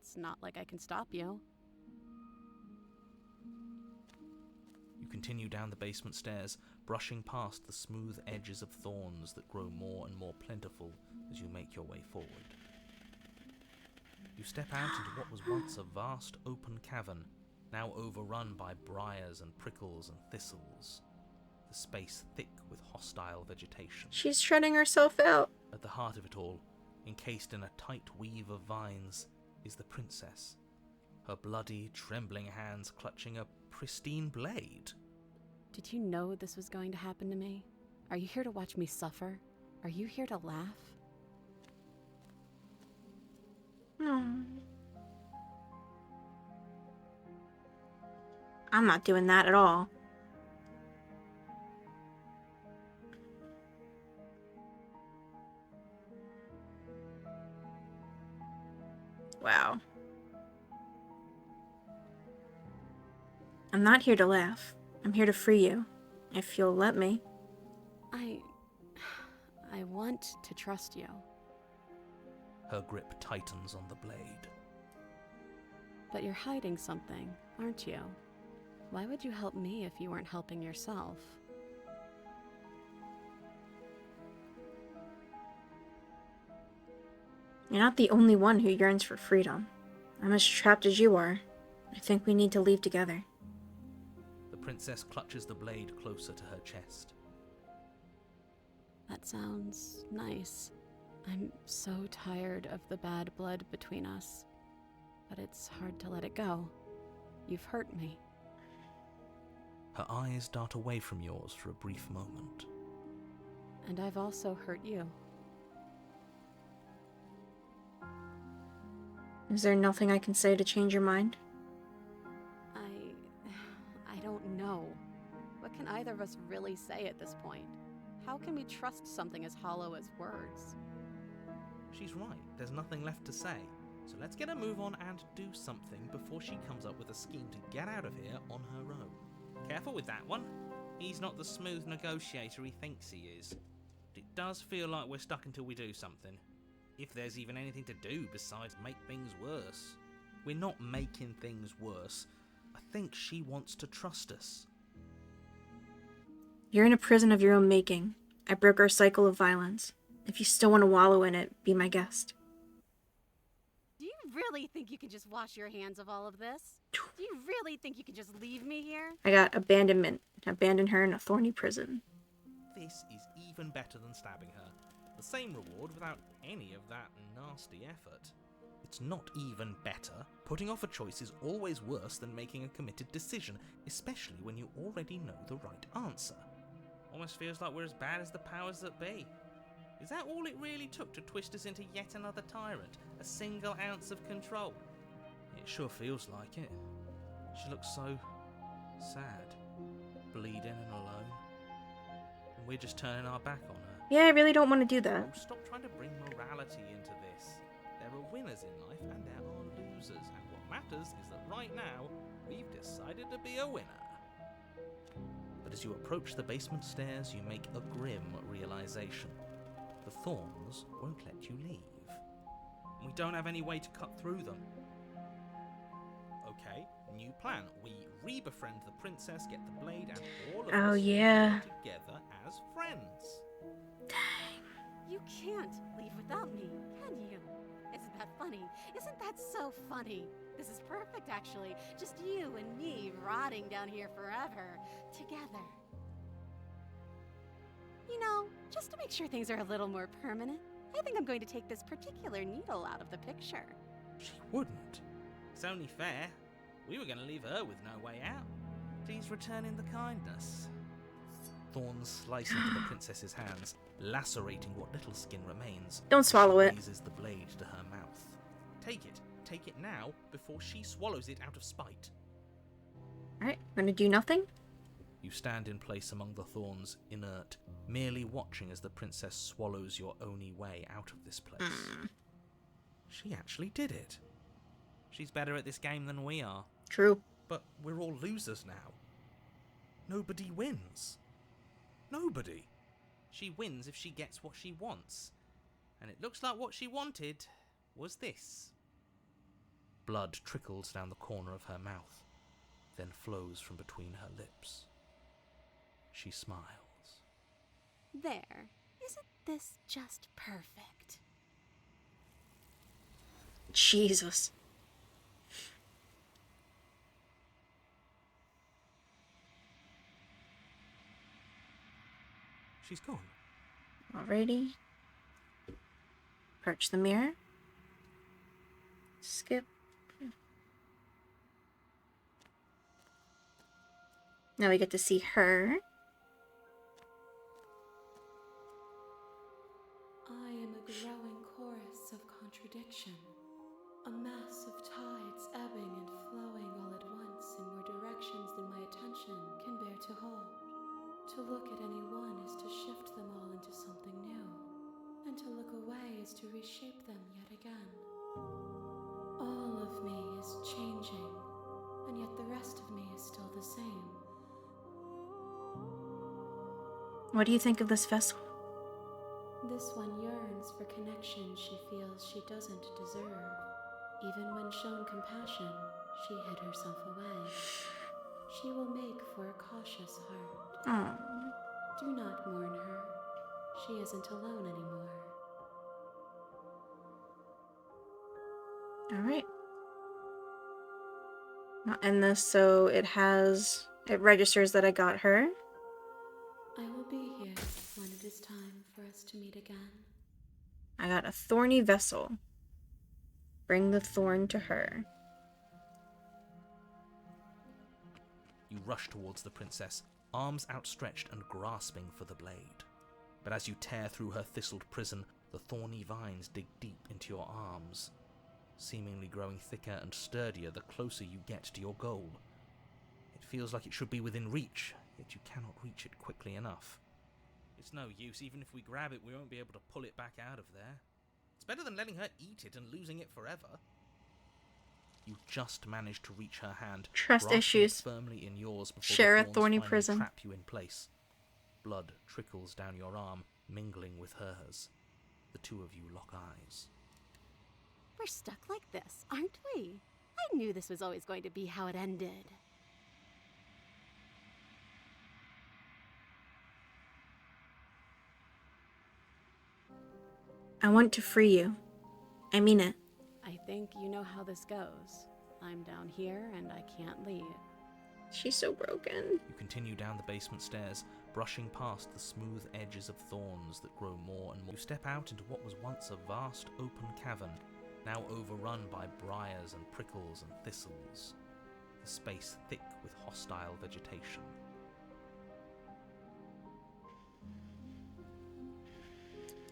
It's not like I can stop you. You continue down the basement stairs, brushing past the smooth edges of thorns that grow more and more plentiful as you make your way forward. You step out into what was once a vast open cavern, now overrun by briars and prickles and thistles, the space thick with hostile vegetation. She's shredding herself out. At the heart of it all, encased in a tight weave of vines, is the princess, her bloody, trembling hands clutching a pristine blade. Did you know this was going to happen to me? Are you here to watch me suffer? Are you here to laugh? No. I'm not doing that at all. Wow. I'm not here to laugh. I'm here to free you, if you'll let me. I want to trust you. Her grip tightens on the blade. But you're hiding something, aren't you? Why would you help me if you weren't helping yourself? You're not the only one who yearns for freedom. I'm as trapped as you are. I think we need to leave together. The princess clutches the blade closer to her chest. That sounds nice. I'm so tired of the bad blood between us. But it's hard to let it go. You've hurt me. Her eyes dart away from yours for a brief moment. And I've also hurt you. Is there nothing I can say to change your mind? I don't know. What can either of us really say at this point? How can we trust something as hollow as words? She's right. There's nothing left to say. So let's get a move on and do something before she comes up with a scheme to get out of here on her own. Careful with that one. He's not the smooth negotiator he thinks he is. But it does feel like we're stuck until we do something. If there's even anything to do besides make things worse. We're not making things worse. I think she wants to trust us. You're in a prison of your own making. I broke our cycle of violence. If you still want to wallow in it, be my guest. Do you really think you can just wash your hands of all of this? Do you really think you can just leave me here? I got abandonment. Abandon her in a thorny prison. This is even better than stabbing her. The same reward without any of that nasty effort. It's not even better. Putting off a choice is always worse than making a committed decision, especially when you already know the right answer. Almost feels like we're as bad as the powers that be. Is that all it really took to twist us into yet another tyrant? A single ounce of control? It sure feels like it. She looks so sad, bleeding and alone. And we're just turning our back on her. Yeah, I really don't want to do that. Oh, stop trying to bring morality into this. There are winners in life and there are losers, and what matters is that right now, we've decided to be a winner. But as you approach the basement stairs, you make a grim realization. The thorns won't let you leave. We don't have any way to cut through them. Okay, new plan. We re-befriend the princess, get the blade, and all of Oh, us yeah. work together as friends. You can't leave without me, can you? Isn't that funny? Isn't that so funny? This is perfect, actually. Just you and me rotting down here forever, together. You know, just to make sure things are a little more permanent, I think I'm going to take this particular needle out of the picture. She wouldn't. It's only fair. We were going to leave her with no way out. Please return in the kindness. Thorns slice into the princess's hands, lacerating what little skin remains. Don't swallow She it. raises the blade to her mouth. Take it now, before she swallows it out of spite. Alright, I'm gonna do nothing. You stand in place among the thorns, inert, merely watching as the princess swallows your only way out of this place. She actually did it. She's better at this game than we are. True. But we're all losers now. Nobody wins. Nobody. She wins if she gets what she wants. And it looks like what she wanted was this. Blood trickles down the corner of her mouth, then flows from between her lips. She smiles. There. Isn't this just perfect? Jesus. She's gone. Alrighty. Approach the mirror. Skip. Now we get to see her. I am a growing chorus of contradiction, a mass of tides ebbing and flowing all at once in more directions than my attention can bear to hold. To look at any one is to shift them all into something new, and to look away is to reshape them yet again. All of me is changing, and yet the rest of me is still the same. What do you think of this vessel? This one yearns for connection she feels she doesn't deserve. Even when shown compassion, she hid herself away. She will make for a cautious heart. Oh. Do not mourn her. She isn't alone anymore. Alright. I'll end this so it registers that I got her. I will be here when it is time for us to meet again. I got a thorny vessel. Bring the thorn to her. You rush towards the princess, arms outstretched and grasping for the blade. But as you tear through her thistled prison, the thorny vines dig deep into your arms, seemingly growing thicker and sturdier the closer you get to your goal. It feels like it should be within reach, yet you cannot reach it quickly enough. It's no use. Even if we grab it, we won't be able to pull it back out of there. It's better than letting her eat it and losing it forever. You just manage to reach her hand, Trust grasping issues. it firmly in yours before Share a the thorns thorny finally prison. trap you in place. Blood trickles down your arm, mingling with hers. The two of you lock eyes. We're stuck like this, aren't we? I knew this was always going to be how it ended. I want to free you. I mean it. I think you know how this goes. I'm down here and I can't leave. She's so broken. You continue down the basement stairs, brushing past the smooth edges of thorns that grow more and more. You step out into what was once a vast open cavern, now overrun by briars and prickles and thistles, the space thick with hostile vegetation.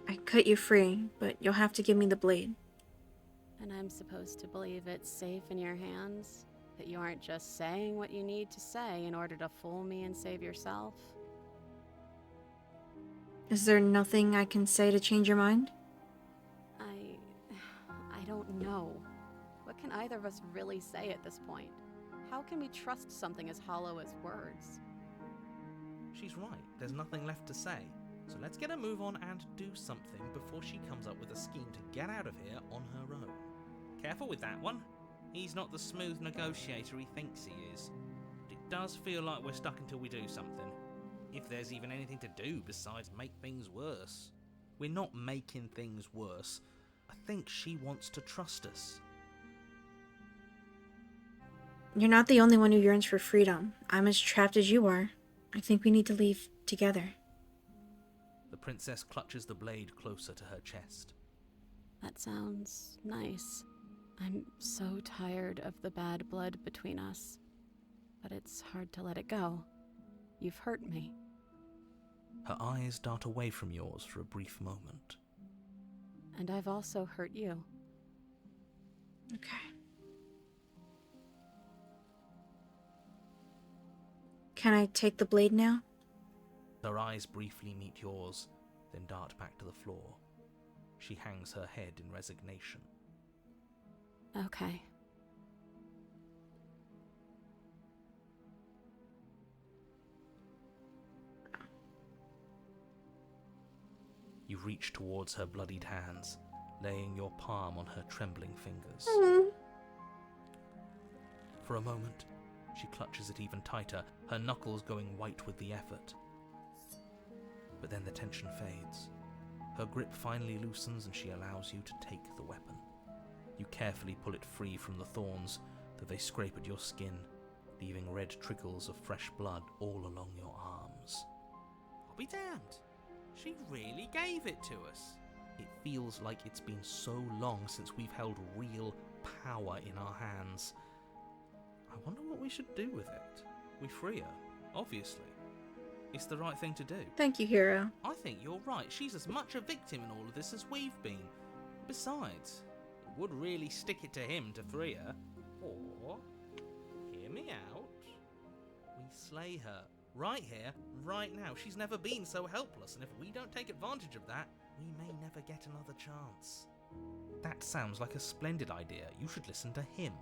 I cut you free, but you'll have to give me the blade. And I'm supposed to believe it's safe in your hands? That you aren't just saying what you need to say in order to fool me and save yourself? Is there nothing I can say to change your mind? I don't know. What can either of us really say at this point? How can we trust something as hollow as words? She's right, there's nothing left to say. So let's get a move on and do something before she comes up with a scheme to get out of here on her own. Careful with that one. He's not the smooth negotiator he thinks he is. But it does feel like we're stuck until we do something. If there's even anything to do besides make things worse. We're not making things worse. I think she wants to trust us. You're not the only one who yearns for freedom. I'm as trapped as you are. I think we need to leave together. The princess clutches the blade closer to her chest. That sounds nice. I'm so tired of the bad blood between us. But it's hard to let it go. You've hurt me. Her eyes dart away from yours for a brief moment. And I've also hurt you. Okay. Can I take the blade now? Her eyes briefly meet yours, then dart back to the floor. She hangs her head in resignation. Okay. You reach towards her bloodied hands, laying your palm on her trembling fingers. For a moment, she clutches it even tighter, her knuckles going white with the effort. But then the tension fades. Her grip finally loosens and she allows you to take the weapon. You carefully pull it free from the thorns, though they scrape at your skin, leaving red trickles of fresh blood all along your arms. I'll be damned. She really gave it to us. It feels like it's been so long since we've held real power in our hands. I wonder what we should do with it. We free her, obviously. It's the right thing to do. Thank you, hero. I think you're right. She's as much a victim in all of this as we've been. Besides, it would really stick it to him to free her. Or, hear me out, we slay her. Right here, right now. She's never been so helpless, and if we don't take advantage of that, we may never get another chance. That sounds like a splendid idea. You should listen to him.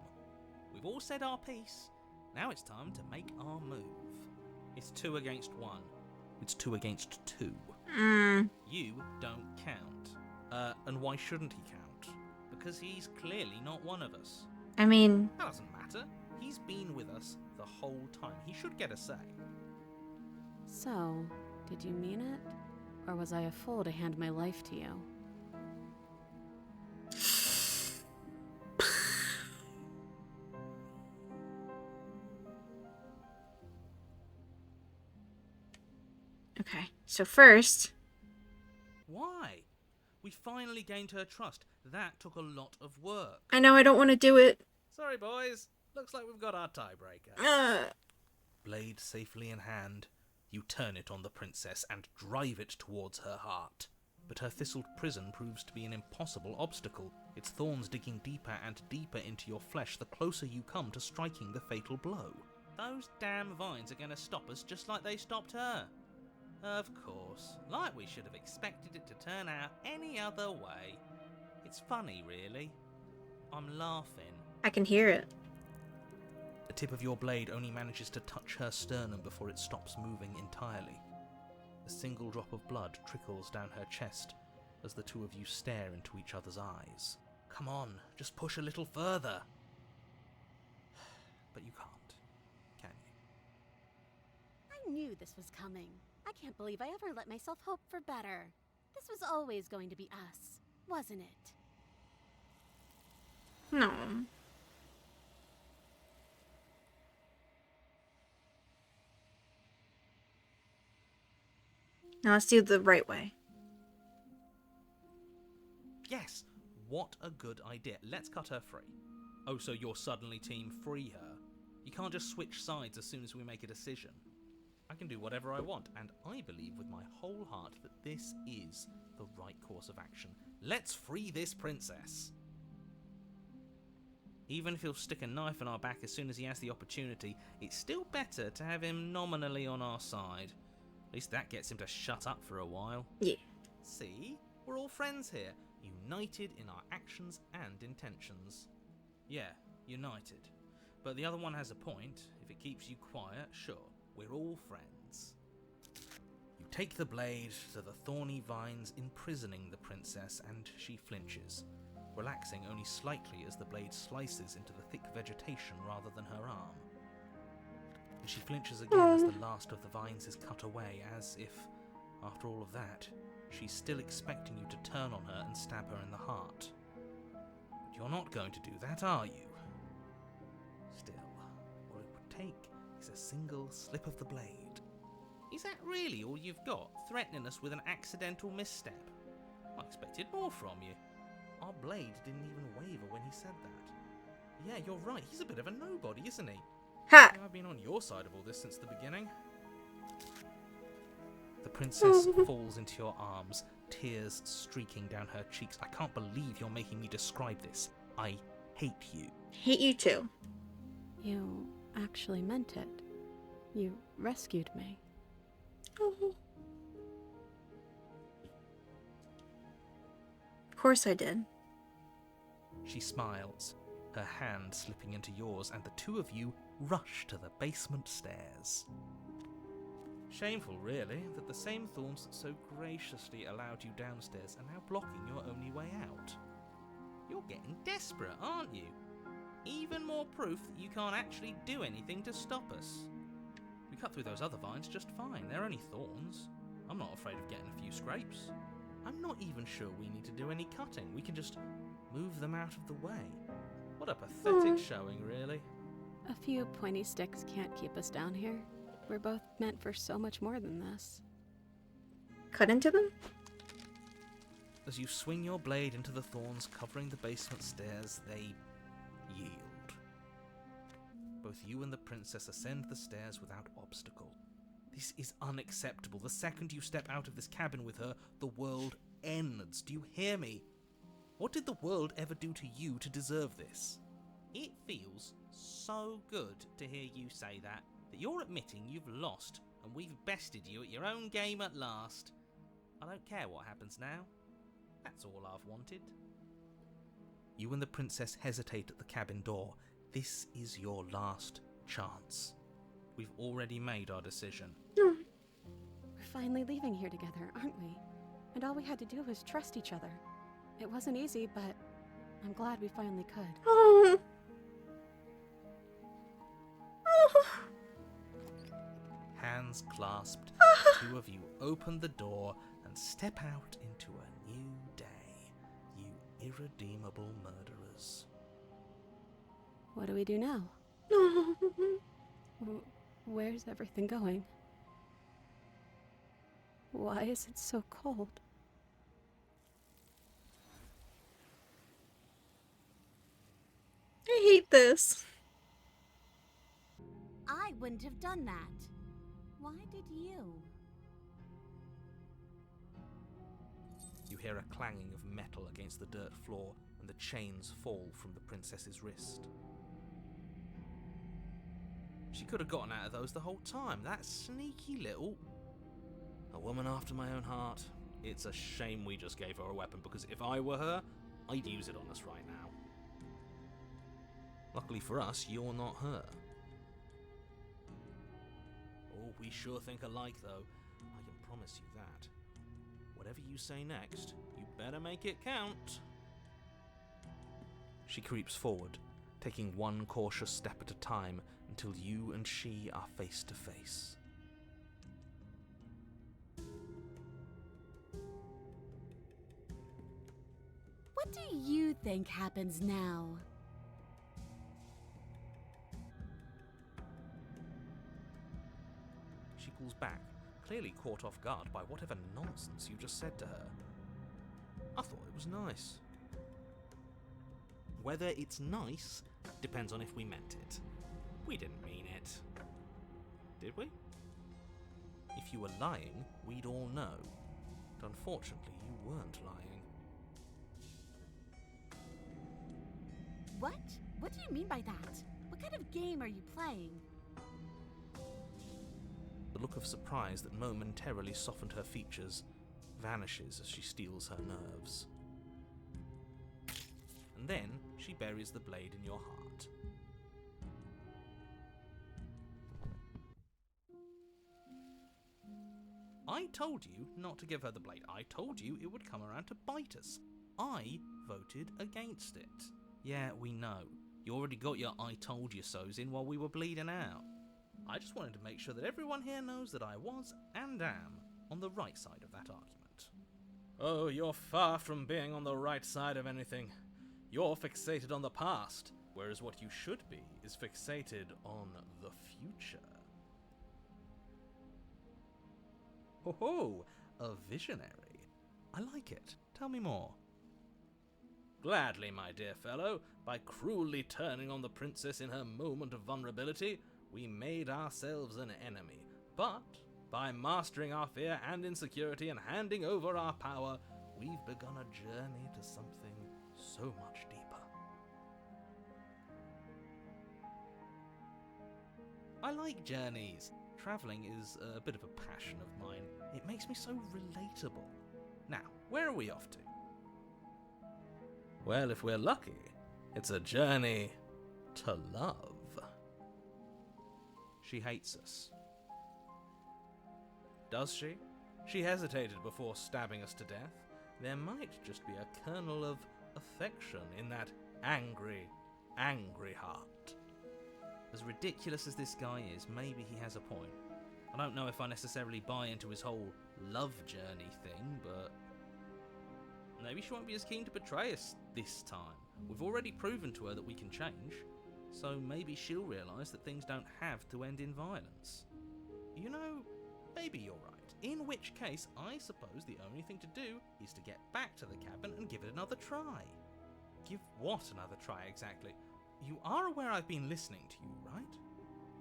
We've all said our piece. Now it's time to make our move. It's 2 against 1. It's 2 against 2. You don't count. And why shouldn't he count? Because he's clearly not one of us. I mean... That doesn't matter. He's been with us the whole time. He should get a say. So, did you mean it? Or was I a fool to hand my life to you? Okay, so first... Why? We finally gained her trust. That took a lot of work. I know I don't want to do it. Sorry, boys. Looks like we've got our tiebreaker. Blade safely in hand, you turn it on the princess and drive it towards her heart. But her thistled prison proves to be an impossible obstacle, its thorns digging deeper and deeper into your flesh the closer you come to striking the fatal blow. Those damn vines are going to stop us just like they stopped her. Of course, like we should have expected it to turn out any other way. It's funny, really. I'm laughing. I can hear it. The tip of your blade only manages to touch her sternum before it stops moving entirely. A single drop of blood trickles down her chest as the two of you stare into each other's eyes. Come on, just push a little further. But you can't, can you? I knew this was coming. I can't believe I ever let myself hope for better. This was always going to be us, wasn't it? No. Now let's do the right way. Yes, what a good idea. Let's cut her free. Oh, so you're suddenly team free her? You can't just switch sides as soon as we make a decision. I can do whatever I want, and I believe with my whole heart that this is the right course of action. Let's free this princess. Even if he'll stick a knife in our back as soon as he has the opportunity, it's still better to have him nominally on our side. At least that gets him to shut up for a while. Yeah. See? We're all friends here, united in our actions and intentions. Yeah, united. But the other one has a point. If it keeps you quiet, sure, we're all friends. You take the blade to the thorny vines imprisoning the princess, and she flinches, relaxing only slightly as the blade slices into the thick vegetation rather than her arm. And she flinches again as the last of the vines is cut away, as if, after all of that, she's still expecting you to turn on her and stab her in the heart. But you're not going to do that, are you? Still, all it would take is a single slip of the blade. Is that really all you've got, threatening us with an accidental misstep? I expected more from you. Our blade didn't even waver when he said that. Yeah, you're right, he's a bit of a nobody, isn't he? Ha! I've been on your side of all this since the beginning. The princess falls into your arms, tears streaking down her cheeks. I can't believe you're making me describe this. I hate you. Hate you too. You actually meant it. You rescued me. Of course I did. She smiles, her hand slipping into yours, and the two of you rush to the basement stairs. Shameful, really, that the same thorns that so graciously allowed you downstairs are now blocking your only way out. You're getting desperate, aren't you? Even more proof that you can't actually do anything to stop us. We cut through those other vines just fine. They're only thorns. I'm not afraid of getting a few scrapes. I'm not even sure we need to do any cutting. We can just move them out of the way. What a pathetic showing, really. A few pointy sticks can't keep us down here. We're both meant for so much more than this. Cut into them? As you swing your blade into the thorns covering the basement stairs, they yield. Both you and the princess ascend the stairs without obstacle. This is unacceptable. The second you step out of this cabin with her, the world ends. Do you hear me? What did the world ever do to you to deserve this? It feels so good to hear you say that you're admitting you've lost and we've bested you at your own game at last. I don't care what happens now. That's all I've wanted. You and the princess hesitate at the cabin door. This is your last chance. We've already made our decision. We're finally leaving here together, aren't we? And all we had to do was trust each other. It wasn't easy, but I'm glad we finally could. Oh. Hands clasped, the two of you open the door and step out into a new day, you irredeemable murderers. What do we do now? Where's everything going? Why is it so cold? I hate this. I wouldn't have done that. Why did you? You hear a clanging of metal against the dirt floor and the chains fall from the princess's wrist. She could have gotten out of those the whole time. That sneaky little... A woman after my own heart. It's a shame we just gave her a weapon, because if I were her, I'd use it on us right now. Luckily for us, you're not her. Oh, we sure think alike, though. I can promise you that. Whatever you say next, you better make it count. She creeps forward, taking one cautious step at a time until you and she are face to face. What do you think happens now? She pulls back, clearly caught off guard by whatever nonsense you just said to her. I thought it was nice. Whether it's nice depends on if we meant it. We didn't mean it. Did we? If you were lying, we'd all know. But unfortunately, you weren't lying. What? What do you mean by that? What kind of game are you playing? The look of surprise that momentarily softened her features vanishes as she steels her nerves. And then she buries the blade in your heart. I told you not to give her the blade. I told you it would come around to bite us. I voted against it. Yeah, we know. You already got your I told you so's in while we were bleeding out. I just wanted to make sure that everyone here knows that I was and am on the right side of that argument. Oh, you're far from being on the right side of anything. You're fixated on the past, whereas what you should be is fixated on the future. Ho ho, a visionary. I like it. Tell me more. Gladly, my dear fellow. By cruelly turning on the princess in her moment of vulnerability, we made ourselves an enemy. But by mastering our fear and insecurity and handing over our power, we've begun a journey to something so much deeper. I like journeys. Travelling is a bit of a passion of mine. It makes me so relatable. Now, where are we off to? Well, if we're lucky, it's a journey to love. She hates us. Does she? She hesitated before stabbing us to death. There might just be a kernel of affection in that angry, angry heart. As ridiculous as this guy is, maybe he has a point. I don't know if I necessarily buy into his whole love journey thing, but maybe she won't be as keen to betray us this time. We've already proven to her that we can change, so maybe she'll realise that things don't have to end in violence. You know, maybe you're right. In which case, I suppose the only thing to do is to get back to the cabin and give it another try. Give what another try exactly? You are aware I've been listening to you, right?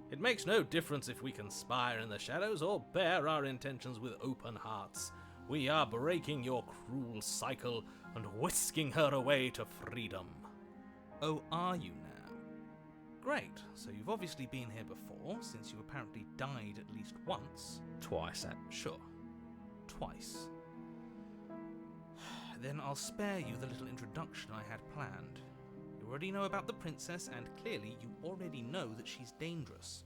It makes no difference if we conspire in the shadows or bear our intentions with open hearts. We are breaking your cruel cycle and whisking her away to freedom. Oh, are you now? Great, so you've obviously been here before, since you apparently died at least once. Twice, sure. Twice. Then I'll spare you the little introduction I had planned. You already know about the princess, and clearly you already know that she's dangerous.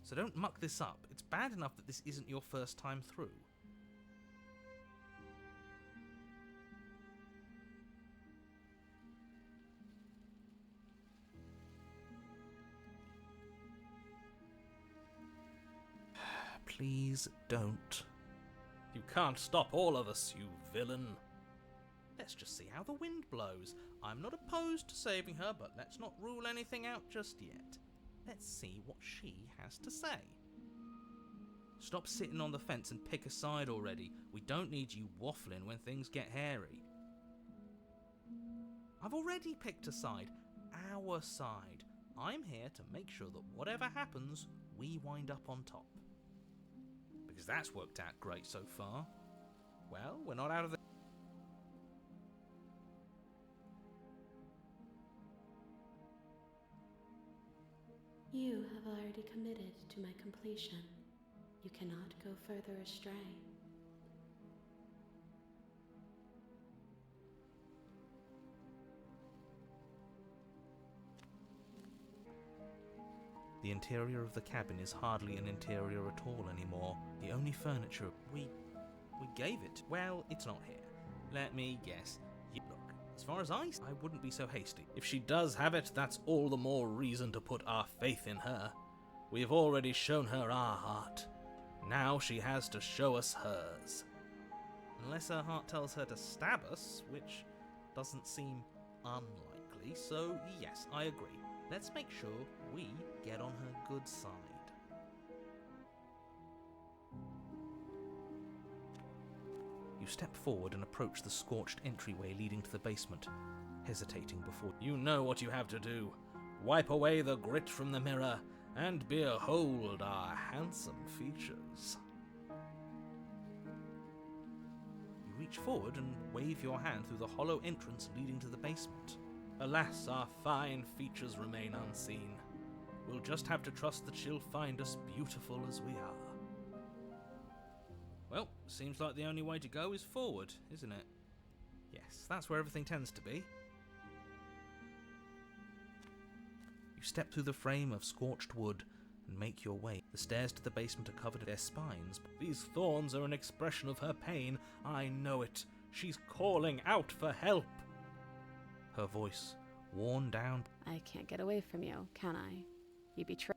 So don't muck this up. It's bad enough that this isn't your first time through. Please don't. You can't stop all of us, you villain. Let's just see how the wind blows. I'm not opposed to saving her, but let's not rule anything out just yet. Let's see what she has to say. Stop sitting on the fence and pick a side already. We don't need you waffling when things get hairy. I've already picked a side. Our side. I'm here to make sure that whatever happens, we wind up on top. Because that's worked out great so far. Well, we're not out of the... You have already committed to my completion. You cannot go further astray. The interior of the cabin is hardly an interior at all anymore. The only furniture we gave it. Well, it's not here. Let me guess. Look, as far as I wouldn't be so hasty. If she does have it, that's all the more reason to put our faith in her. We have already shown her our heart. Now she has to show us hers. Unless her heart tells her to stab us, which doesn't seem unlikely, so yes, I agree. Let's make sure we get on her good side. You step forward and approach the scorched entryway leading to the basement, hesitating before. You know what you have to do. Wipe away the grit from the mirror, and behold our handsome features. You reach forward and wave your hand through the hollow entrance leading to the basement. Alas, our fine features remain unseen. We'll just have to trust that she'll find us beautiful as we are. Well, seems like the only way to go is forward, isn't it? Yes, that's where everything tends to be. You step through the frame of scorched wood and make your way. The stairs to the basement are covered in their spines. These thorns are an expression of her pain. I know it. She's calling out for help. Her voice, worn down. I can't get away from you, can I? You betray.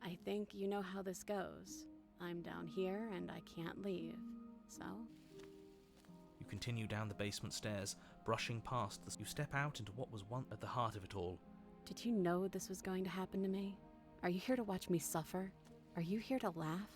I think you know how this goes. I'm down here and I can't leave. So? You continue down the basement stairs, brushing past the... You step out into what was once at the heart of it all. Did you know this was going to happen to me? Are you here to watch me suffer? Are you here to laugh?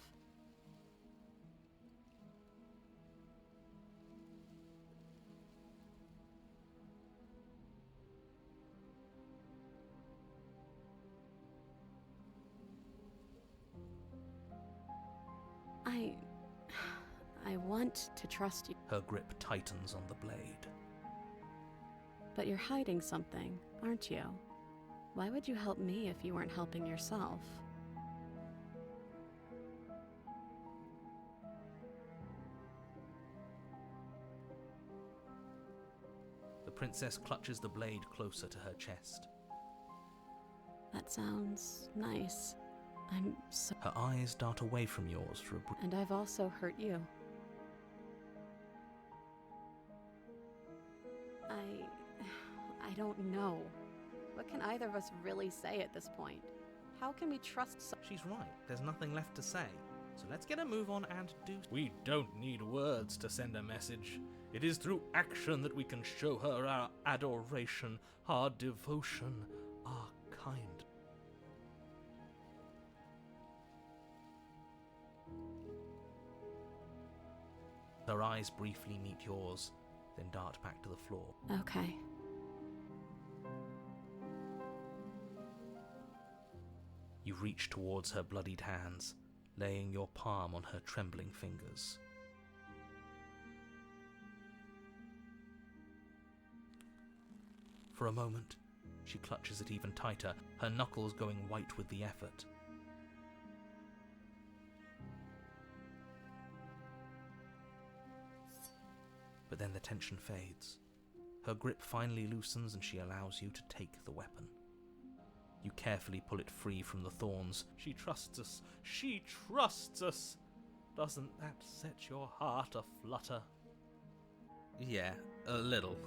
I want to trust you. Her grip tightens on the blade. But you're hiding something, aren't you? Why would you help me if you weren't helping yourself? The princess clutches the blade closer to her chest. That sounds nice. I'm so... Her eyes dart away from yours for a brief... And I've also hurt you. I don't know. What can either of us really say at this point? How can we trust She's right. There's nothing left to say. So let's get a move on and do... We don't need words to send a message. It is through action that we can show her our adoration, our devotion, our kind. Her eyes briefly meet yours, then dart back to the floor. Okay. You reach towards her bloodied hands, laying your palm on her trembling fingers. For a moment, she clutches it even tighter, her knuckles going white with the effort. But then the tension fades. Her grip finally loosens and she allows you to take the weapon. You carefully pull it free from the thorns. She trusts us. She trusts us. Doesn't that set your heart aflutter? Yeah, a little.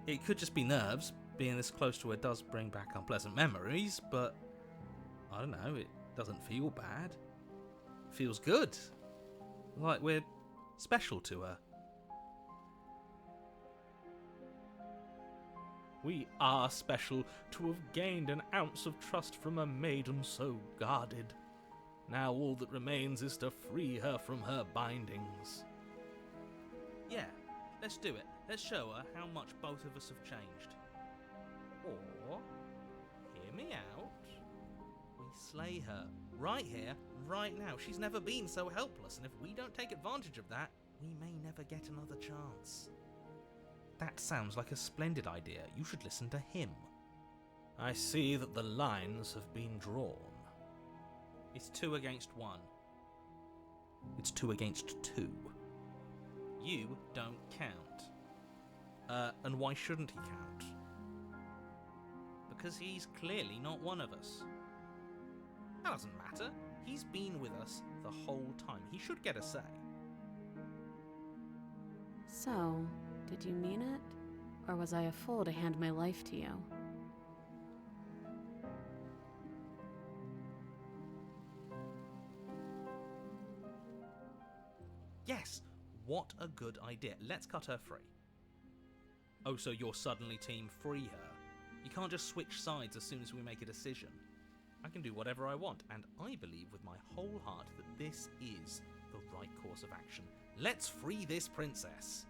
It could just be nerves. Being this close to her does bring back unpleasant memories, but I don't know, it doesn't feel bad. It feels good. Like we're special to her. We are special to have gained an ounce of trust from a maiden so guarded. Now all that remains is to free her from her bindings. Yeah, let's do it. Let's show her how much both of us have changed. Or, hear me out, we slay her. Right here, right now. She's never been so helpless, and if we don't take advantage of that, we may never get another chance. That sounds like a splendid idea. You should listen to him. I see that the lines have been drawn. It's 2 against 1. It's 2 against 2. You don't count. And why shouldn't he count? Because he's clearly not one of us. That doesn't matter. He's been with us the whole time. He should get a say. So, did you mean it? Or was I a fool to hand my life to you? Yes! What a good idea. Let's cut her free. Oh, so you're suddenly team free her? You can't just switch sides as soon as we make a decision. I can do whatever I want, and I believe with my whole heart that this is the right course of action. Let's free this princess.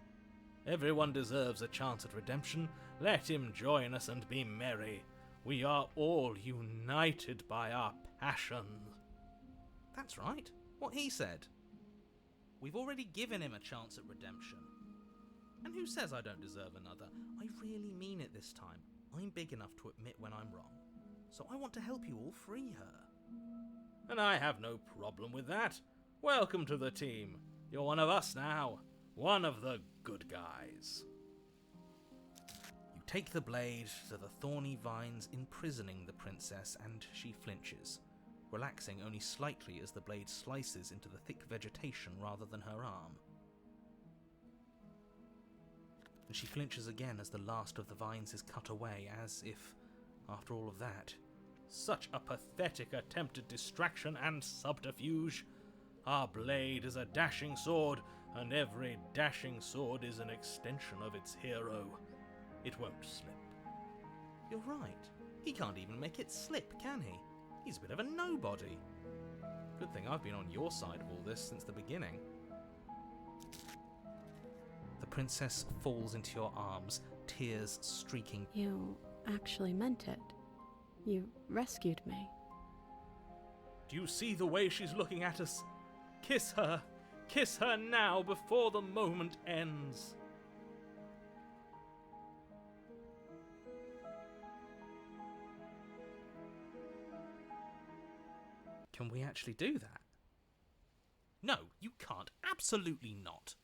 Everyone deserves a chance at redemption. Let him join us and be merry. We are all united by our passion. That's right. What he said. We've already given him a chance at redemption. And who says I don't deserve another? I really mean it this time. I'm big enough to admit when I'm wrong. So I want to help you all free her. And I have no problem with that. Welcome to the team. You're one of us now. One of the good guys. You take the blade to the thorny vines imprisoning the princess, and she flinches, relaxing only slightly as the blade slices into the thick vegetation rather than her arm. And she flinches again as the last of the vines is cut away, as if, after all of that, such a pathetic attempt at distraction and subterfuge. Our blade is a dashing sword, and every dashing sword is an extension of its hero. It won't slip. You're right. He can't even make it slip, can he? He's a bit of a nobody. Good thing I've been on your side of all this since the beginning. The princess falls into your arms, tears streaking. You actually meant it. You rescued me. Do you see the way she's looking at us? Kiss her! Kiss her now before the moment ends! Can we actually do that? No, you can't. Absolutely not.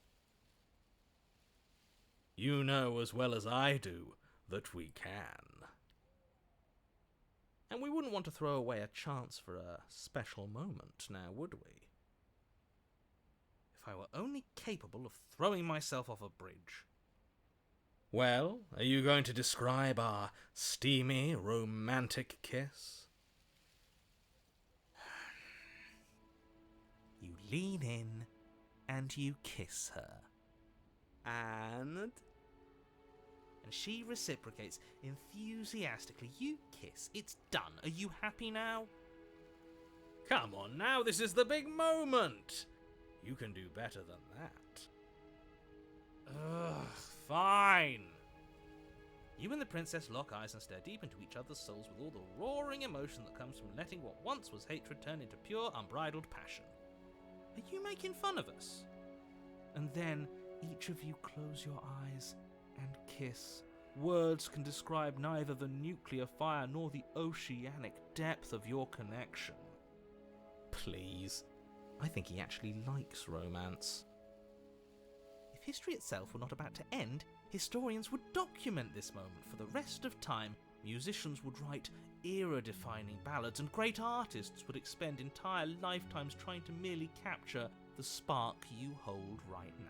You know as well as I do that we can. And we wouldn't want to throw away a chance for a special moment, now would we? If I were only capable of throwing myself off a bridge. Well, are you going to describe our steamy, romantic kiss? You lean in and you kiss her. And she reciprocates enthusiastically. You kiss. It's done. Are you happy now? Come on now, this is the big moment. You can do better than that. Ugh, fine. You and the princess lock eyes and stare deep into each other's souls with all the roaring emotion that comes from letting what once was hatred turn into pure, unbridled passion. Are you making fun of us? And then each of you close your eyes and kiss. Words can describe neither the nuclear fire nor the oceanic depth of your connection. Please. I think he actually likes romance. If history itself were not about to end, historians would document this moment for the rest of time. Musicians would write era-defining ballads, and great artists would expend entire lifetimes trying to merely capture the spark you hold right now.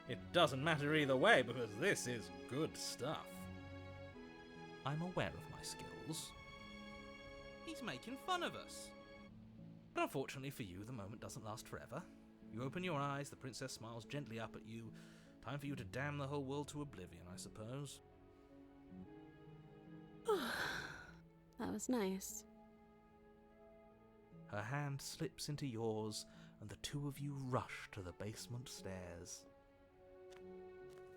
It doesn't matter either way, because this is good stuff. I'm aware of my skills. He's making fun of us. But unfortunately for you, the moment doesn't last forever. You open your eyes, the princess smiles gently up at you. Time for you to damn the whole world to oblivion, I suppose. That was nice. Her hand slips into yours, and the two of you rush to the basement stairs.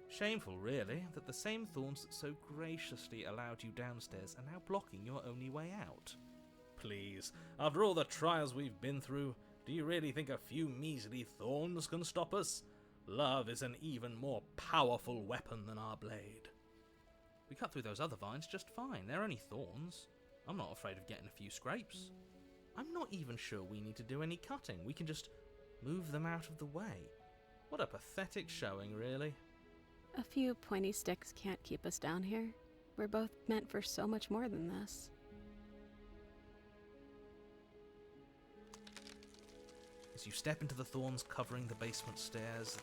Shameful, really, that the same thorns that so graciously allowed you downstairs are now blocking your only way out. Please, after all the trials we've been through, do you really think a few measly thorns can stop us? Love is an even more powerful weapon than our blade. We cut through those other vines just fine. They're only thorns. I'm not afraid of getting a few scrapes. I'm not even sure we need to do any cutting. We can just move them out of the way. What a pathetic showing, really. A few pointy sticks can't keep us down here. We're both meant for so much more than this. As you step into the thorns covering the basement stairs,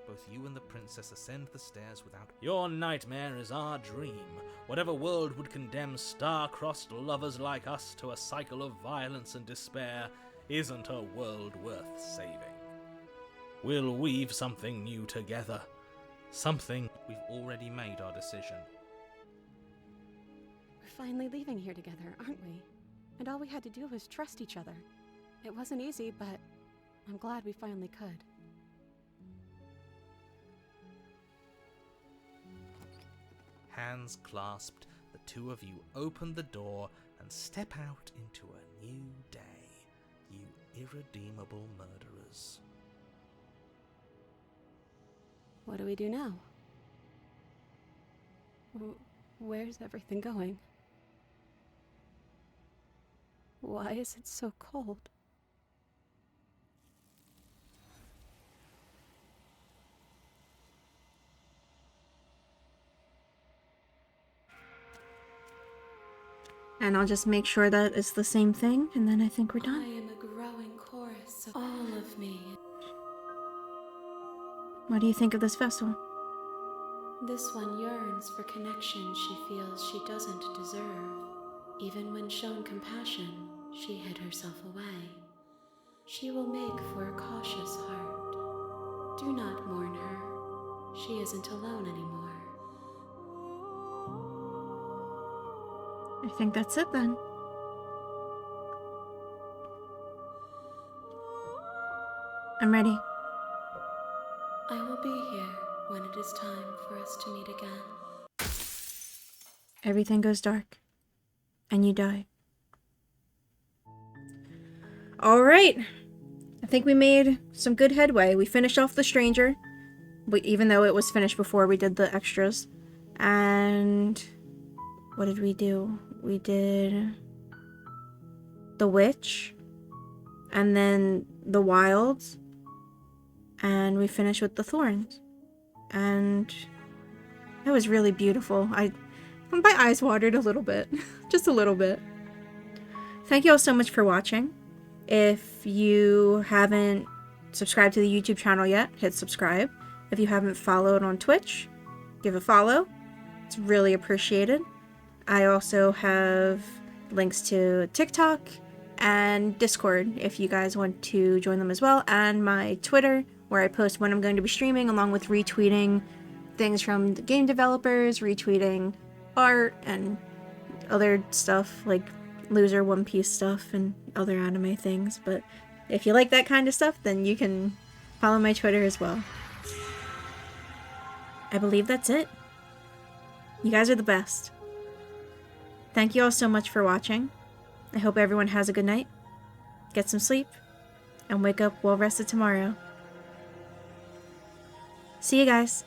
both you and the princess ascend the stairs without... Your nightmare is our dream. Whatever world would condemn star-crossed lovers like us to a cycle of violence and despair isn't a world worth saving. We'll weave something new together. Something... We've already made our decision. We're finally leaving here together, aren't we? And all we had to do was trust each other. It wasn't easy, but I'm glad we finally could. Hands clasped, the two of you open the door and step out into a new day, you irredeemable murderers. What do we do now? Where's everything going? Why is it so cold? And I'll just make sure that it's the same thing, and then I think we're I done. am a growing chorus of all of me. What do you think of this vessel? This one yearns for connection she feels she doesn't deserve. Even when shown compassion, she hid herself away. She will make for a cautious heart. Do not mourn her. She isn't alone anymore. I think that's it then. I'm ready. I will be here when it is time for us to meet again. Everything goes dark. And you die. Alright. I think we made some good headway. We finished off the stranger. Even though it was finished before we did the extras. And what did we do? We did the witch. And then the wilds. And we finished with the thorns. And that was really beautiful. My eyes watered a little bit. Just a little bit. Thank you all so much for watching. If you haven't subscribed to the YouTube channel yet, hit subscribe. If you haven't followed on Twitch, give a follow. It's really appreciated. I also have links to TikTok and Discord if you guys want to join them as well, and my Twitter, where I post when I'm going to be streaming, along with retweeting things from the game developers, retweeting art and other stuff like loser One Piece stuff and other anime things. But if you like that kind of stuff, then you can follow my Twitter as well. I believe that's it. You guys are the best. Thank you all so much for watching. I hope everyone has a good night, get some sleep, and wake up well rested tomorrow. See you guys.